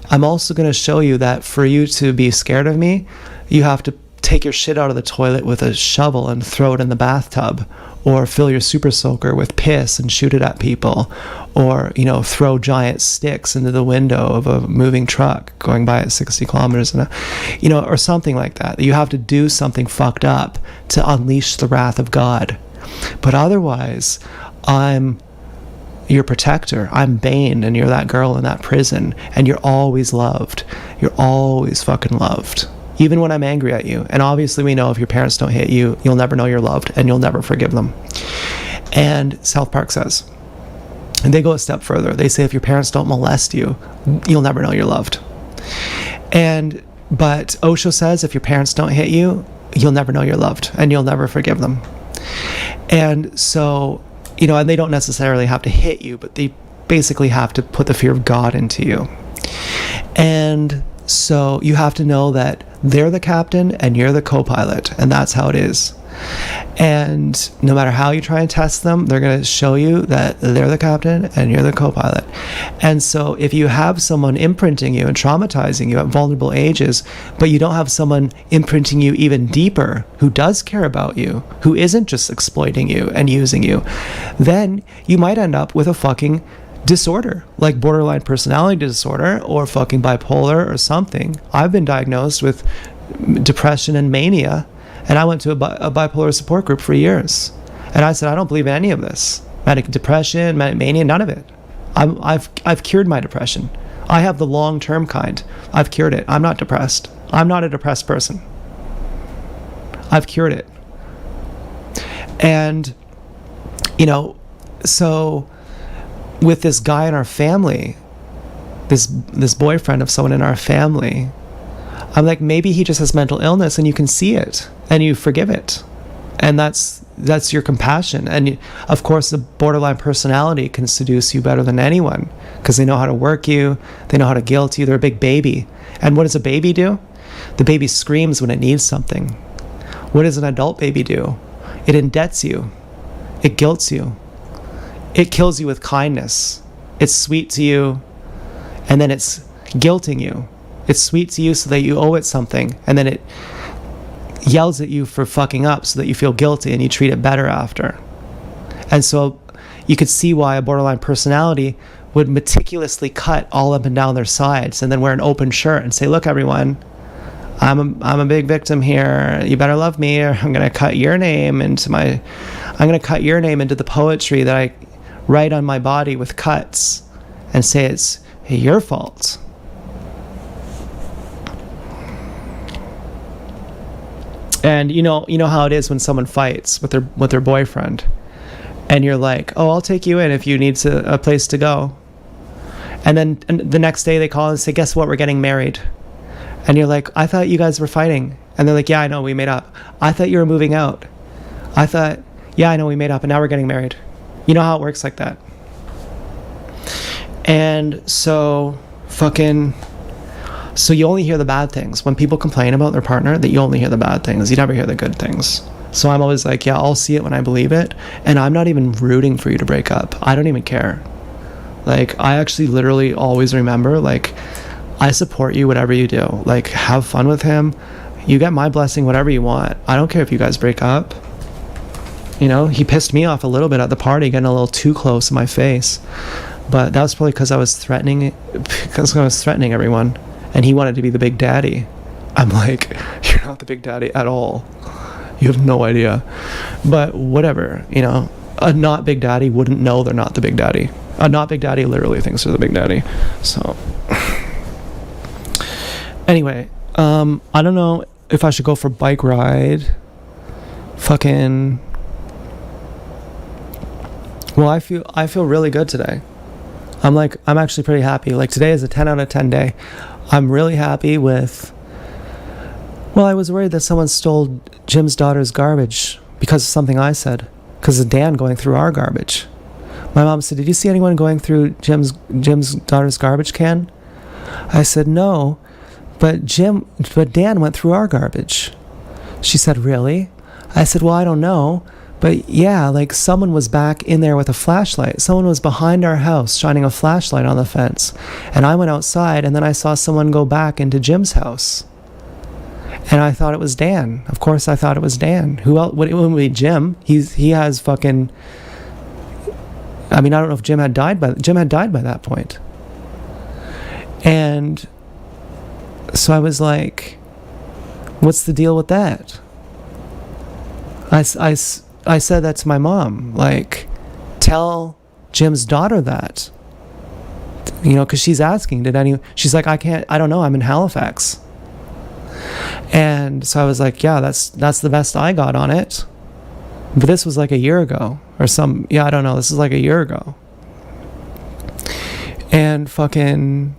Speaker 1: I'm also gonna show you that for you to be scared of me, you have to take your shit out of the toilet with a shovel and throw it in the bathtub, or fill your super soaker with piss and shoot it at people, or, you know, throw giant sticks into the window of a moving truck going by at 60 kilometers an hour, you know, or something like that. You have to do something fucked up to unleash the wrath of God. But otherwise, I'm your protector. I'm Bane, and you're that girl in that prison, and you're always loved. You're always fucking loved. Even when I'm angry at you. And obviously we know if your parents don't hit you, you'll never know you're loved, and you'll never forgive them. And South Park says, and they go a step further. They say if your parents don't molest you, you'll never know you're loved. But Osho says if your parents don't hit you, you'll never know you're loved, and you'll never forgive them. And so, you know, and they don't necessarily have to hit you, but they basically have to put the fear of God into you. And so you have to know that they're the captain and you're the co-pilot, and that's how it is. And no matter how you try and test them, they're going to show you that they're the captain and you're the co-pilot. And so if you have someone imprinting you and traumatizing you at vulnerable ages, but you don't have someone imprinting you even deeper who does care about you, who isn't just exploiting you and using you, then you might end up with a fucking disorder, like borderline personality disorder or fucking bipolar or something. I've been diagnosed with depression and mania, and I went to a bipolar support group for years. And I said, I don't believe in any of this. Manic depression, manic mania, none of it. I've cured my depression. I have the long-term kind. I've cured it. I'm not depressed. I'm not a depressed person. I've cured it. And, you know, so with this guy in our family, this boyfriend of someone in our family, I'm like, maybe he just has mental illness and you can see it and you forgive it. And that's your compassion. And of course, the borderline personality can seduce you better than anyone because they know how to work you. They know how to guilt you. They're a big baby. And what does a baby do? The baby screams when it needs something. What does an adult baby do? It indebts you. It guilts you. It kills you with kindness. It's sweet to you, and then it's guilting you. It's sweet to you so that you owe it something, and then it yells at you for fucking up so that you feel guilty and you treat it better after. And so you could see why a borderline personality would meticulously cut all up and down their sides and then wear an open shirt and say, look, everyone, I'm a big victim here. You better love me, or I'm gonna cut your name into the poetry that I write on my body with cuts and say it's your fault. And you know how it is when someone fights with their boyfriend, and you're like, oh, I'll take you in if you need a place to go. And then the next day they call and say, guess what, we're getting married. And you're like, I thought you guys were fighting. And they're like, yeah, I know, we made up. I thought you were moving out. I thought, yeah, I know, we made up, and now we're getting married. You know how it works like that. And so you only hear the bad things. When people complain about their partner, that you only hear the bad things. You never hear the good things. So I'm always like, yeah, I'll see it when I believe it. And I'm not even rooting for you to break up. I don't even care. Like, I actually literally always remember, like, I support you, whatever you do. Like, have fun with him. You get my blessing, whatever you want. I don't care if you guys break up. You know, he pissed me off a little bit at the party, getting a little too close in my face. But that was probably because I was threatening everyone. And he wanted to be the big daddy. I'm like, you're not the big daddy at all. You have no idea. But whatever, you know, a not big daddy wouldn't know they're not the big daddy. A not big daddy literally thinks they're the big daddy. So anyway, I don't know if I should go for a bike ride. Fucking. Well, I feel really good today. I'm actually pretty happy. Like, today is a 10 out of 10 day. I'm really happy with. Well, I was worried that someone stole Jim's daughter's garbage because of something I said. Because of Dan going through our garbage. My mom said, "Did you see anyone going through Jim's daughter's garbage can?" I said, "No, but Dan went through our garbage." She said, "Really?" I said, "Well, I don't know. But yeah, like, someone was back in there with a flashlight. Someone was behind our house shining a flashlight on the fence. And I went outside, and then I saw someone go back into Jim's house. And I thought it was Dan. Of course I thought it was Dan. Who else? It wouldn't be Jim. He has fucking... I mean, I don't know if Jim had died by that point. And so I was like, what's the deal with that? I said that to my mom, like, tell Jim's daughter that, because she's asking, she's like, I don't know, I'm in Halifax. And so I was like, yeah, that's the best I got on it. But this was like a year ago I don't know, this is like a year ago. And fucking,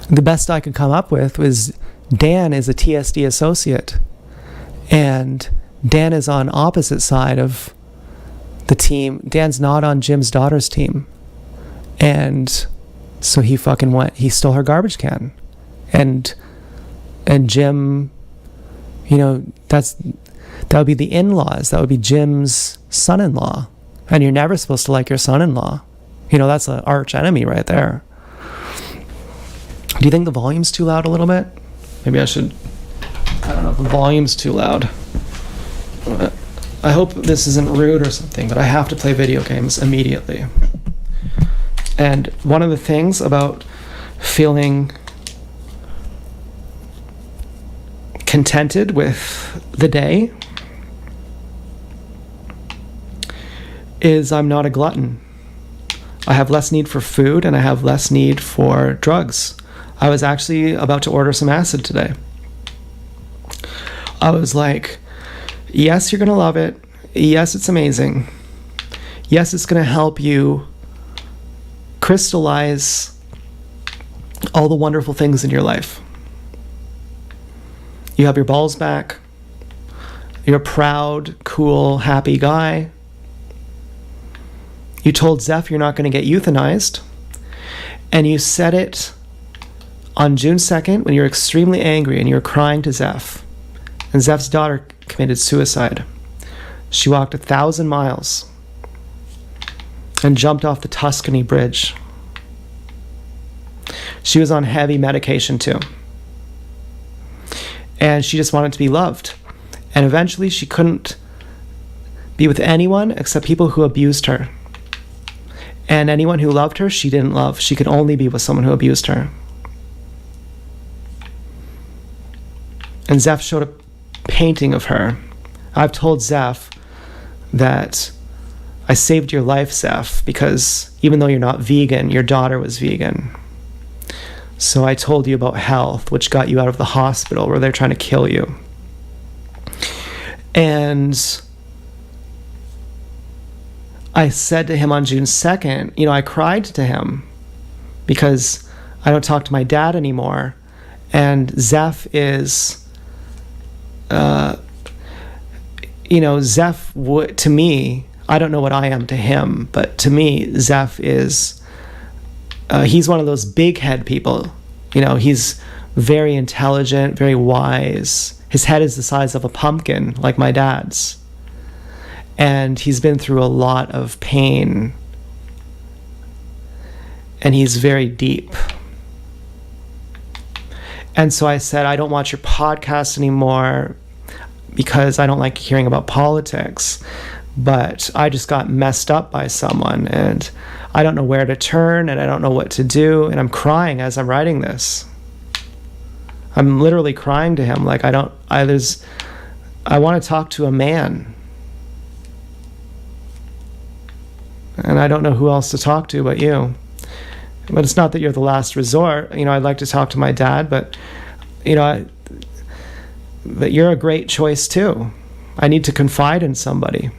Speaker 1: the best I could come up with was Dan is a TSD associate. And Dan is on opposite side of the team. Dan's not on Jim's daughter's team. And so he stole her garbage can. And Jim, that would be the in-laws. That would be Jim's son-in-law. And you're never supposed to like your son-in-law. That's an arch enemy right there. Do you think the volume's too loud a little bit? Maybe I should... I don't know if the volume's too loud. I hope this isn't rude or something, but I have to play video games immediately. And one of the things about feeling contented with the day is I'm not a glutton. I have less need for food and I have less need for drugs. I was actually about to order some acid today. I was like, yes, you're going to love it. Yes, it's amazing. Yes, it's going to help you crystallize all the wonderful things in your life. You have your balls back. You're a proud, cool, happy guy. You told Zeph you're not going to get euthanized. And you said it on June 2nd when you were extremely angry and you were crying to Zeph. And Zeph's daughter committed suicide. She walked 1,000 miles and jumped off the Tuscany Bridge. She was on heavy medication too. And she just wanted to be loved. And eventually she couldn't be with anyone except people who abused her. And anyone who loved her, she didn't love. She could only be with someone who abused her. And Zeph showed a painting of her. I've told Zeph that I saved your life, Zeph, because even though you're not vegan, your daughter was vegan. So I told you about health, which got you out of the hospital where they're trying to kill you. And I said to him on June 2nd, I cried to him because I don't talk to my dad anymore. And Zeph is... Zeph to me, I don't know what I am to him, but to me, Zeph is, he's one of those big head people. He's very intelligent, very wise. His head is the size of a pumpkin, like my dad's. And he's been through a lot of pain. And he's very deep. And so I said, I don't watch your podcast anymore because I don't like hearing about politics. But I just got messed up by someone and I don't know where to turn and I don't know what to do. And I'm crying as I'm writing this. I'm literally crying to him. Like, I want to talk to a man. And I don't know who else to talk to but you. But it's not that you're the last resort. I'd like to talk to my dad, but, but you're a great choice too. I need to confide in somebody.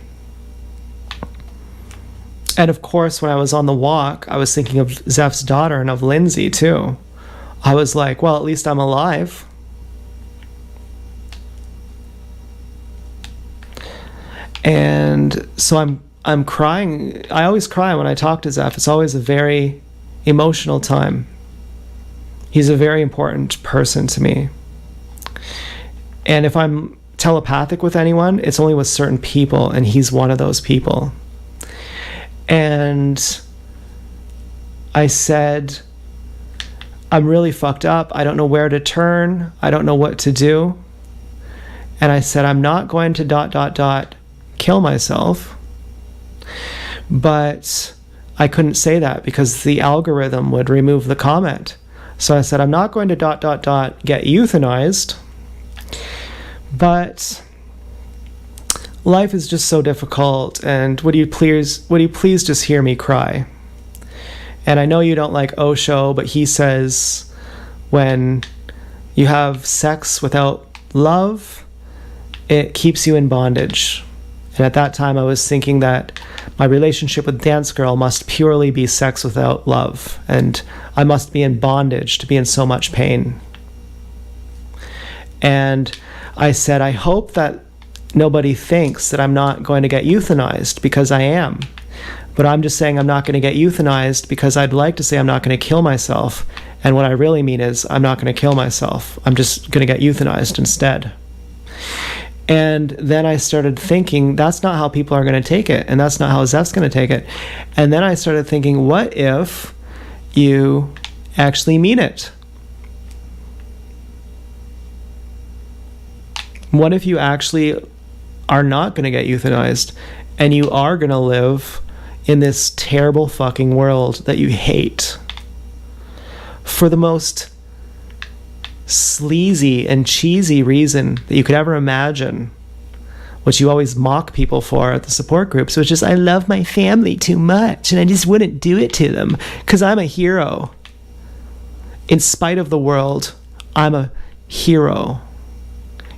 Speaker 1: And of course, when I was on the walk, I was thinking of Zeph's daughter and of Lindsay too. I was like, well, at least I'm alive. And so I'm crying. I always cry when I talk to Zeph. It's always a very emotional time. He's a very important person to me. And if I'm telepathic with anyone, it's only with certain people, and he's one of those people. And I said, I'm really fucked up. I don't know where to turn. I don't know what to do. And I said, I'm not going to ... kill myself. But I couldn't say that because the algorithm would remove the comment. So I said, I'm not going to ... get euthanized. But life is just so difficult, and would you please just hear me cry? And I know you don't like Osho, but he says when you have sex without love, it keeps you in bondage. And at that time I was thinking that my relationship with Dance Girl must purely be sex without love, and I must be in bondage to be in so much pain. And I said, I hope that nobody thinks that I'm not going to get euthanized, because I am. But I'm just saying I'm not going to get euthanized because I'd like to say I'm not going to kill myself. And what I really mean is I'm not going to kill myself. I'm just going to get euthanized instead. And then I started thinking, that's not how people are going to take it. And that's not how Zeph's going to take it. And then I started thinking, what if you actually mean it? What if you actually are not going to get euthanized and you are going to live in this terrible fucking world that you hate for the most sleazy and cheesy reason that you could ever imagine, which you always mock people for at the support groups, which is, I love my family too much and I just wouldn't do it to them because I'm a hero. In spite of the world, I'm a hero.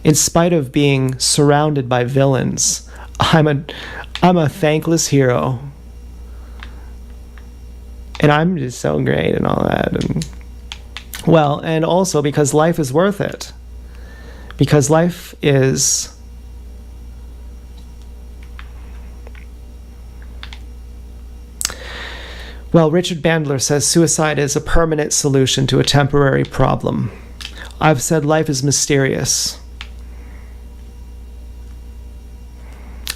Speaker 1: In spite of being surrounded by villains, I'm a thankless hero. And I'm just so great and all that. And also because life is worth it. Because life is... Well, Richard Bandler says suicide is a permanent solution to a temporary problem. I've said life is mysterious.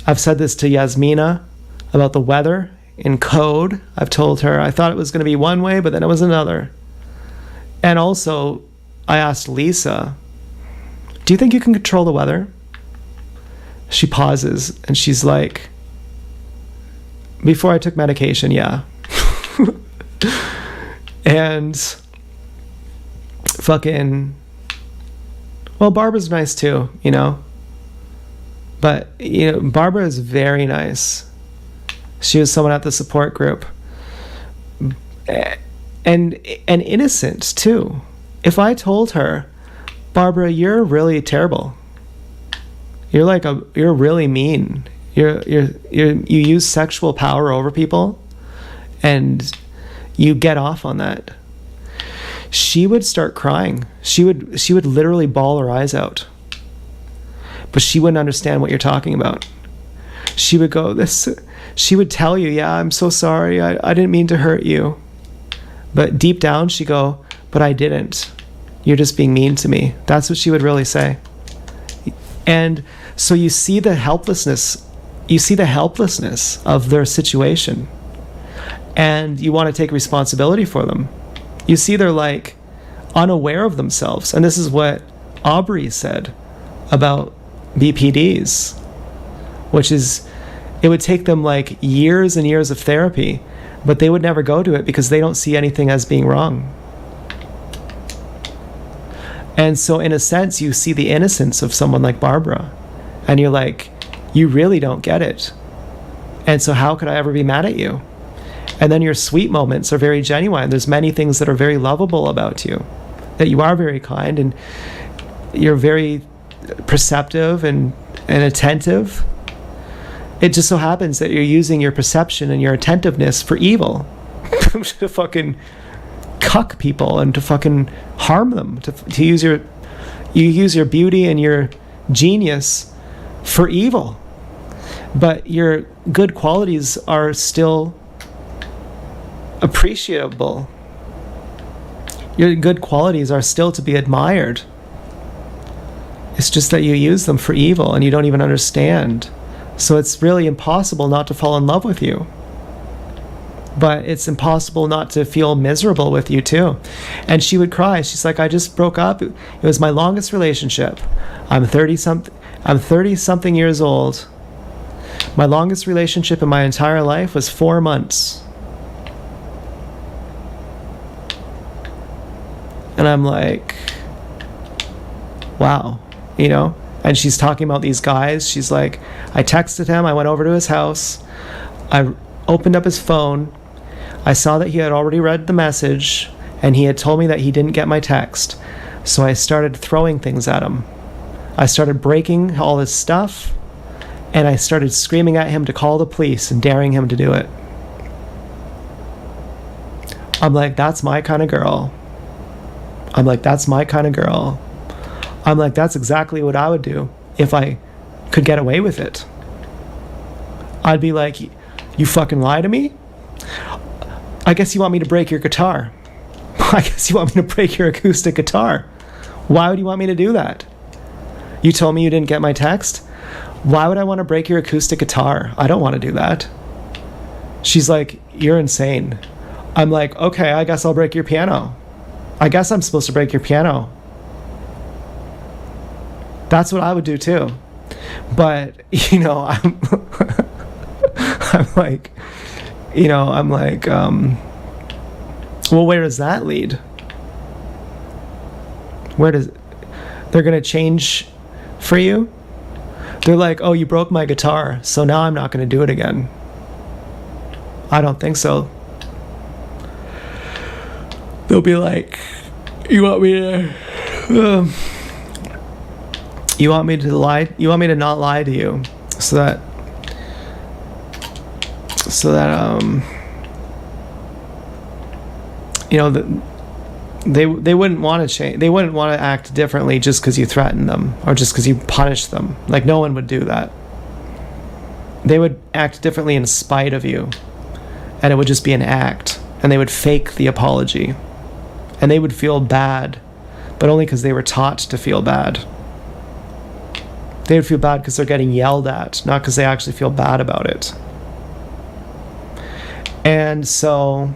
Speaker 1: I've said this to Yasmina about the weather in code. I've told her I thought it was going to be one way, but then it was another. And also, I asked Lisa, do you think you can control the weather? She pauses and she's like, before I took medication, yeah. And fucking, well, Barbara's nice too, But, Barbara is very nice. She was someone at the support group. And innocent, too. If I told her, Barbara, you're really terrible. You're really mean. You use sexual power over people, and you get off on that. She would start crying. She would literally bawl her eyes out. But she wouldn't understand what you're talking about. She would go, she would tell you, yeah, I'm so sorry, I didn't mean to hurt you. But deep down she'd go, but I didn't. You're just being mean to me. That's what she would really say. And so you see the helplessness of their situation. And you want to take responsibility for them. You see they're like unaware of themselves. And this is what Aubrey said about BPDs, which is it would take them like years and years of therapy, but they would never go to it because they don't see anything as being wrong. And so in a sense, you see the innocence of someone like Barbara, and you're like, you really don't get it. And so how could I ever be mad at you? And then your sweet moments are very genuine. There's many things that are very lovable about you, that you are very kind and you're very perceptive and attentive. It just so happens that you're using your perception and your attentiveness for evil. To fucking cuck people and to fucking harm them. To use your beauty and your genius for evil. But your good qualities are still appreciable. Your good qualities are still to be admired. It's just that you use them for evil and you don't even understand. So it's really impossible not to fall in love with you. But it's impossible not to feel miserable with you too. And she would cry. She's like, I just broke up. It was my longest relationship. I'm 30 something years old. My longest relationship in my entire life was 4 months. And I'm like, wow, you know? And she's talking about these guys. She's like, I texted him. I went over to his house. I opened up his phone. I saw that he had already read the message, and he had told me that he didn't get my text. So I started throwing things at him. I started breaking all his stuff, and I started screaming at him to call the police and daring him to do it. I'm like, that's my kind of girl. I'm like, that's my kind of girl. I'm like, that's exactly what I would do if I could get away with it. I'd be like, you fucking lie to me? I guess you want me to break your guitar. I guess you want me to break your acoustic guitar. Why would you want me to do that? You told me you didn't get my text? Why would I want to break your acoustic guitar? I don't want to do that. She's like, you're insane. I'm like, okay, I guess I'll break your piano. I guess I'm supposed to break your piano. That's what I would do too. But, you know, I'm like, well, where does that lead? They're going to change for you? They're like, oh, you broke my guitar, so now I'm not going to do it again. I don't think so. They'll be like, you want me to lie? You want me to not lie to you, so that you know, they wouldn't want to change. They wouldn't want to act differently just because you threaten them or just because you punish them. Like, no one would do that. They would act differently in spite of you, and it would just be an act, and they would fake the apology, and they would feel bad, but only because they were taught to feel bad. They would feel bad because they're getting yelled at, not because they actually feel bad about it. And so,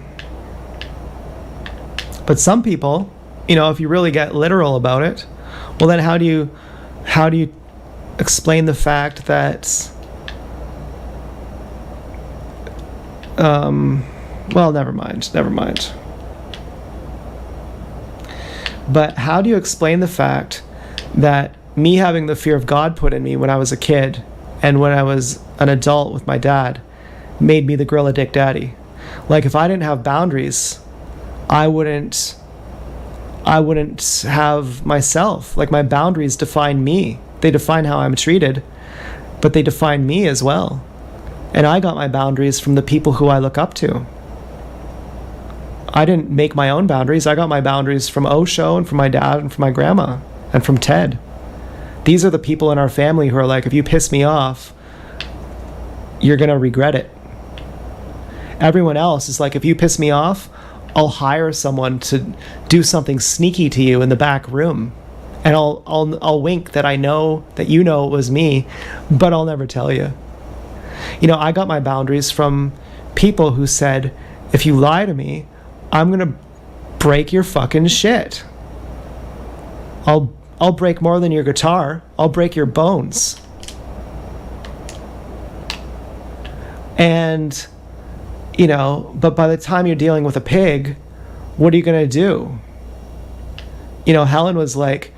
Speaker 1: but some people, you know, if you really get literal about it, well, then how do you explain the fact that, well, never mind. But how do you explain the fact that me having the fear of God put in me when I was a kid and when I was an adult with my dad made me the Gorilla Dick Daddy? Like, if I didn't have boundaries, I wouldn't have myself. Like, my boundaries define me. They define how I'm treated, but they define me as well. And I got my boundaries from the people who I look up to. I didn't make my own boundaries. I got my boundaries from Osho and from my dad and from my grandma and from Ted. These are the people in our family who are like, if you piss me off, you're going to regret it. Everyone else is like, if you piss me off, I'll hire someone to do something sneaky to you in the back room. And I'll wink that I know that you know it was me, but I'll never tell you. You know, I got my boundaries from people who said, if you lie to me, I'm going to break your fucking shit. I'll break more than your guitar. I'll break your bones. And, you know, but by the time you're dealing with a pig, what are you going to do? You know, Helen was like,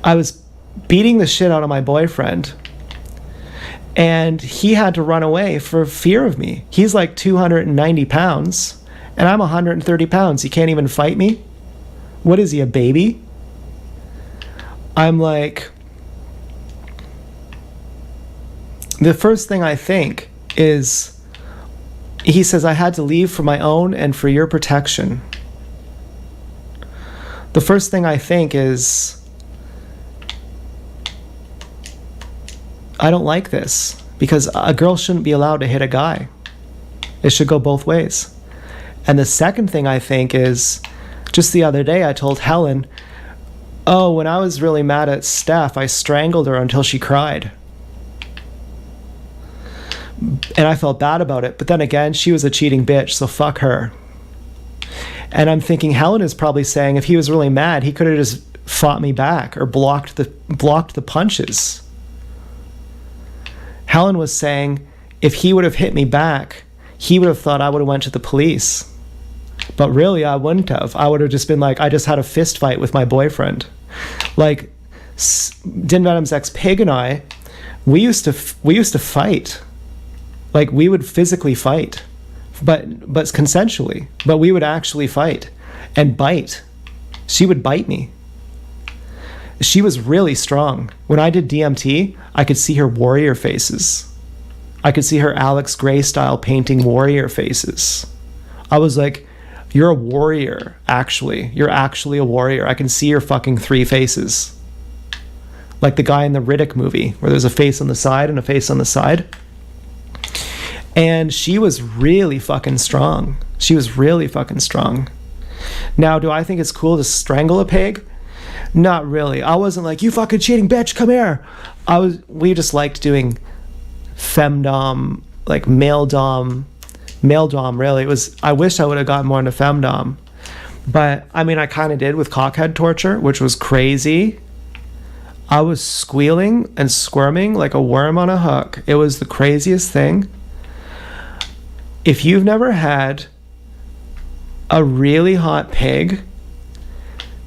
Speaker 1: I was beating the shit out of my boyfriend, And he had to run away for fear of me. He's like 290 pounds, and I'm 130 pounds. He can't even fight me? What is he, a baby? I'm like, the first thing I think is, he says, I had to leave for my own and for your protection. The first thing I think is, I don't like this, because a girl shouldn't be allowed to hit a guy. It should go both ways. And the second thing I think is, just the other day I told Helen, oh, when I was really mad at Steph, I strangled her until she cried. And I felt bad about it. But then again, she was a cheating bitch, so fuck her. And I'm thinking Helen is probably saying if he was really mad, he could have just fought me back or blocked the punches. Helen was saying if he would have hit me back, he would have thought I would have went to the police. But really, I wouldn't have. I would have just been like, I just had a fist fight with my boyfriend. Like, Din Venom's ex-Pig and I, we used to fight. Like, we would physically fight, but consensually. But we would actually fight and bite. She would bite me. She was really strong. When I did DMT, I could see her warrior faces. I could see her Alex Gray style painting warrior faces. I was like, you're a warrior, actually. You're actually a warrior. I can see your fucking 3 faces. Like the guy in the Riddick movie, where there's a face on the side and a face on the side. And she was really fucking strong. She was really fucking strong. Now, do I think it's cool to strangle a pig? Not really. I wasn't like, you fucking cheating bitch, come here. We just liked doing femdom, like male dom, really. It was, I wish I would have gotten more into femdom. But I mean, I kind of did with cockhead torture, which was crazy. I was squealing and squirming like a worm on a hook. It was the craziest thing. If you've never had a really hot pig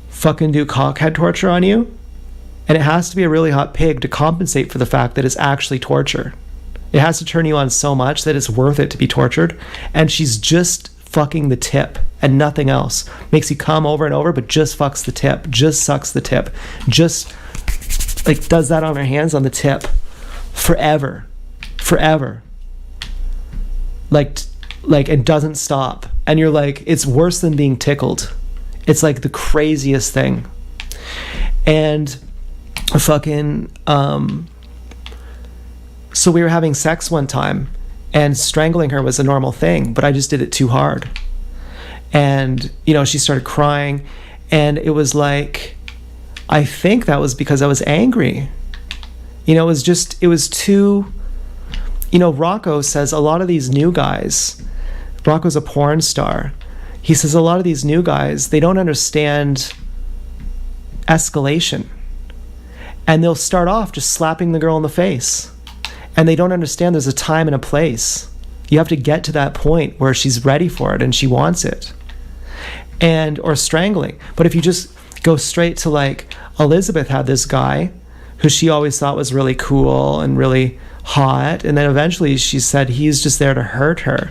Speaker 1: fucking do cockhead torture on you, and it has to be a really hot pig to compensate for the fact that it's actually torture. It has to turn you on so much that it's worth it to be tortured. And she's just fucking the tip and nothing else. Makes you come over and over, but just fucks the tip. Just sucks the tip. Just like does that on her hands on the tip. Forever. Like, it doesn't stop. And you're like, it's worse than being tickled. It's like the craziest thing. And fucking, so we were having sex one time, and strangling her was a normal thing, but I just did it too hard. And, you know, she started crying, and it was like, I think that was because I was angry. You know, it was too, you know, Rocco says a lot of these new guys, Rocco's a porn star. He says a lot of these new guys, they don't understand escalation. And they'll start off just slapping the girl in the face. And they don't understand there's a time and a place. You have to get to that point where she's ready for it and she wants it. Or strangling. But if you just go straight to, like, Elizabeth had this guy who she always thought was really cool and really hot, and then eventually she said he's just there to hurt her.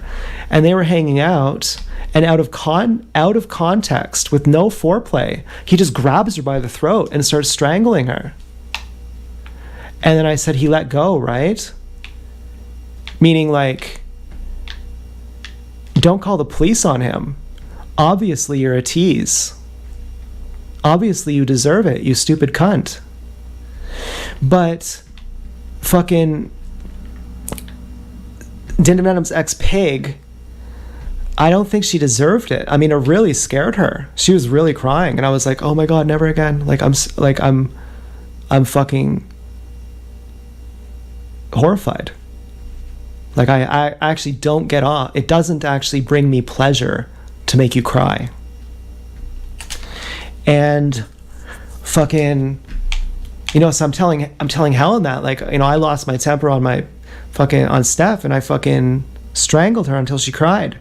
Speaker 1: And they were hanging out, and out of context, with no foreplay, he just grabs her by the throat and starts strangling her. And then I said, he let go, right? Meaning, like, don't call the police on him. Obviously, you're a tease. Obviously, you deserve it, you stupid cunt. But fucking Din Venom's ex-Pig, I don't think she deserved it. I mean, it really scared her. She was really crying, and I was like, oh my God, never again. I'm fucking horrified. Like, I actually don't get off. It doesn't actually bring me pleasure to make you cry. And fucking, you know, so I'm telling Helen that, like, you know, I lost my temper on Steph, and I fucking strangled her until she cried.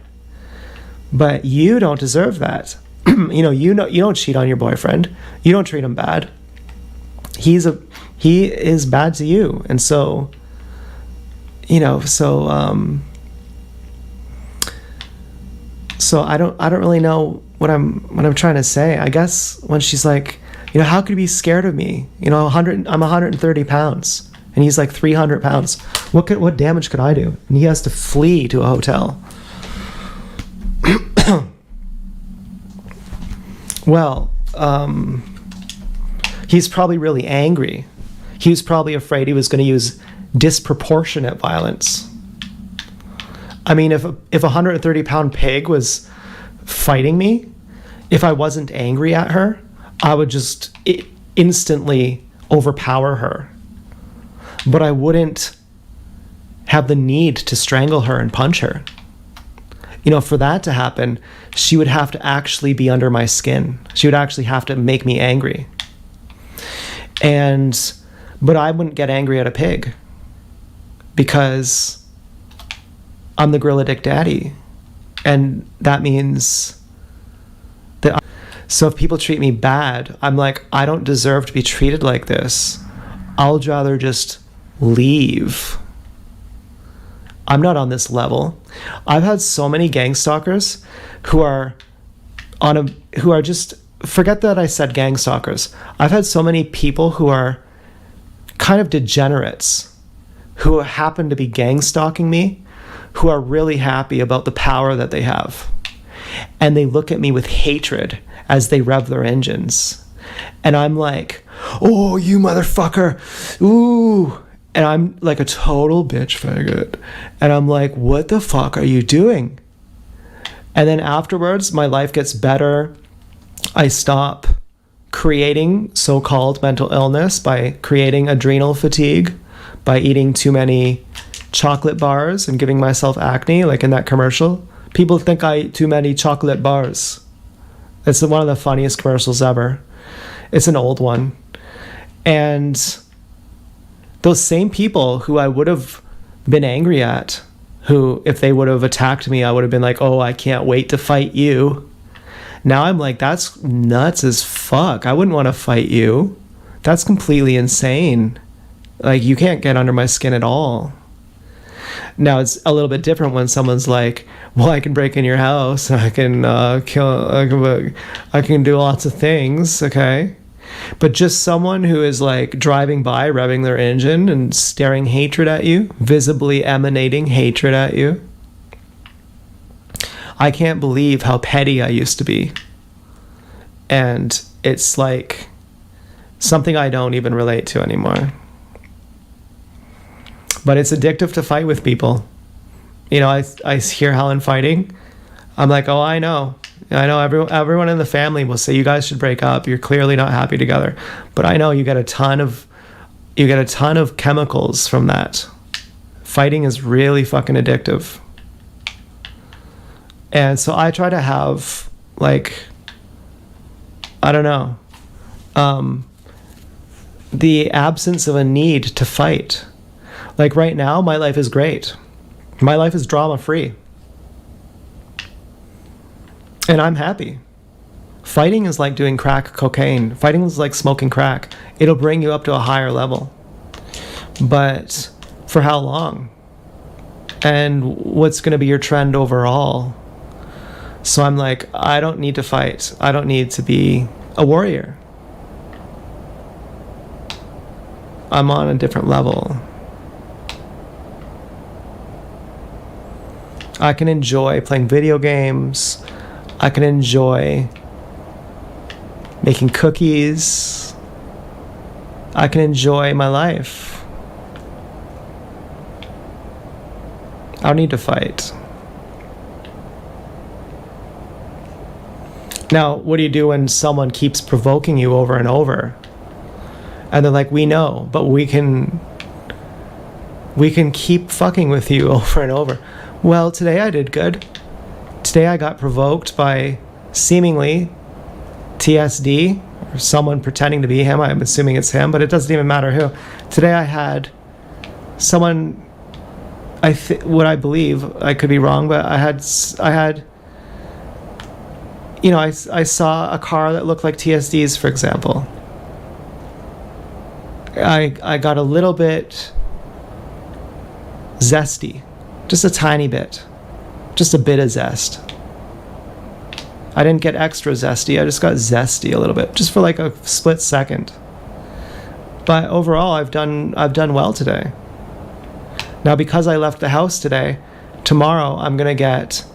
Speaker 1: But you don't deserve that. You don't cheat on your boyfriend. You don't treat him bad. He is bad to you. And so So I don't really know what I'm trying to say. I guess when she's like, how could he be scared of me? I'm 130 pounds and he's like 300 pounds. What damage could I do? And he has to flee to a hotel. Well, he's probably really angry. He was probably afraid he was going to use disproportionate violence. I mean, if a 130-pound pig was fighting me, if I wasn't angry at her, I would just instantly overpower her. But I wouldn't have the need to strangle her and punch her. For that to happen, she would have to actually be under my skin. She would actually have to make me angry. But I wouldn't get angry at a pig because I'm the Gorilla Dick Daddy. And that means that so if people treat me bad, I'm like, I don't deserve to be treated like this. I'll rather just leave. I'm not on this level. I've had so many gang stalkers who are just, forget that I said gang stalkers. I've had so many people who are kind of degenerates who happen to be gang stalking me, who are really happy about the power that they have. And they look at me with hatred as they rev their engines. And I'm like, oh, you motherfucker. Ooh. And I'm like a total bitch faggot. And I'm like, what the fuck are you doing? And then afterwards, my life gets better. I stop creating so-called mental illness by creating adrenal fatigue, by eating too many chocolate bars and giving myself acne, like in that commercial. People think I eat too many chocolate bars. It's one of the funniest commercials ever. It's an old one. And those same people who I would have been angry at, who, if they would have attacked me, I would have been like, oh, I can't wait to fight you. Now I'm like, that's nuts as fuck. I wouldn't want to fight you. That's completely insane. Like, you can't get under my skin at all. Now it's a little bit different when someone's like, well, I can break in your house. I can kill. I can do lots of things. Okay. But just someone who is like driving by, revving their engine and staring hatred at you, visibly emanating hatred at you. I can't believe how petty I used to be. And it's like something I don't even relate to anymore. But it's addictive to fight with people. I hear Helen fighting. I'm like, oh, I know everyone in the family will say you guys should break up. You're clearly not happy together. But I know you get a ton of chemicals from that. Fighting is really fucking addictive. And so I try to have, like, I don't know, the absence of a need to fight. Like right now, my life is great. My life is drama-free. And I'm happy. Fighting is like doing crack cocaine. Fighting is like smoking crack. It'll bring you up to a higher level. But for how long? And what's going to be your trend overall? So I'm like, I don't need to fight. I don't need to be a warrior. I'm on a different level. I can enjoy playing video games. I can enjoy making cookies. I can enjoy my life. I don't need to fight. Now, what do you do when someone keeps provoking you over and over? And they're like, we know, but we can keep fucking with you over and over. Well, today I did good. Today I got provoked by seemingly TSD, or someone pretending to be him. I'm assuming it's him, but it doesn't even matter who. Today I had someone, what I believe, I could be wrong, but I had I saw a car that looked like TSD's, for example. I got a little bit zesty. Just a tiny bit. Just a bit of zest. I didn't get extra zesty, I just got zesty a little bit, just for like a split second. But overall, I've done well today. Now, because I left the house today, tomorrow I'm gonna get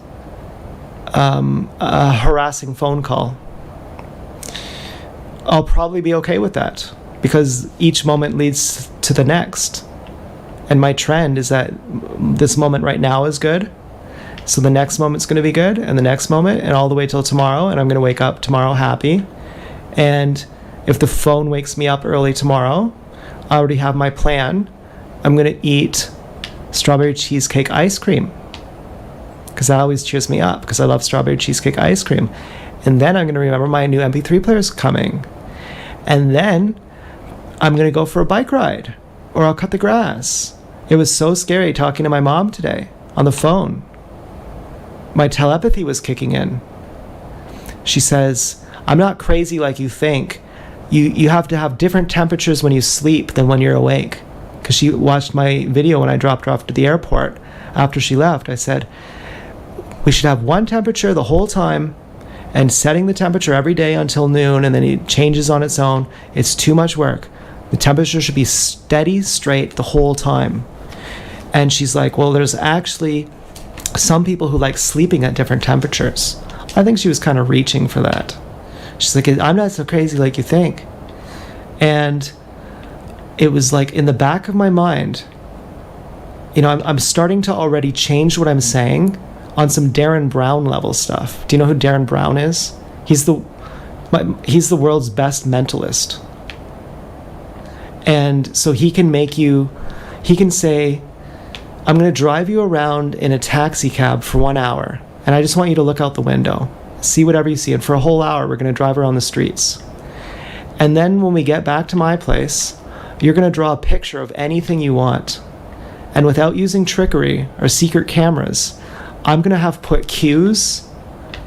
Speaker 1: a harassing phone call. I'll probably be okay with that because each moment leads to the next. And my trend is that this moment right now is good. So the next moment's going to be good, and the next moment, and all the way till tomorrow, and I'm going to wake up tomorrow happy. And if the phone wakes me up early tomorrow, I already have my plan. I'm going to eat strawberry cheesecake ice cream because that always cheers me up because I love strawberry cheesecake ice cream. And then I'm going to remember my new MP3 player is coming. And then I'm going to go for a bike ride, or I'll cut the grass. It was so scary talking to my mom today on the phone. My telepathy was kicking in. She says, I'm not crazy like you think. You have to have different temperatures when you sleep than when you're awake. Because she watched my video when I dropped her off to the airport. After she left, I said, we should have one temperature the whole time, and setting the temperature every day until noon, and then it changes on its own. It's too much work. The temperature should be steady, straight the whole time. And she's like, well, there's actually some people who like sleeping at different temperatures. I think she was kind of reaching for that. She's like, I'm not so crazy like you think. And it was like in the back of my mind, you know, I'm starting to already change what I'm saying on some Darren Brown level stuff. Do you know who Darren Brown is? He's the world's best mentalist. And so he can say, I'm going to drive you around in a taxi cab for 1 hour, and I just want you to look out the window, see whatever you see, and for a whole hour we're going to drive around the streets. And then when we get back to my place, you're going to draw a picture of anything you want. And without using trickery or secret cameras, I'm going to have put cues,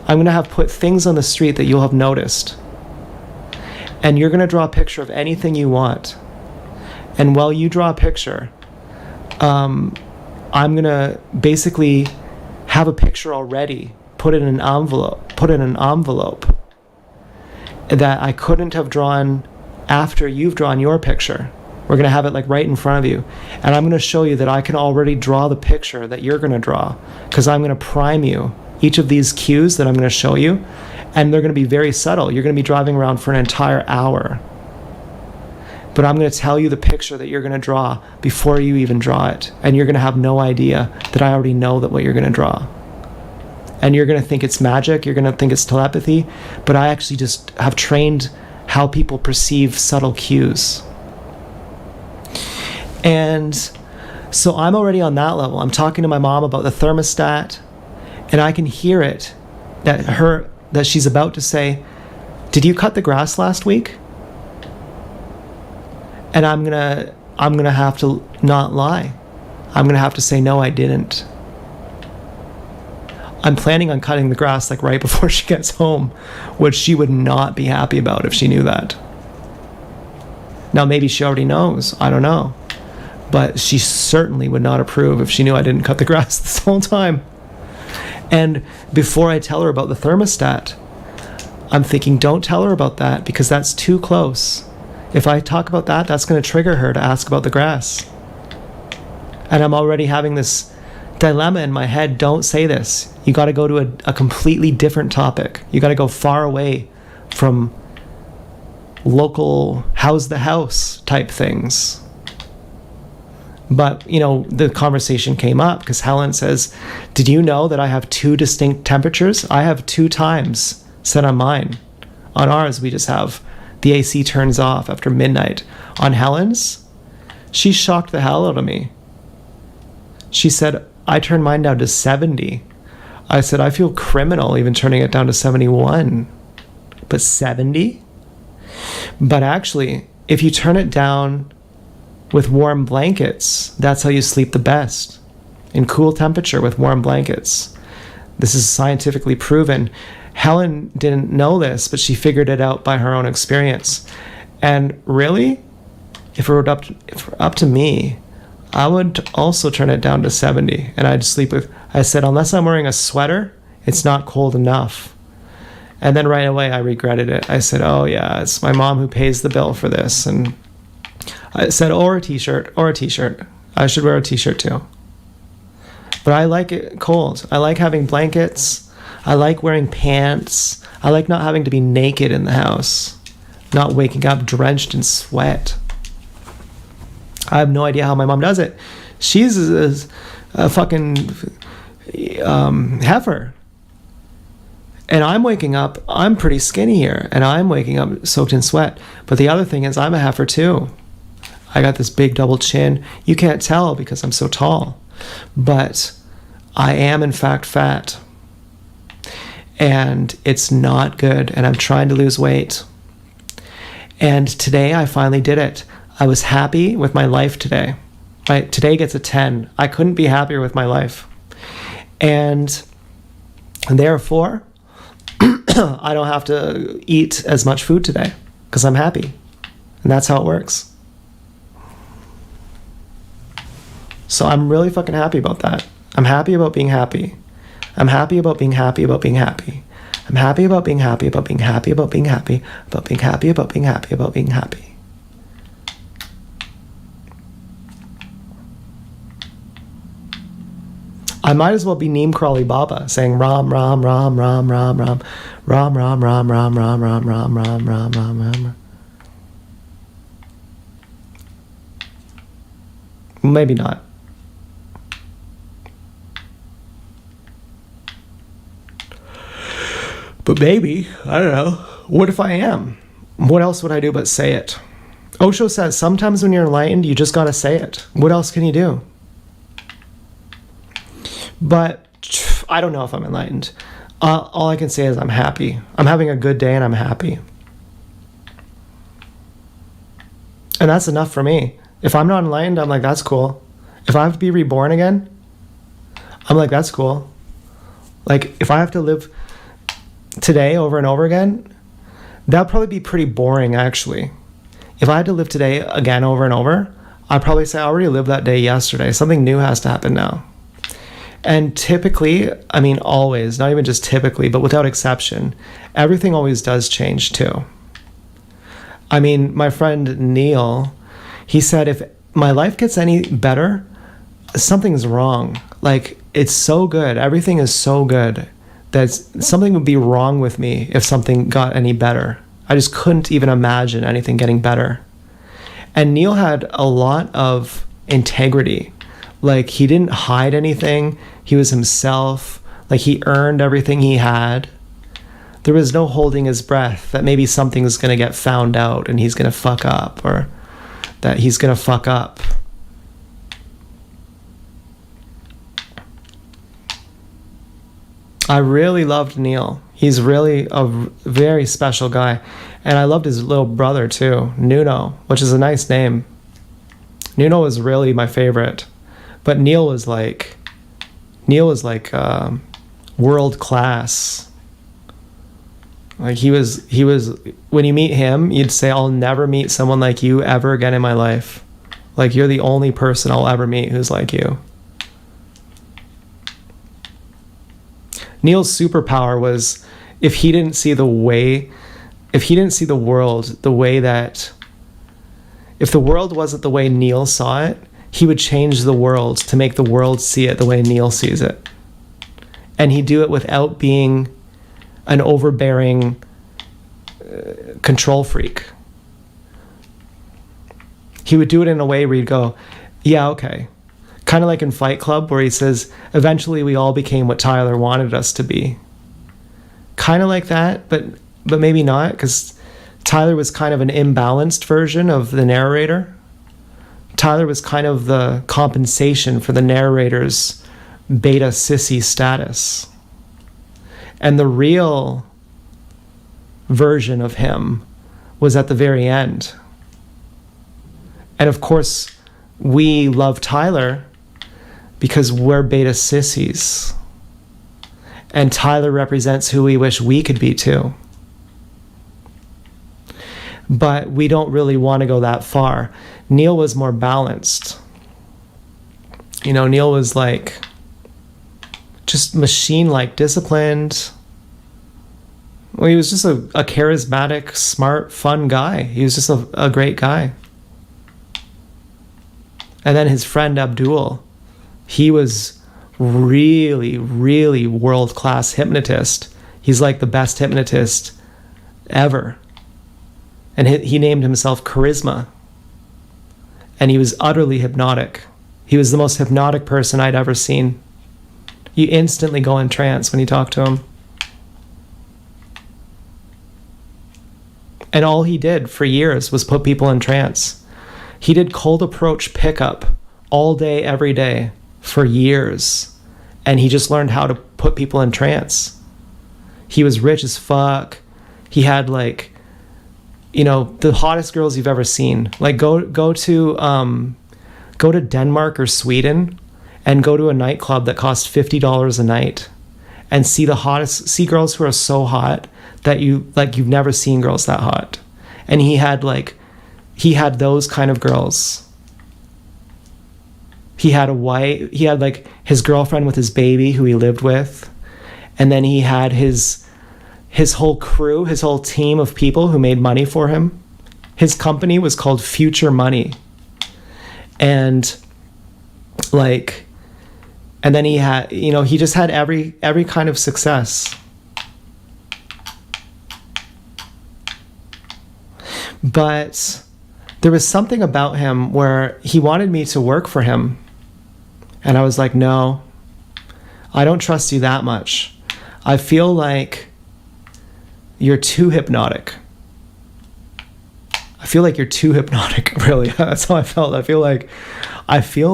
Speaker 1: I'm going to have put things on the street that you'll have noticed. And you're going to draw a picture of anything you want. And while you draw a picture, I'm going to basically have a picture already, put it in an envelope that I couldn't have drawn after you've drawn your picture. We're going to have it like right in front of you. And I'm going to show you that I can already draw the picture that you're going to draw because I'm going to prime you. Each of these cues that I'm going to show you, and they're going to be very subtle. You're going to be driving around for an entire hour. But I'm going to tell you the picture that you're going to draw before you even draw it. And you're going to have no idea that I already know that what you're going to draw. And you're going to think it's magic. You're going to think it's telepathy. But I actually just have trained how people perceive subtle cues. And so I'm already on that level. I'm talking to my mom about the thermostat. And I can hear it, that she's about to say, did you cut the grass last week? And I'm gonna have to not lie. I'm gonna have to say, no, I didn't. I'm planning on cutting the grass like right before she gets home, which she would not be happy about if she knew that. Now, maybe she already knows, I don't know. But she certainly would not approve if she knew I didn't cut the grass this whole time. And before I tell her about the thermostat, I'm thinking, don't tell her about that because that's too close. If I talk about that, that's going to trigger her to ask about the grass. And I'm already having this dilemma in my head. Don't say this. You got to go to a completely different topic. You got to go far away from local how's the house type things. But, you know, the conversation came up because Helen says, did you know that I have 2 distinct temperatures? I have 2 times set on mine. On ours, we just have the AC turns off after midnight. On Helen's, she shocked the hell out of me. She said, I turned mine down to 70. I said, I feel criminal even turning it down to 71. But 70? But actually, if you turn it down with warm blankets, that's how you sleep the best. In cool temperature with warm blankets. This is scientifically proven. Helen didn't know this, but she figured it out by her own experience. And really, if it were up to me, I would also turn it down to 70 and I'd sleep with, I said, unless I'm wearing a sweater, it's not cold enough. And then right away I regretted it. I said, oh yeah, it's my mom who pays the bill for this. And I said, or a t-shirt. I should wear a t-shirt too. But I like it cold. I like having blankets. I like wearing pants. I like not having to be naked in the house. Not waking up drenched in sweat. I have no idea how my mom does it. She's a fucking heifer. And I'm waking up, I'm pretty skinny here, and I'm waking up soaked in sweat. But the other thing is I'm a heifer too. I got this big double chin. You can't tell because I'm so tall. But I am in fact fat. And it's not good, and I'm trying to lose weight. And today I finally did it. I was happy with my life today. Right? Today gets a 10. I couldn't be happier with my life. And therefore, I don't have to eat as much food today because I'm happy. And that's how it works. So I'm really fucking happy about that. I'm happy about being happy. I'm happy about being happy about being happy. I'm happy about being happy about being happy about being happy about being happy about being happy about being happy. I might as well be Neem Crawley Baba saying Ram Ram Ram Ram Ram Ram Ram Ram Ram Ram Ram Ram Ram Ram Ram Ram Ram. Maybe not. But maybe, I don't know. What if I am? What else would I do but say it? Osho says sometimes when you're enlightened, you just gotta say it. What else can you do? But I don't know if I'm enlightened. All I can say is I'm happy. I'm having a good day and I'm happy. And that's enough for me. If I'm not enlightened, I'm like, that's cool. If I have to be reborn again, I'm like, that's cool. Like, if I have to live today over and over again, that'd probably be pretty boring, actually. If I had to live today again over and over, I'd probably say I already lived that day yesterday. Something new has to happen now. And typically, I mean always, not even just typically, but without exception, everything always does change too. I mean, my friend Neil, he said, if my life gets any better, something's wrong. Like, it's so good. Everything is so good that something would be wrong with me if something got any better. I just couldn't even imagine anything getting better. And Neil had a lot of integrity. Like, he didn't hide anything. He was himself. Like, he earned everything he had. There was no holding his breath that maybe something's going to get found out and he's going to fuck up, or that he's going to fuck up. I really loved Neil. He's really a very special guy. And I loved his little brother too, Nuno, which is a nice name. Nuno was really my favorite. But Neil was like world class. Like he was, when you meet him, you'd say, I'll never meet someone like you ever again in my life. Like, you're the only person I'll ever meet who's like you. Neil's superpower was if he didn't see the world the way that, if the world wasn't the way Neil saw it, he would change the world to make the world see it the way Neil sees it. And he'd do it without being an overbearing control freak. He would do it in a way where he'd go, yeah, okay. Kind of like in Fight Club, where he says, eventually we all became what Tyler wanted us to be. Kind of like that, but maybe not, because Tyler was kind of an imbalanced version of the narrator. Tyler was kind of the compensation for the narrator's beta sissy status. And the real version of him was at the very end. And of course, we love Tyler because we're beta sissies. And Tyler represents who we wish we could be too. But we don't really want to go that far. Neil was more balanced. Neil was like just machine-like disciplined. Well, he was just a charismatic, smart, fun guy. He was just a great guy. And then his friend Abdul, he was really, really world-class hypnotist. He's like the best hypnotist ever. And he named himself Charisma. And he was utterly hypnotic. He was the most hypnotic person I'd ever seen. You instantly go in trance when you talk to him. And all he did for years was put people in trance. He did cold approach pickup all day, every day for years. And he just learned how to put people in trance. He was rich as fuck. He had like, the hottest girls you've ever seen. Like go to Denmark or Sweden and go to a nightclub that costs $50 a night and see girls who are so hot that you've never seen girls that hot. And he had those kind of girls. He had like his girlfriend with his baby who he lived with. And then he had his whole crew, his whole team of people who made money for him. His company was called Future Money. And then he had, he just had every kind of success. But there was something about him where he wanted me to work for him. And I was like, no, I don't trust you that much. I feel like you're too hypnotic. Really. That's how I felt. I feel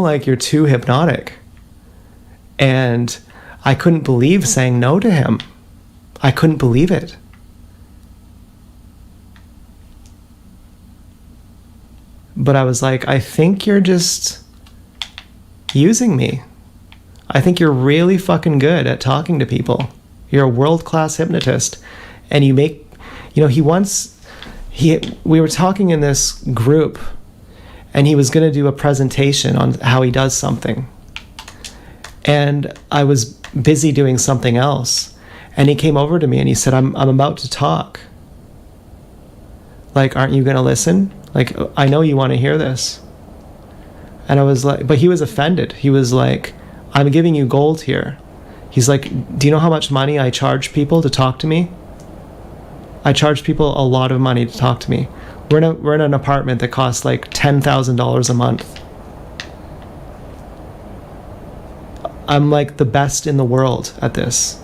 Speaker 1: like you're too hypnotic. And I couldn't believe saying no to him. I couldn't believe it. But I was like, I think you're just using me. I think you're really fucking good at talking to people. You're a world-class hypnotist. And you make, we were talking in this group and he was going to do a presentation on how he does something. And I was busy doing something else. And he came over to me and he said, I'm about to talk. Like, aren't you going to listen? Like, I know you want to hear this. And I was like, but he was offended. He was like, I'm giving you gold here. He's like, do you know how much money I charge people to talk to me? I charge people a lot of money to talk to me. We're in an apartment that costs like $10,000 a month. I'm like the best in the world at this.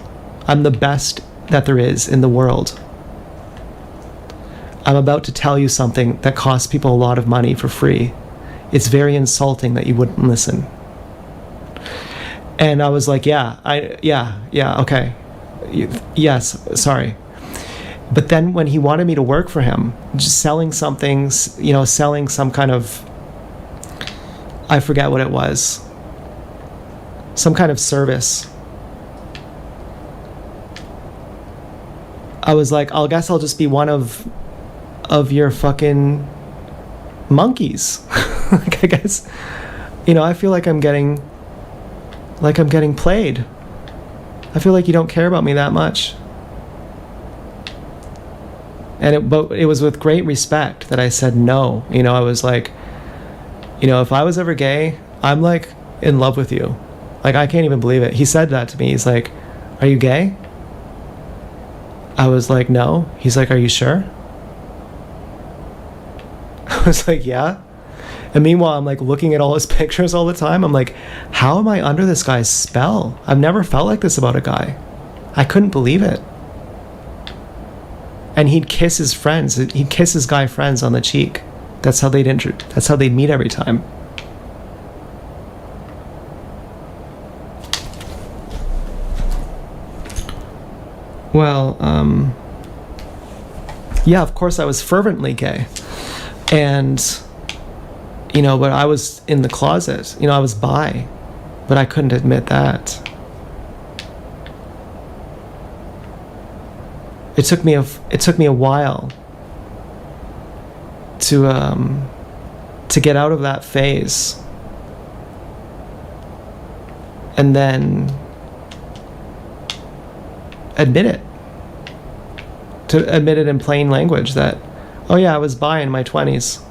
Speaker 1: I'm the best that there is in the world. I'm about to tell you something that costs people a lot of money for free. It's very insulting that you wouldn't listen. And I was like, yeah, okay. Yes, sorry. But then when he wanted me to work for him, just selling something, selling some kind of, I forget what it was, some kind of service. I was like, I guess I'll just be one of your fucking monkeys. Like, I guess, I feel like I'm getting played. I feel like you don't care about me that much. But it was with great respect that I said no. I was like, if I was ever gay, I'm like in love with you. Like, I can't even believe it. He said that to me. He's like, are you gay? I was like, no. He's like, are you sure? I was like, yeah. And meanwhile, I'm like looking at all his pictures all the time. I'm like, how am I under this guy's spell? I've never felt like this about a guy. I couldn't believe it. And he'd kiss his friends. He'd kiss his guy friends on the cheek. That's how they'd meet every time. Well, yeah, of course I was fervently gay. And, but I was in the closet. I was bi, but I couldn't admit that. It took me a while to get out of that phase. and then admit it. To admit it in plain language that, oh yeah, I was bi in my 20s.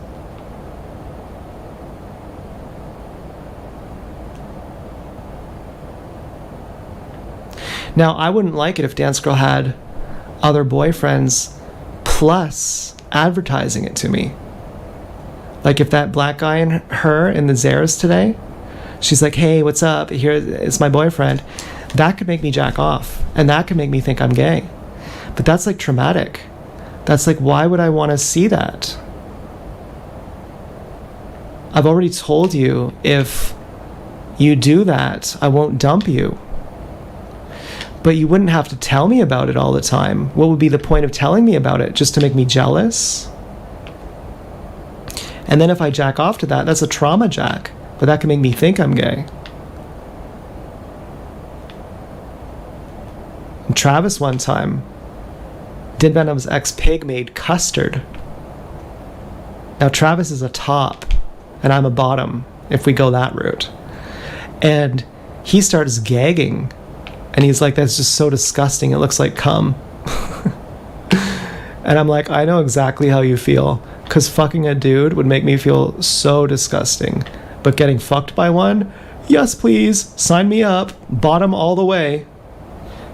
Speaker 1: Now, I wouldn't like it if Dance Girl had other boyfriends plus advertising it to me. Like if that black guy and her in the Zares today, she's like, hey, what's up? Here is my boyfriend. That could make me jack off. And that could make me think I'm gay. But that's like traumatic. That's like, why would I want to see that? I've already told you, if you do that, I won't dump you. But you wouldn't have to tell me about it all the time. What would be the point of telling me about it? Just to make me jealous? And then if I jack off to that, that's a trauma jack. But that can make me think I'm gay. And Travis one time, Din Venom's ex-pig made custard. Now Travis is a top, and I'm a bottom, if we go that route. And he starts gagging. And he's like, that's just so disgusting. It looks like cum. And I'm like, I know exactly how you feel. Because fucking a dude would make me feel so disgusting. But getting fucked by one? Yes, please. Sign me up. Bottom all the way.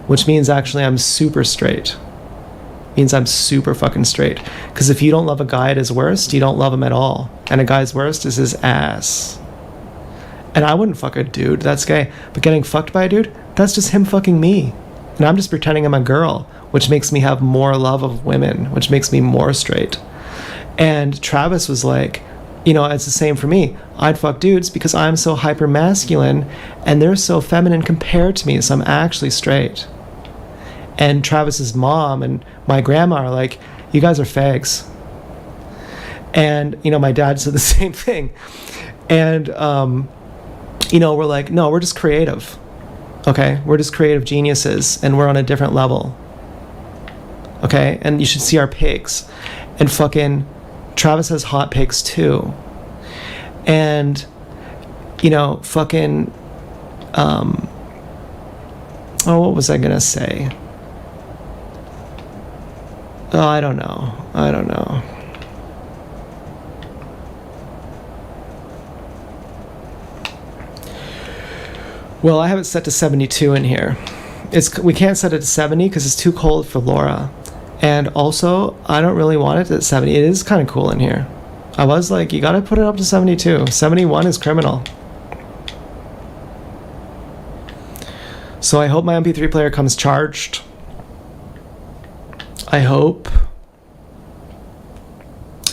Speaker 1: Which means actually I'm super straight. Means I'm super fucking straight. Because if you don't love a guy at his worst, you don't love him at all. And a guy's worst is his ass. And I wouldn't fuck a dude. That's gay. But getting fucked by a dude? That's just him fucking me. And I'm just pretending I'm a girl, which makes me have more love of women, which makes me more straight. And Travis was like, you know, it's the same for me. I'd fuck dudes because I'm so hyper masculine and they're so feminine compared to me, so I'm actually straight. And Travis's mom and my grandma are like, you guys are fags. And, you know, my dad said the same thing. And, you know, we're like, no, we're just creative. Okay, we're just creative geniuses, and we're on a different level. Okay, and you should see our pigs. And fucking Travis has hot pigs too. And, you know, fucking, oh, what was I gonna say? Oh, I don't know. Well, I have it set to 72 in here. We can't set it to 70 because it's too cold for Laura. And also, I don't really want it at 70. It is kind of cool in here. I was like, you gotta put it up to 72. 71 is criminal. So I hope my MP3 player comes charged. I hope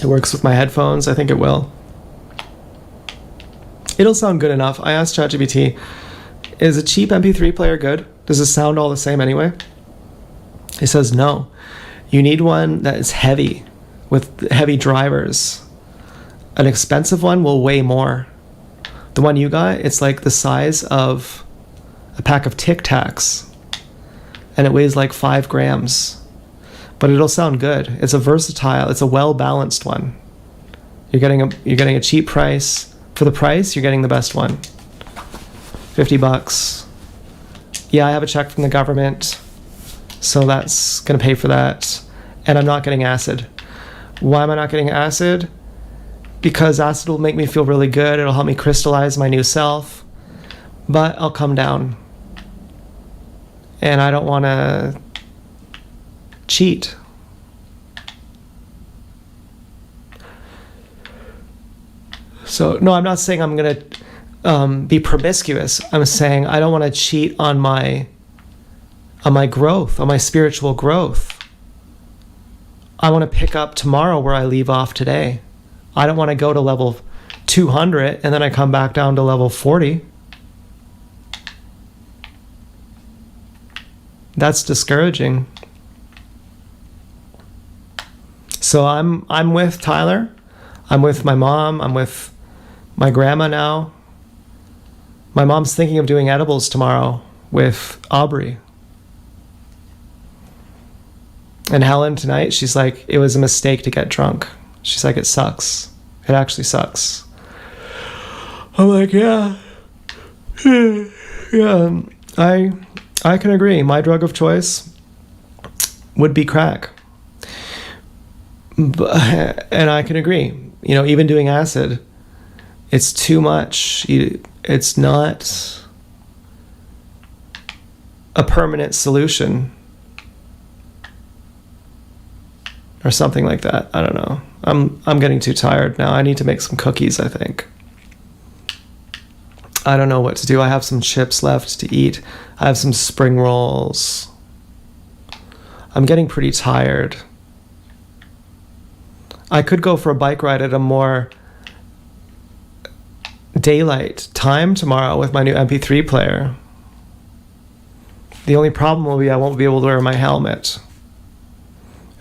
Speaker 1: it works with my headphones. I think it will. It'll sound good enough. I asked ChatGPT, is a cheap MP3 player good? Does it sound all the same anyway? It says no. You need one that is heavy, with heavy drivers. An expensive one will weigh more. The one you got, it's like the size of a pack of Tic Tacs. And it weighs like 5 grams. But it'll sound good. It's a versatile, it's a well-balanced one. You're getting a cheap price. For the price, you're getting the best one. $50. Yeah, I have a check from the government, so that's gonna pay for that. And I'm not getting acid. Why am I not getting acid? Because acid will make me feel really good. It'll help me crystallize my new self, but I'll come down. And I don't want to cheat. So, no, I'm not saying I'm going to be promiscuous. I'm saying I don't want to cheat on my growth, on my spiritual growth. I want to pick up tomorrow where I leave off today. I don't want to go to level 200 and then I come back down to level 40. That's discouraging. So I'm with Tyler. I'm with my mom. I'm with my grandma now. My mom's thinking of doing edibles tomorrow with Aubrey. And Helen tonight, she's like, it was a mistake to get drunk. She's like, it sucks. It actually sucks. I'm like, yeah. Yeah, I can agree. My drug of choice would be crack. And I can agree. You know, even doing acid, it's too much. It's not a permanent solution. Or something like that. I don't know. I'm getting too tired now. I need to make some cookies, I think. I don't know what to do. I have some chips left to eat. I have some spring rolls. I'm getting pretty tired. I could go for a bike ride at a more daylight time tomorrow with my new MP3 player. The only problem will be I won't be able to wear my helmet.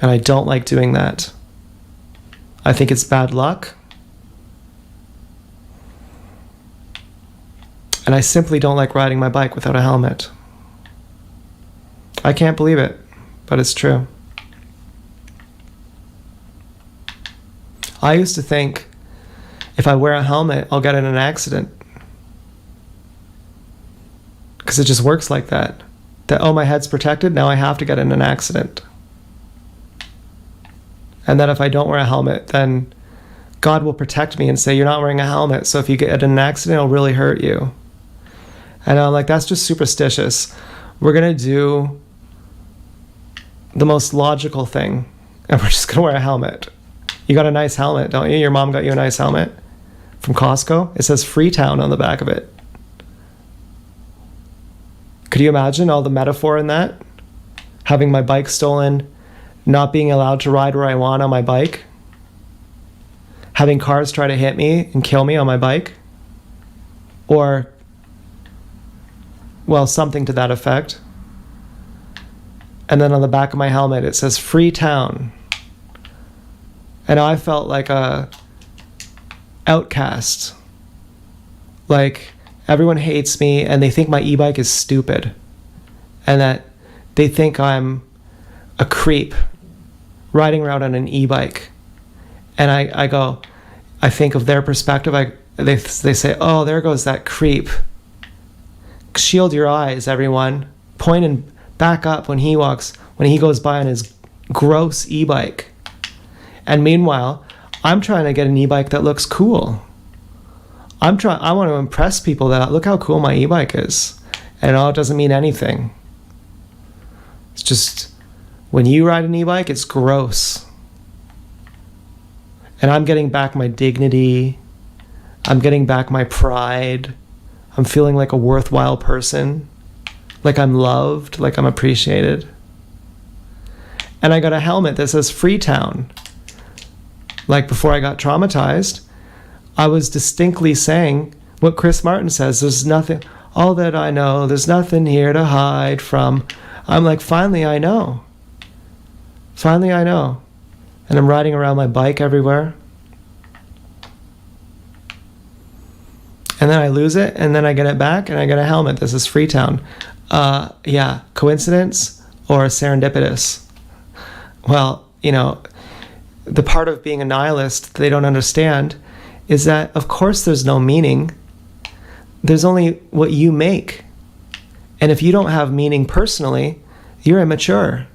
Speaker 1: And I don't like doing that. I think it's bad luck. And I simply don't like riding my bike without a helmet. I can't believe it, but it's true. I used to think if I wear a helmet, I'll get in an accident. Because it just works like that. That, oh, my head's protected, now I have to get in an accident. And that if I don't wear a helmet, then God will protect me and say, you're not wearing a helmet, so if you get in an accident, it'll really hurt you. And I'm like, that's just superstitious. We're going to do the most logical thing, and we're just going to wear a helmet. You got a nice helmet, don't you? Your mom got you a nice helmet from Costco. It says Freetown on the back of it. Could you imagine all the metaphor in that? Having my bike stolen, not being allowed to ride where I want on my bike, having cars try to hit me and kill me on my bike, or, well, something to that effect. And then on the back of my helmet it says Freetown. And I felt like a outcast. Like everyone hates me and they think my e-bike is stupid. And that they think I'm a creep riding around on an e-bike. And I think of their perspective. They say, oh, there goes that creep. Shield your eyes, everyone. Point and back up when he goes by on his gross e-bike. And meanwhile, I'm trying to get an e-bike that looks cool. I want to impress people that look how cool my e-bike is. And it doesn't mean anything. It's just, when you ride an e-bike, it's gross. And I'm getting back my dignity. I'm getting back my pride. I'm feeling like a worthwhile person. Like I'm loved, like I'm appreciated. And I got a helmet that says Freetown. Like before I got traumatized, I was distinctly saying what Chris Martin says, there's nothing, all that I know, there's nothing here to hide from. I'm like, finally I know. Finally I know. And I'm riding around my bike everywhere. And then I lose it, and then I get it back, and I get a helmet. This is Freetown. Yeah, coincidence or serendipitous? Well, the part of being a nihilist they don't understand is that, of course, there's no meaning. There's only what you make. And if you don't have meaning personally, you're immature.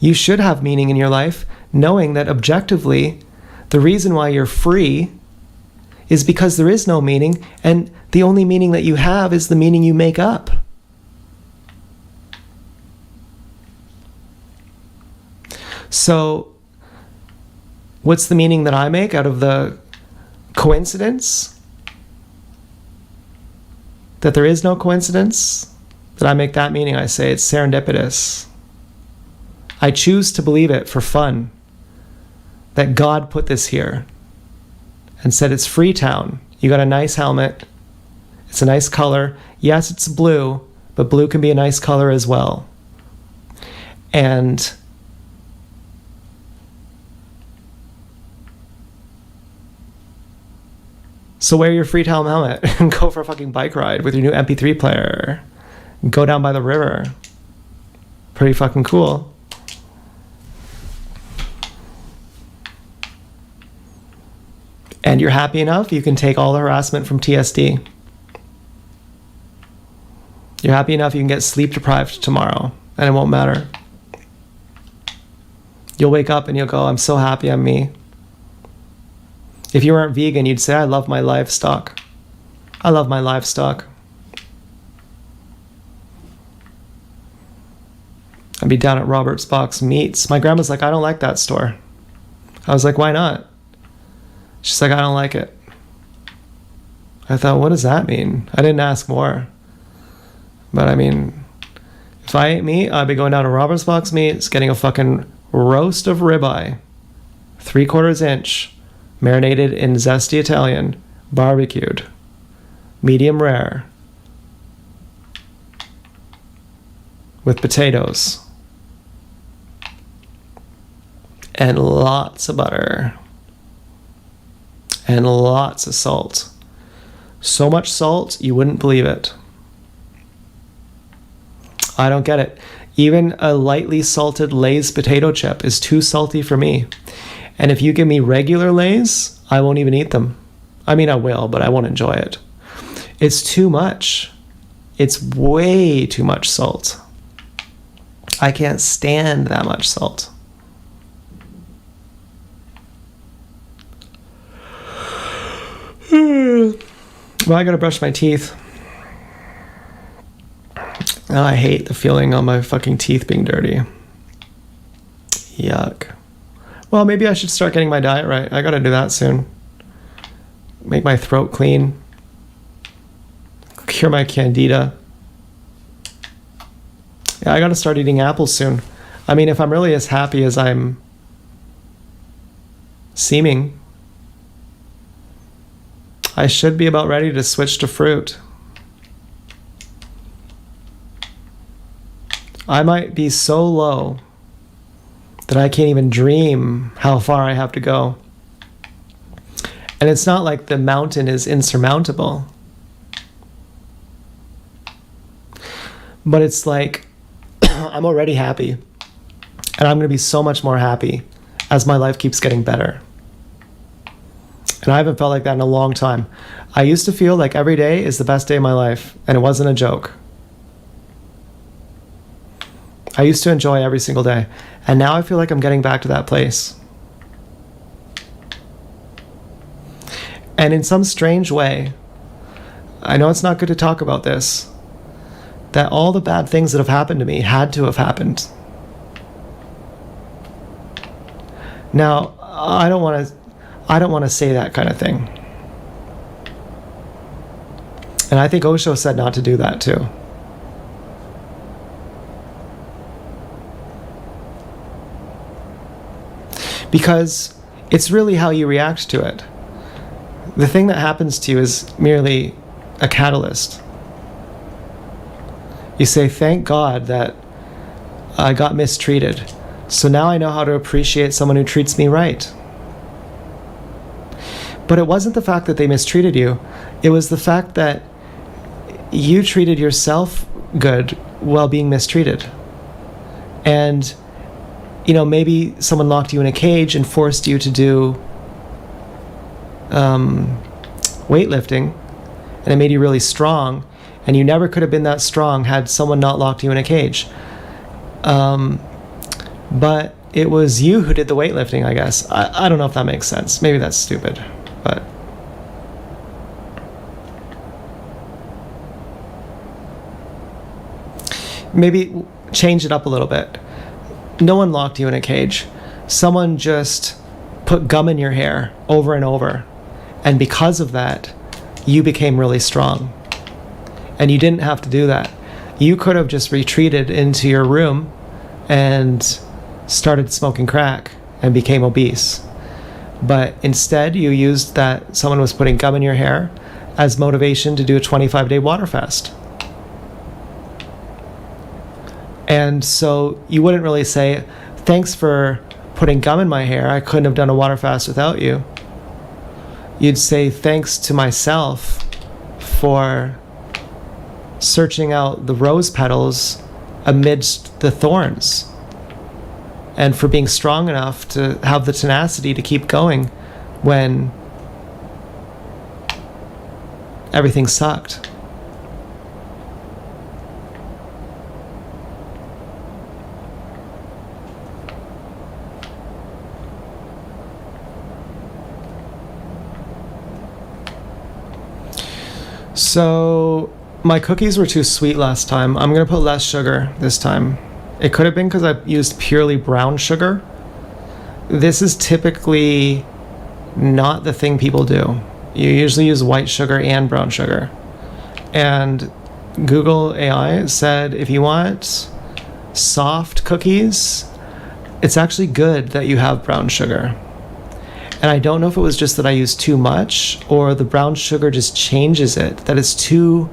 Speaker 1: You should have meaning in your life, knowing that objectively, the reason why you're free is because there is no meaning, and the only meaning that you have is the meaning you make up. So, what's the meaning that I make out of the coincidence? That there is no coincidence? That I make that meaning, I say it's serendipitous. I choose to believe it for fun. That God put this here and said it's Freetown. You got a nice helmet. It's a nice color. Yes, it's blue, but blue can be a nice color as well. And so wear your Freetown helmet and go for a fucking bike ride with your new MP3 player. Go down by the river. Pretty fucking cool. And you're happy enough, you can take all the harassment from TSD. You're happy enough you can get sleep deprived tomorrow and it won't matter. You'll wake up and you'll go, I'm so happy I'm me. If you weren't vegan, you'd say, I love my livestock. I love my livestock. I'd be down at Robert's Box Meats. My grandma's like, I don't like that store. I was like, why not? She's like, I don't like it. I thought, what does that mean? I didn't ask more. But I mean, if I ate meat, I'd be going down to Robert's Box Meats, getting a fucking roast of ribeye, 3/4 inch, marinated in zesty Italian, barbecued, medium rare, with potatoes, and lots of butter, and lots of salt. So much salt, you wouldn't believe it. I don't get it. Even a lightly salted Lay's potato chip is too salty for me. And if you give me regular Lay's, I won't even eat them. I mean, I will, but I won't enjoy it. It's too much. It's way too much salt. I can't stand that much salt. Well, I gotta brush my teeth. Oh, I hate the feeling on my fucking teeth being dirty. Yuck. Well, maybe I should start getting my diet right. I gotta do that soon. Make my throat clean. Cure my candida. Yeah, I gotta start eating apples soon. I mean, if I'm really as happy as I'm seeming, I should be about ready to switch to fruit. I might be so low that I can't even dream how far I have to go. And it's not like the mountain is insurmountable. But it's like, I'm already happy. And I'm going to be so much more happy as my life keeps getting better. And I haven't felt like that in a long time. I used to feel like every day is the best day of my life, and it wasn't a joke. I used to enjoy every single day, and now I feel like I'm getting back to that place. And in some strange way, I know it's not good to talk about this, that all the bad things that have happened to me had to have happened. Now, I don't want to say that kind of thing. And I think Osho said not to do that too. Because it's really how you react to it. The thing that happens to you is merely a catalyst. You say, thank God that I got mistreated. So now I know how to appreciate someone who treats me right. But it wasn't the fact that they mistreated you. It was the fact that you treated yourself good while being mistreated. And, you know, maybe someone locked you in a cage and forced you to do weightlifting, and it made you really strong, and you never could have been that strong had someone not locked you in a cage. But it was you who did the weightlifting, I guess. I don't know if that makes sense. Maybe that's stupid, but maybe change it up a little bit. No one locked you in a cage. Someone just put gum in your hair over and over. And because of that, you became really strong. And you didn't have to do that. You could have just retreated into your room and started smoking crack and became obese. But instead, you used that someone was putting gum in your hair as motivation to do a 25-day water fast. And so you wouldn't really say, thanks for putting gum in my hair. I couldn't have done a water fast without you. You'd say, thanks to myself for searching out the rose petals amidst the thorns, and for being strong enough to have the tenacity to keep going when everything sucked. So my cookies were too sweet last time. I'm gonna put less sugar this time. It could have been because I used purely brown sugar. This is typically not the thing people do. You usually use white sugar and brown sugar. And Google AI said if you want soft cookies, it's actually good that you have brown sugar. And I don't know if it was just that I used too much or the brown sugar just changes it, that it's too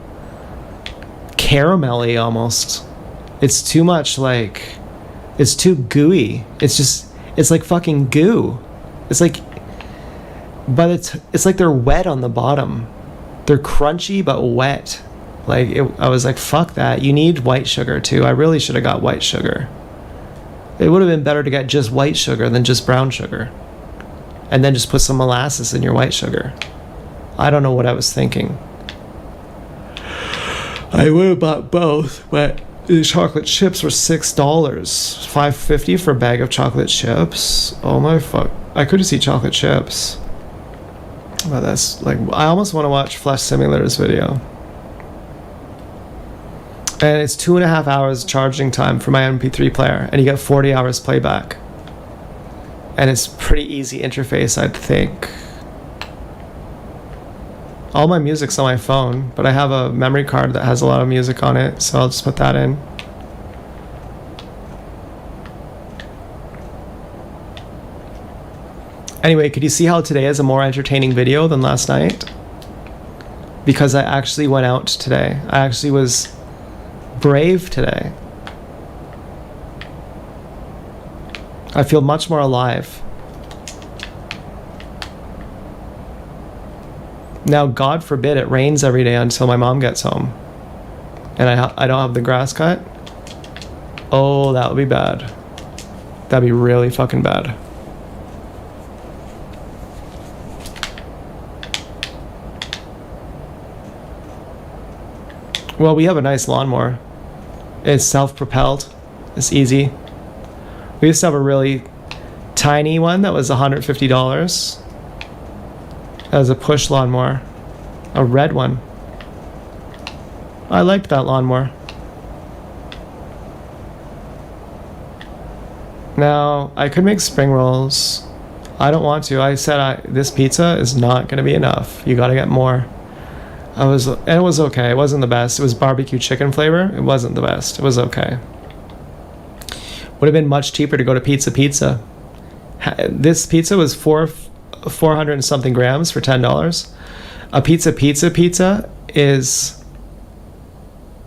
Speaker 1: caramelly almost. It's too much like, it's too gooey. It's like fucking goo. It's like, but it's like they're wet on the bottom. They're crunchy but wet. I was like, fuck that. You need white sugar too. I really should have got white sugar. It would have been better to get just white sugar than just brown sugar. And then just put some molasses in your white sugar. I don't know what I was thinking. I would have bought both, but the chocolate chips were $6. $5.50 for a bag of chocolate chips. Oh my fuck. I could just eat chocolate chips. But that's like, I almost want to watch Flesh Simulator's video. And it's 2.5 hours charging time for my MP3 player, and you get 40 hours playback. And it's pretty easy interface, I'd think. All my music's on my phone, but I have a memory card that has a lot of music on it, so I'll just put that in. Anyway, could you see how today is a more entertaining video than last night? Because I actually went out today. I actually was brave today. I feel much more alive. Now, God forbid it rains every day until my mom gets home. And I don't have the grass cut. Oh, that would be bad. That'd be really fucking bad. Well, we have a nice lawnmower. It's self-propelled. It's easy. We used to have a really tiny one that was $150. That was a push lawnmower. A red one. I liked that lawnmower. Now, I could make spring rolls. I don't want to. I said this pizza is not going to be enough. You got to get more. And it was okay. It wasn't the best. It was barbecue chicken flavor. It wasn't the best. It was okay. Would have been much cheaper to go to Pizza. This pizza was 400 and something grams for $10. A pizza is...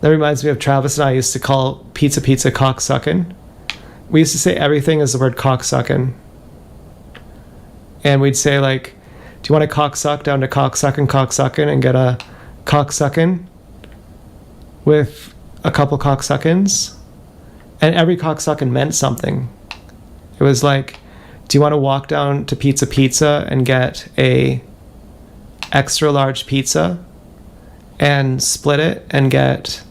Speaker 1: That reminds me of Travis and I used to call pizza cocksuckin'. We used to say everything is the word cocksuckin'. And we'd say like, do you want a cocksuck down to cocksuckin' and get a cocksuckin' with a couple cocksuckins? And every cocksuckin' meant something. It was like, do you want to walk down to Pizza and get a extra large pizza and split it and get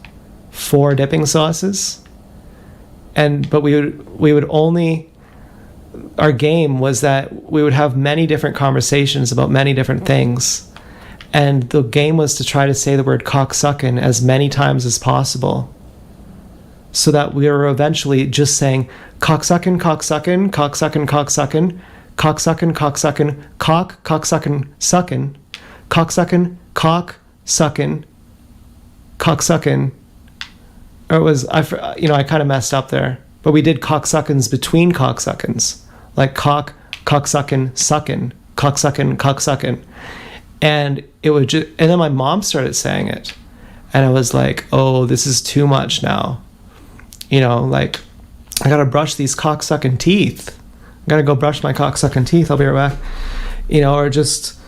Speaker 1: 4 dipping sauces? But we would only, our game was that we would have many different conversations about many different things. And the game was to try to say the word cocksuckin' as many times as possible. So that we were eventually just saying cocksuckin', cocksuckin', cocksuckin', cocksuckin', cocksuckin', cocksuckin', cocksuckin', suckin', cocksuckin', cocksuckin', cocksuckin'. Or it was, I kind of messed up there. But we did cocksuckins between cocksuckins. Like cocksuckin', suckin', cocksuckin', cocksuckin'. And it would just, and then my mom started saying it. And I was like, oh, this is too much now. Like, I gotta brush these cocksucking teeth. I gotta go brush my cocksucking teeth. I'll be right back. Or just,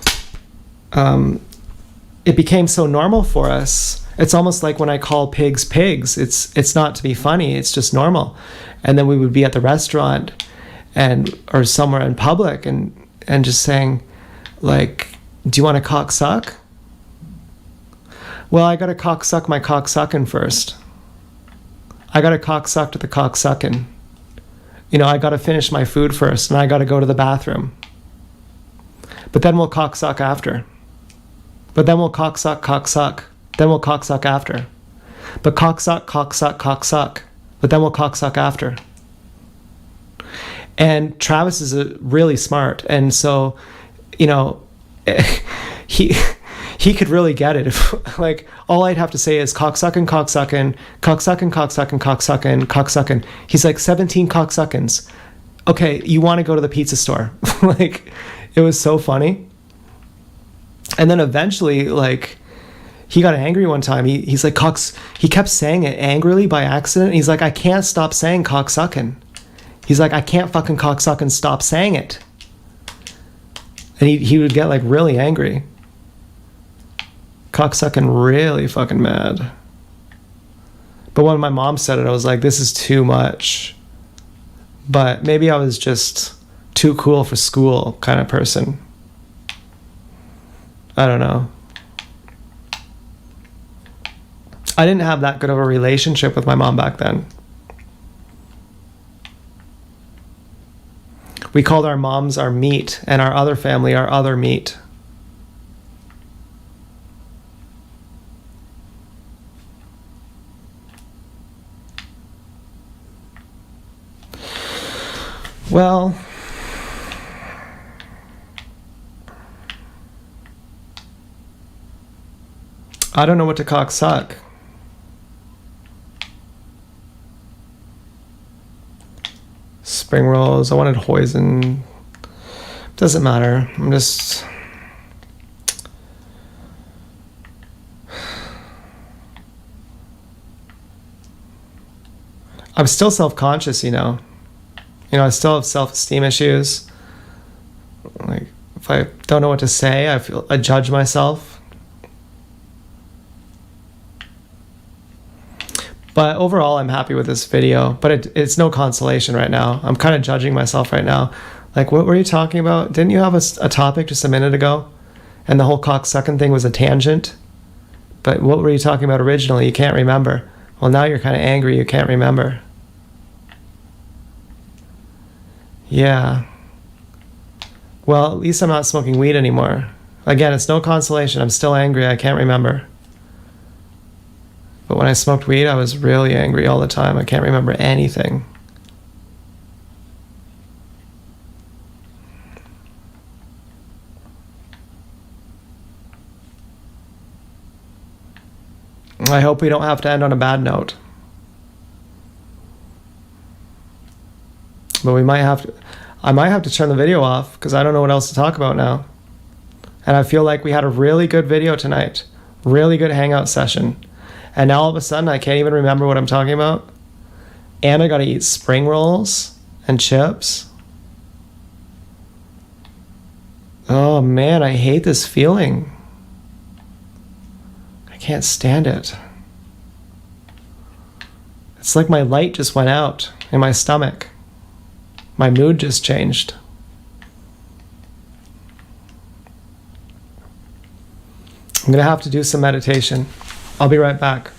Speaker 1: it became so normal for us. It's almost like when I call pigs. It's not to be funny. It's just normal. And then we would be at the restaurant or somewhere in public and just saying, like, do you want a cocksuck? Well, I gotta cocksuck my cocksuckin' first. I got to cocksuck to the cocksuckin'. I got to finish my food first, and I got to go to the bathroom. But then we'll cocksuck after. But then we'll cocksuck. Then we'll cocksuck after. But cocksuck. But then we'll cocksuck after. And Travis is really smart. And so, you know, he could really get it if, like, all I'd have to say is cocksucking. He's like, 17 cocksuckins. Okay, you want to go to the pizza store. Like, it was so funny. And then eventually, like, he got angry one time. He's like, he kept saying it angrily by accident. He's like, I can't stop saying cocksucking. He's like, I can't fucking cocksuck and stop saying it. And he would get, like, really angry. Cocksucking really fucking mad. But when my mom said it, I was like, this is too much. But maybe I was just too cool for school kind of person. I don't know. I didn't have that good of a relationship with my mom back then. We called our moms our meat and our other family our other meat. Well, I don't know what to cocksuck. Spring rolls. I wanted hoisin. Doesn't matter. I'm still self-conscious, you know. I still have self-esteem issues. Like, if I don't know what to say, I judge myself. But overall, I'm happy with this video. But it's no consolation right now. I'm kind of judging myself right now. Like, what were you talking about? Didn't you have a topic just a minute ago? And the whole cocksucking thing was a tangent? But what were you talking about originally? You can't remember. Well, now you're kind of angry. You can't remember. Yeah. Well, at least I'm not smoking weed anymore. Again, it's no consolation. I'm still angry. I can't remember. But when I smoked weed, I was really angry all the time. I can't remember anything. I hope we don't have to end on a bad note. But I might have to turn the video off because I don't know what else to talk about now. And I feel like we had a really good video tonight. Really good hangout session. And now all of a sudden I can't even remember what I'm talking about. And I gotta eat spring rolls and chips. Oh man, I hate this feeling. I can't stand it. It's like my light just went out in my stomach. My mood just changed. I'm gonna have to do some meditation. I'll be right back.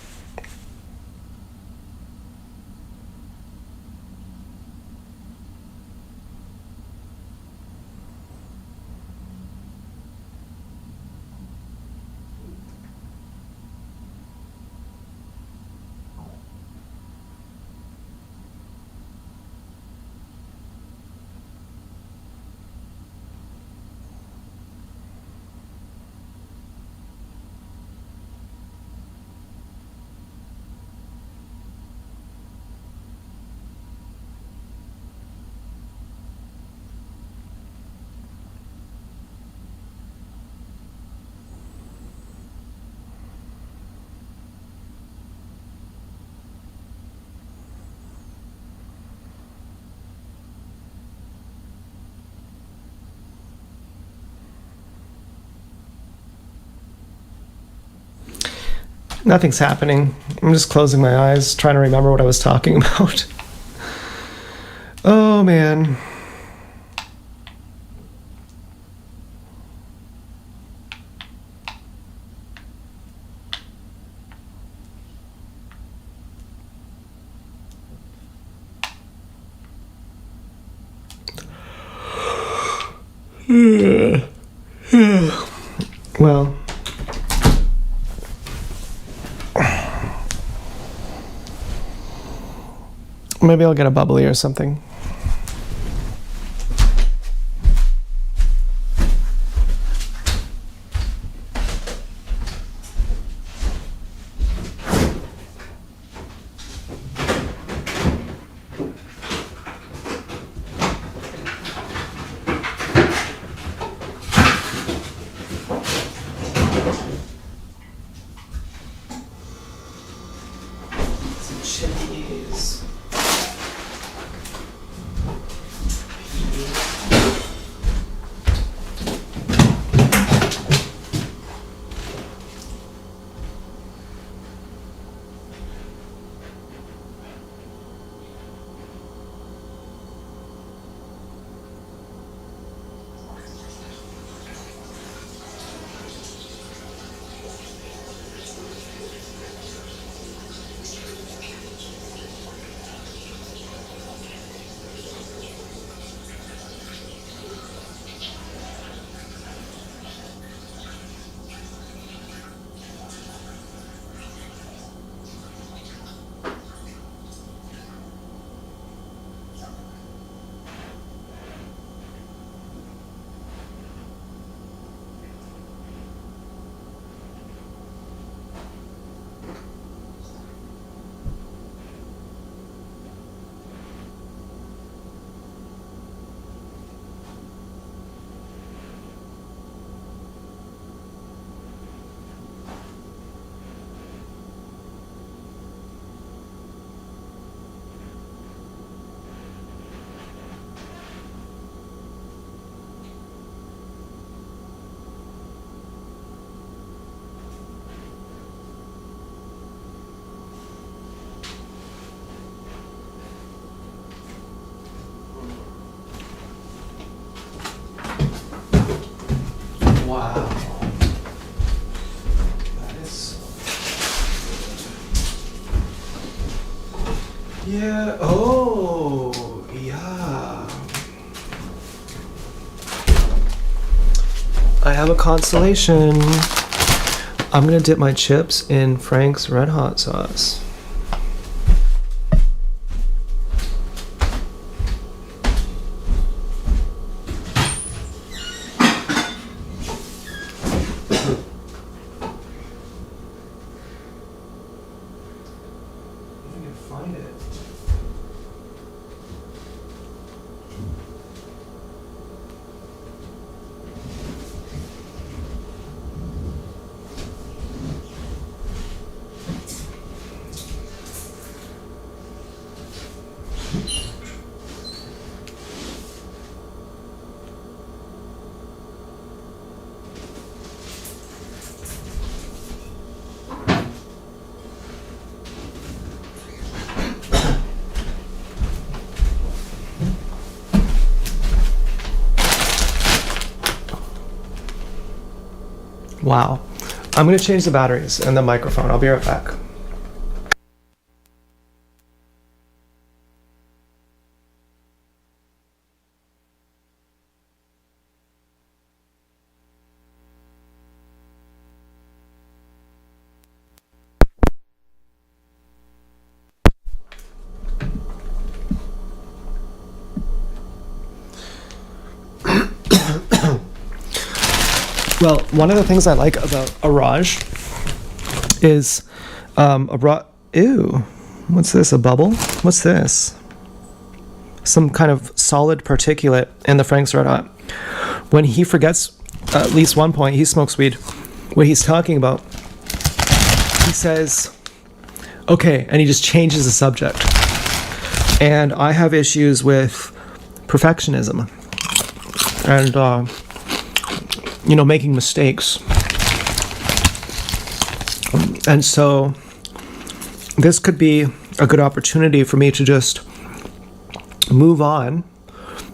Speaker 1: Nothing's happening. I'm just closing my eyes, trying to remember what I was talking about. Oh, man. Well, Maybe I'll get a bubbly or something. Chilies. Wow. That is so good. Yeah. Oh, yeah. I have a consolation. I'm gonna dip my chips in Frank's Red Hot sauce. Find it. Wow. I'm going to change the batteries and the microphone. I'll be right back. Well, one of the things I like about Araj is ew, what's this, a bubble? What's this? Some kind of solid particulate in the Frank's Red Hot. When he forgets, at least one point, he smokes weed, what he's talking about, he says, okay, and he just changes the subject. And I have issues with perfectionism and, making mistakes. And so this could be a good opportunity for me to just move on.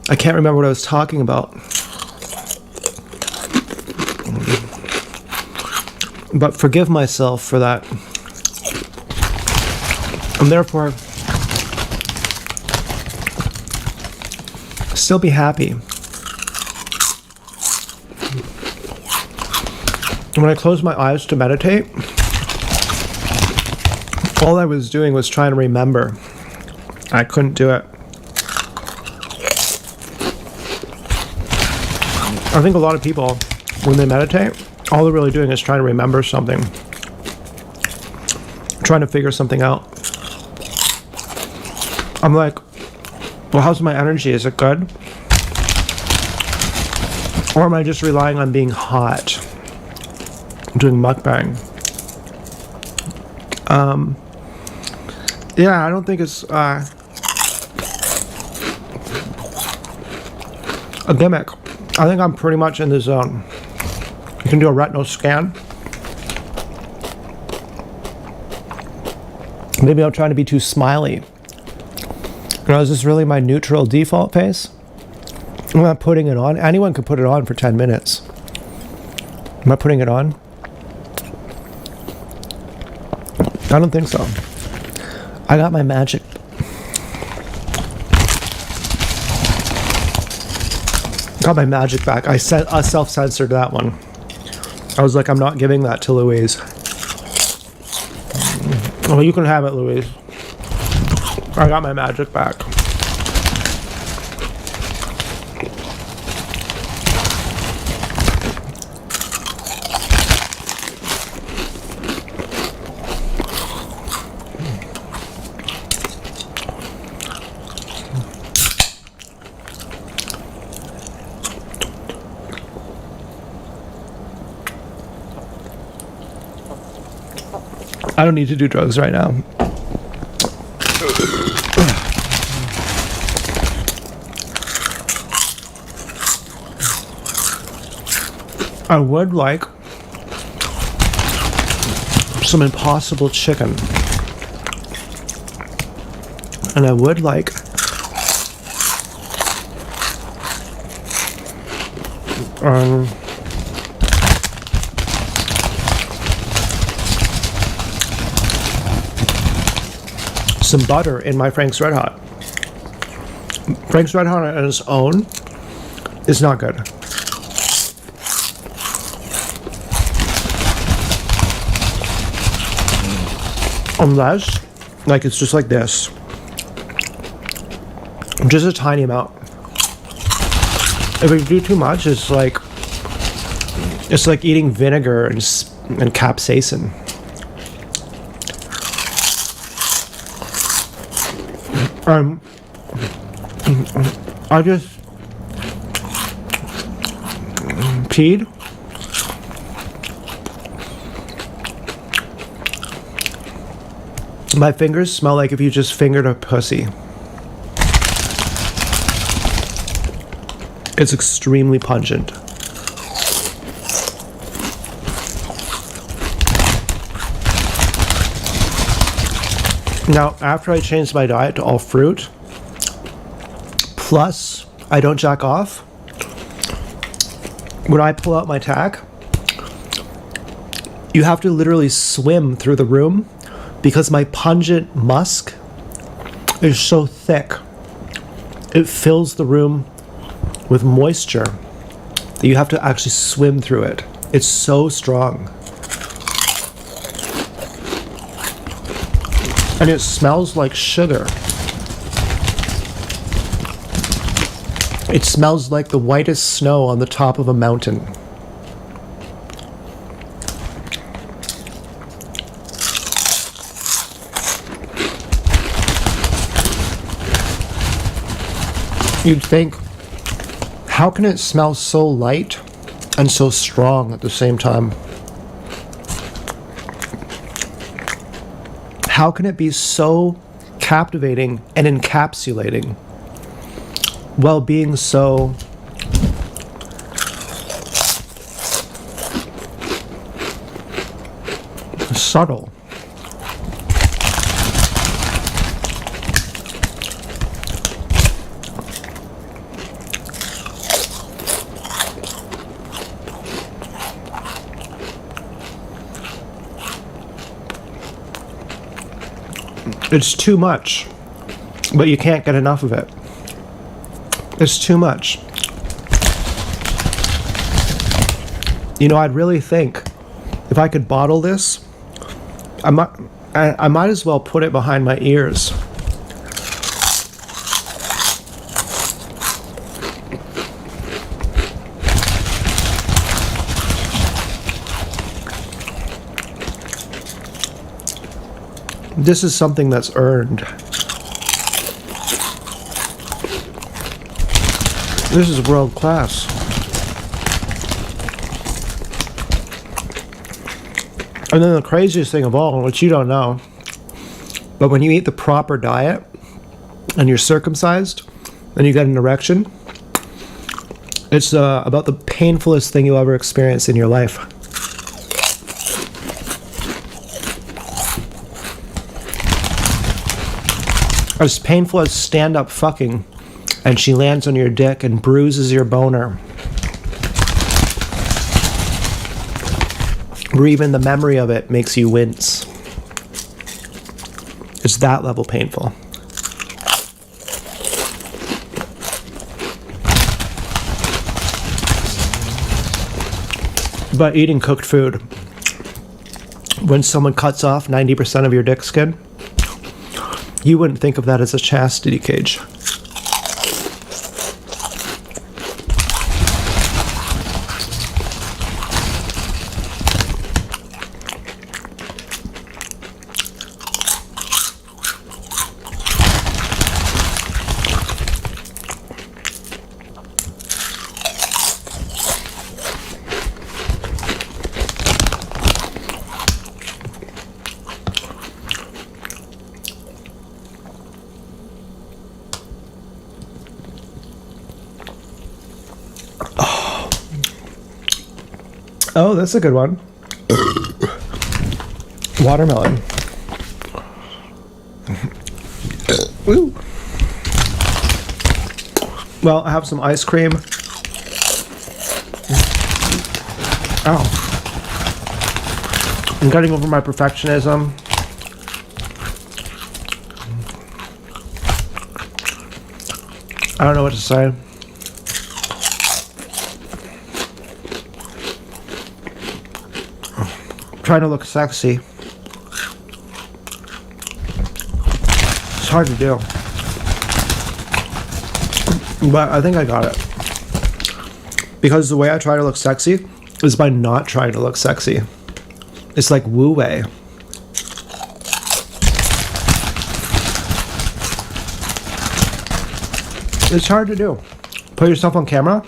Speaker 1: I can't remember what I was talking about. But forgive myself for that. And therefore, still be happy. When I closed my eyes to meditate, all I was doing was trying to remember I couldn't do it. I think a lot of people, when they meditate, all they're really doing is trying to remember something, trying to figure something out. I'm like, well, how's my energy? Is it good? Or am I just relying on being hot? Doing mukbang. Yeah, I don't think it's a gimmick. I think I'm pretty much in the zone. You can do a retinal scan. Maybe I'm trying to be too smiley. Is this really my neutral default face? I'm not putting it on. Anyone can put it on for 10 minutes. Am I putting it on? I don't think so. I got my magic. Got my magic back. I self-censored that one. I was like, I'm not giving that to Louise. Well, you can have it, Louise. I got my magic back. I don't need to do drugs right now. I would like some Impossible chicken. And I would like some butter in my Frank's Red Hot. Frank's Red Hot on its own is not good. Unless, like, it's just like this. Just a tiny amount. If you do too much, it's like eating vinegar and capsaicin. I just peed. My fingers smell like if you just fingered a pussy. It's extremely pungent. Now, after I changed my diet to all fruit, plus I don't jack off, when I pull out my tack, you have to literally swim through the room because my pungent musk is so thick. It fills the room with moisture that you have to actually swim through it. It's so strong. And it smells like sugar. It smells like the whitest snow on the top of a mountain. You'd think, how can it smell so light and so strong at the same time? How can it be so captivating and encapsulating while being so subtle? It's too much, but you can't get enough of it. It's too much. You know, I'd really think if I could bottle this, I might as well put it behind my ears. This is something that's earned. This is world class. And then the craziest thing of all, which you don't know, but when you eat the proper diet and you're circumcised and you get an erection, it's about the painfulest thing you'll ever experience in your life. As painful as stand-up fucking, and she lands on your dick and bruises your boner. Or even the memory of it makes you wince. It's that level painful. But eating cooked food, when someone cuts off 90% of your dick skin, you wouldn't think of that as a chastity cage. Oh, that's a good one. Watermelon. Ooh. Well, I have some ice cream. Oh. I'm getting over my perfectionism. I don't know what to say. Trying to look sexy. It's hard to do. But I think I got it. Because the way I try to look sexy is by not trying to look sexy. It's like wu-wei. It's hard to do. Put yourself on camera.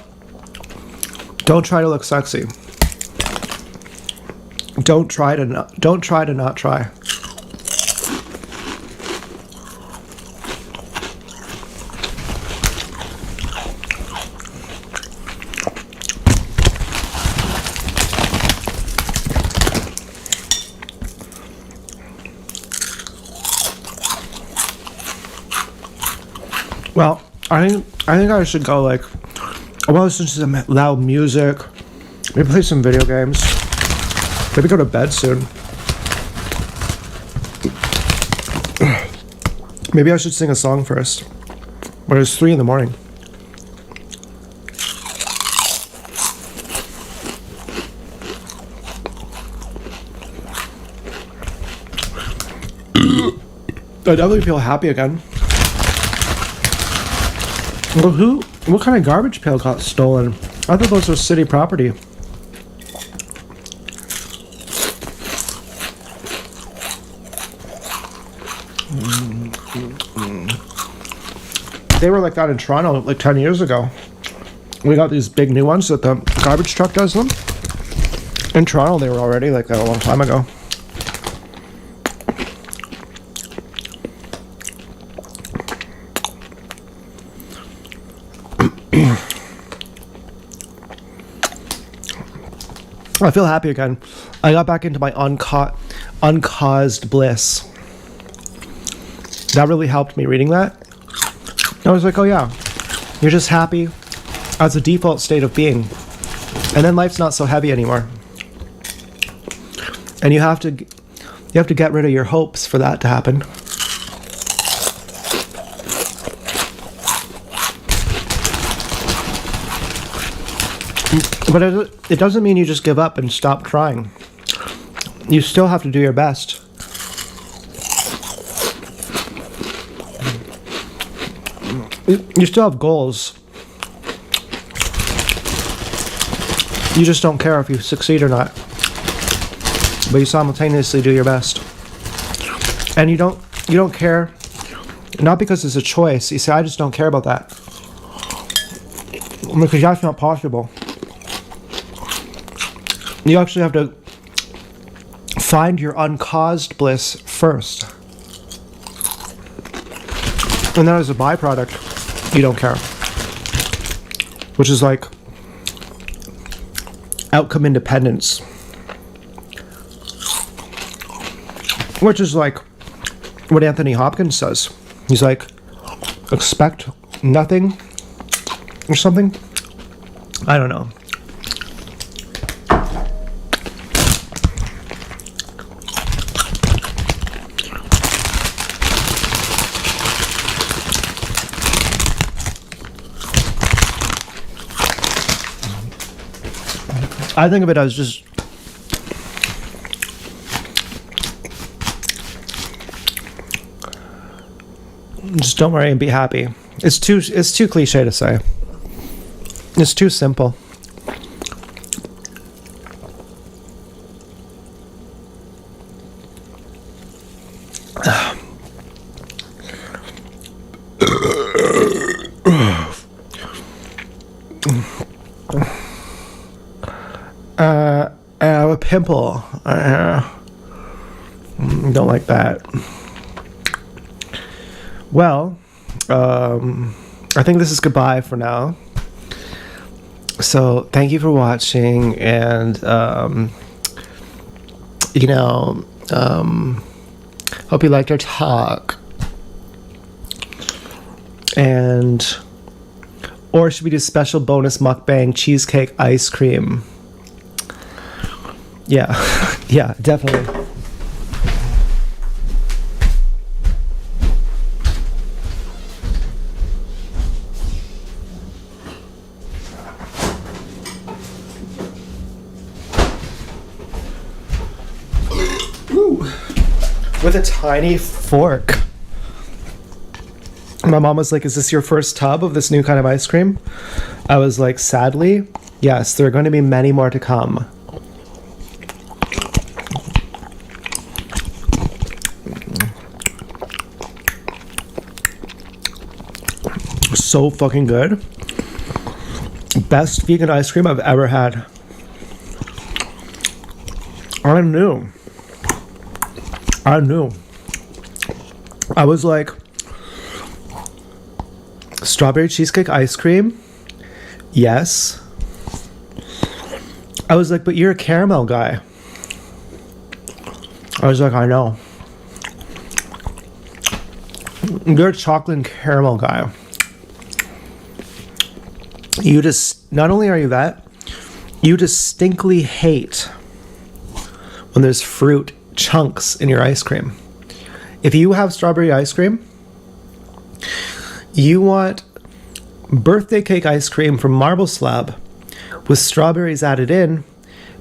Speaker 1: Don't try to look sexy. Don't try to not try. Well, I think I should go like, I want to listen to some loud music, maybe play some video games. Maybe go to bed soon. Maybe I should sing a song first. But it's 3 a.m. I definitely feel happy again. Well, what kind of garbage pail got stolen? I thought those were city property. They were like that in Toronto like 10 years ago. We got these big new ones that the garbage truck does them. In Toronto, they were already like that a long time ago. I feel happy again. I got back into my uncaused bliss. That really helped me reading that. I was like, oh yeah, you're just happy as a default state of being. And then life's not so heavy anymore. And you have to get rid of your hopes for that to happen. But it doesn't mean you just give up and stop trying. You still have to do your best. You still have goals. You just don't care if you succeed or not. But you simultaneously do your best. And you don't care, not because it's a choice. You say, I just don't care about that. Because that's not possible. You actually have to find your uncaused bliss first. And then as a byproduct, you don't care. Which is like outcome independence. Which is like what Anthony Hopkins says. He's like, expect nothing or something. I don't know. I think of it as just don't worry and be happy. It's too cliche to say. It's too simple. I have a pimple. Don't like that. Well, I think this is goodbye for now. So thank you for watching, and hope you liked our talk. Or should we do special bonus mukbang cheesecake ice cream? Yeah, yeah, definitely. Ooh, with a tiny fork. My mom was like, is this your first tub of this new kind of ice cream? I was like, sadly, yes, there are going to be many more to come. So fucking good. Best vegan ice cream I've ever had. I knew. I was like, strawberry cheesecake ice cream? Yes. I was like, but you're a caramel guy. I was like, I know. You're a chocolate and caramel guy. You just, not only are you that, you distinctly hate when there's fruit chunks in your ice cream. If you have strawberry ice cream, you want birthday cake ice cream from Marble Slab with strawberries added in,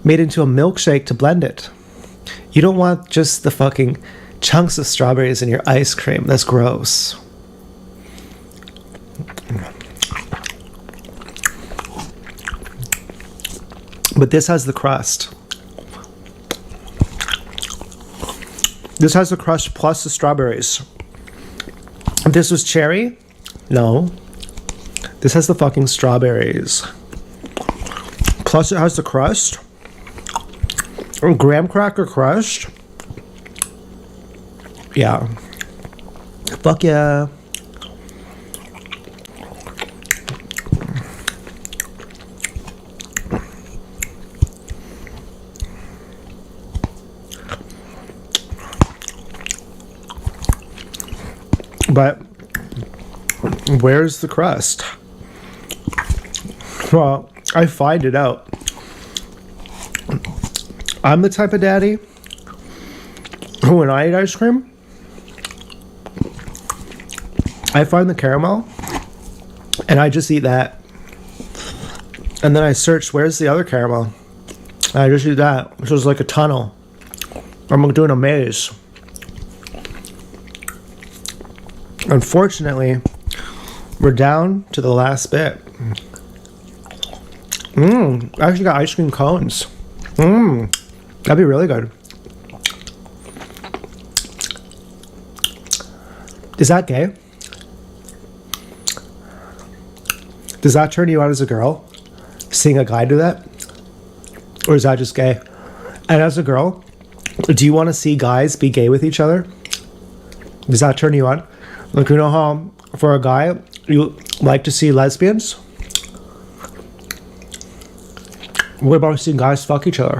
Speaker 1: made into a milkshake to blend it. You don't want just the fucking chunks of strawberries in your ice cream. That's gross. But this has the crust. This has the crust plus the strawberries. If this was cherry, no. This has the fucking strawberries. Plus it has the crust. Or graham cracker crust. Yeah. Fuck yeah. But where's the crust? Well, I find it out. I'm the type of daddy who, when I eat ice cream, I find the caramel and I just eat that. And then I search, where's the other caramel? And I just eat that, which was like a tunnel. I'm doing a maze. Unfortunately, we're down to the last bit. I actually got ice cream cones. That'd be really good.
Speaker 2: Is that gay? Does that turn you on as a girl? Seeing a guy do that? Or is that just gay? And as a girl, do you want to see guys be gay with each other? Does that turn you on? Like, you know how for a guy, you like to see lesbians? What about seeing guys fuck each other?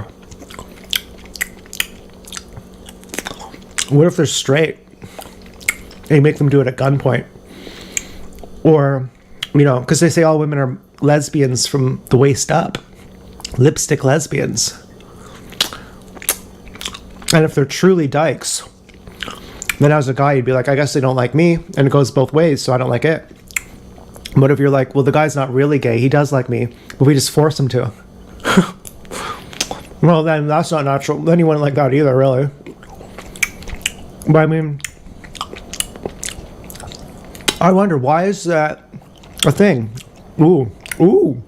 Speaker 2: What if they're straight? And you make them do it at gunpoint? Or, you know, because they say all women are lesbians from the waist up. Lipstick lesbians. And if they're truly dykes, then as a guy, you'd be like, I guess they don't like me. And it goes both ways, so I don't like it. But if you're like, well, the guy's not really gay, he does like me, but we just force him to. Well, then that's not natural. Then you wouldn't like that either, really. But I mean, I wonder, why is that a thing? Ooh, ooh,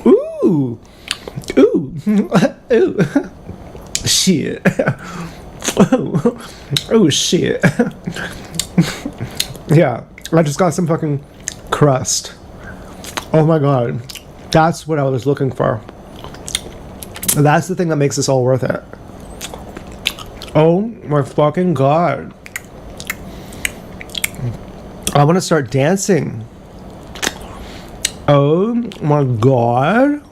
Speaker 2: ooh, ooh, ooh, shit. Oh, shit. Yeah, I just got some fucking crust. Oh my god. That's what I was looking for. That's the thing that makes this all worth it. Oh my fucking god. I want to start dancing. Oh my god.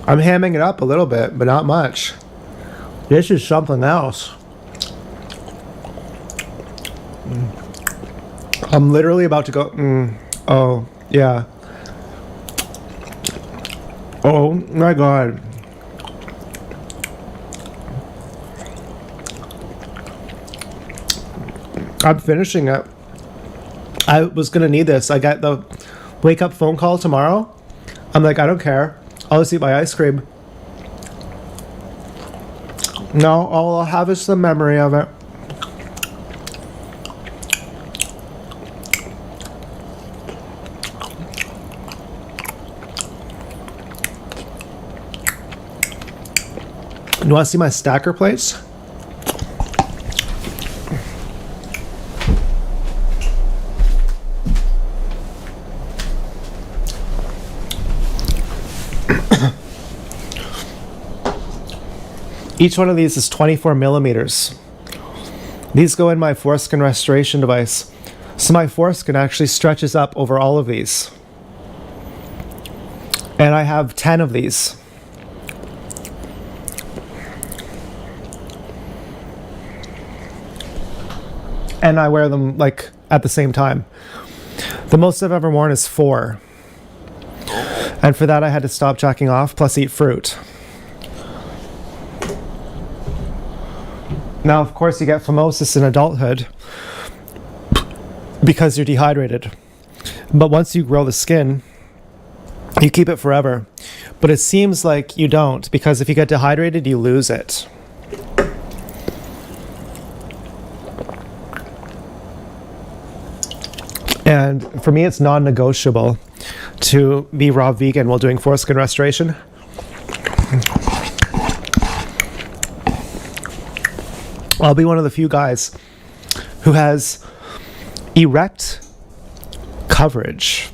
Speaker 2: I'm hamming it up a little bit, but not much. This is something else. I'm literally about to go. Oh, yeah. Oh my god. I'm finishing it. I was gonna need this. I got the wake up phone call tomorrow. I'm like, I don't care. I'll just eat my ice cream. No, all I'll have is the memory of it. You want to see my stacker plates? Each one of these is 24 millimeters. These go in my foreskin restoration device. So my foreskin actually stretches up over all of these. And I have 10 of these. And I wear them like at the same time. The most I've ever worn is 4. And for that I had to stop jacking off plus eat fruit. Now, of course, you get phimosis in adulthood because you're dehydrated. But once you grow the skin, you keep it forever. But it seems like you don't, because if you get dehydrated, you lose it. And for me, it's non-negotiable to be raw vegan while doing foreskin restoration. I'll be one of the few guys who has erect coverage.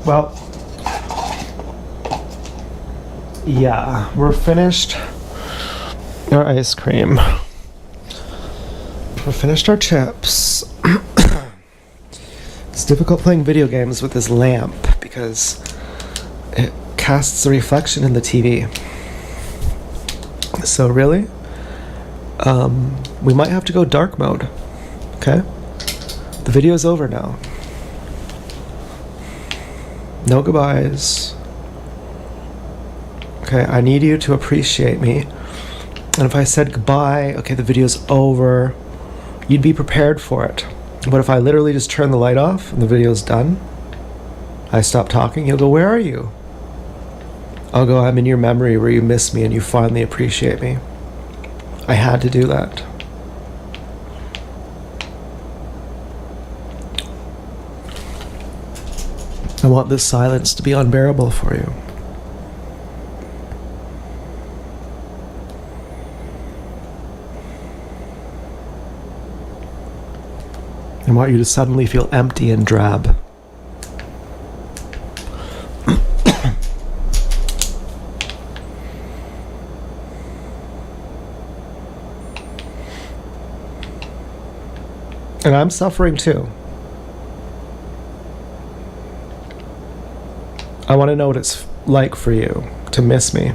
Speaker 2: Well, yeah, we're finished our ice cream. We finished our chips. It's difficult playing video games with this lamp because it casts a reflection in the TV. So really, we might have to go dark mode. Okay? The video's over now. No goodbyes. Okay, I need you to appreciate me. And if I said goodbye, okay, the video's over, you'd be prepared for it. But if I literally just turn the light off and the video's done, I stop talking, you'll go, where are you? I'll go, I'm in your memory where you miss me and you finally appreciate me. I had to do that. I want this silence to be unbearable for you. I want you to suddenly feel empty and drab. And I'm suffering too. I want to know what it's like for you to miss me.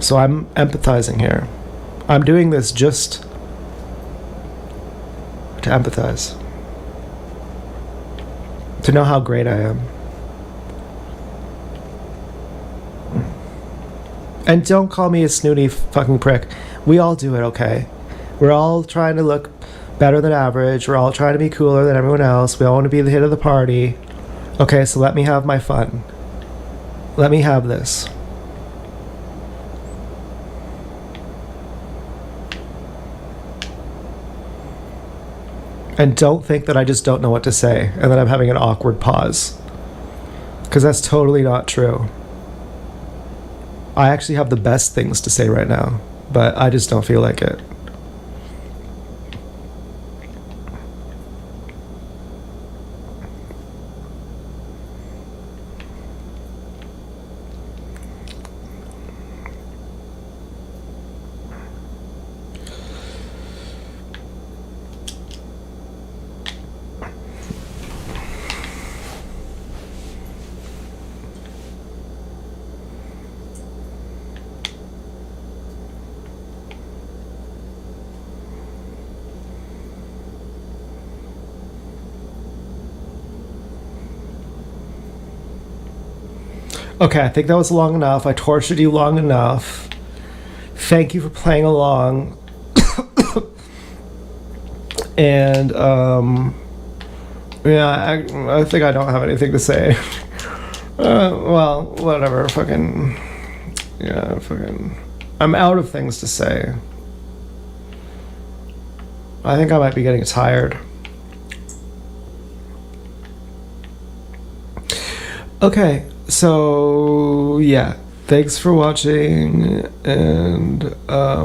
Speaker 2: So I'm empathizing here. I'm doing this just to empathize. To know how great I am. And don't call me a snooty fucking prick. We all do it, okay? We're all trying to look better than average. We're all trying to be cooler than everyone else. We all want to be the hit of the party. Okay, so let me have my fun. Let me have this. And don't think that I just don't know what to say and that I'm having an awkward pause. Because that's totally not true. I actually have the best things to say right now, but I just don't feel like it. Okay, I think that was long enough. I tortured you long enough. Thank you for playing along. And, yeah, I think I don't have anything to say. Well, whatever. Fucking, yeah, fucking. I'm out of things to say. I think I might be getting tired. Okay. So yeah, thanks for watching, and I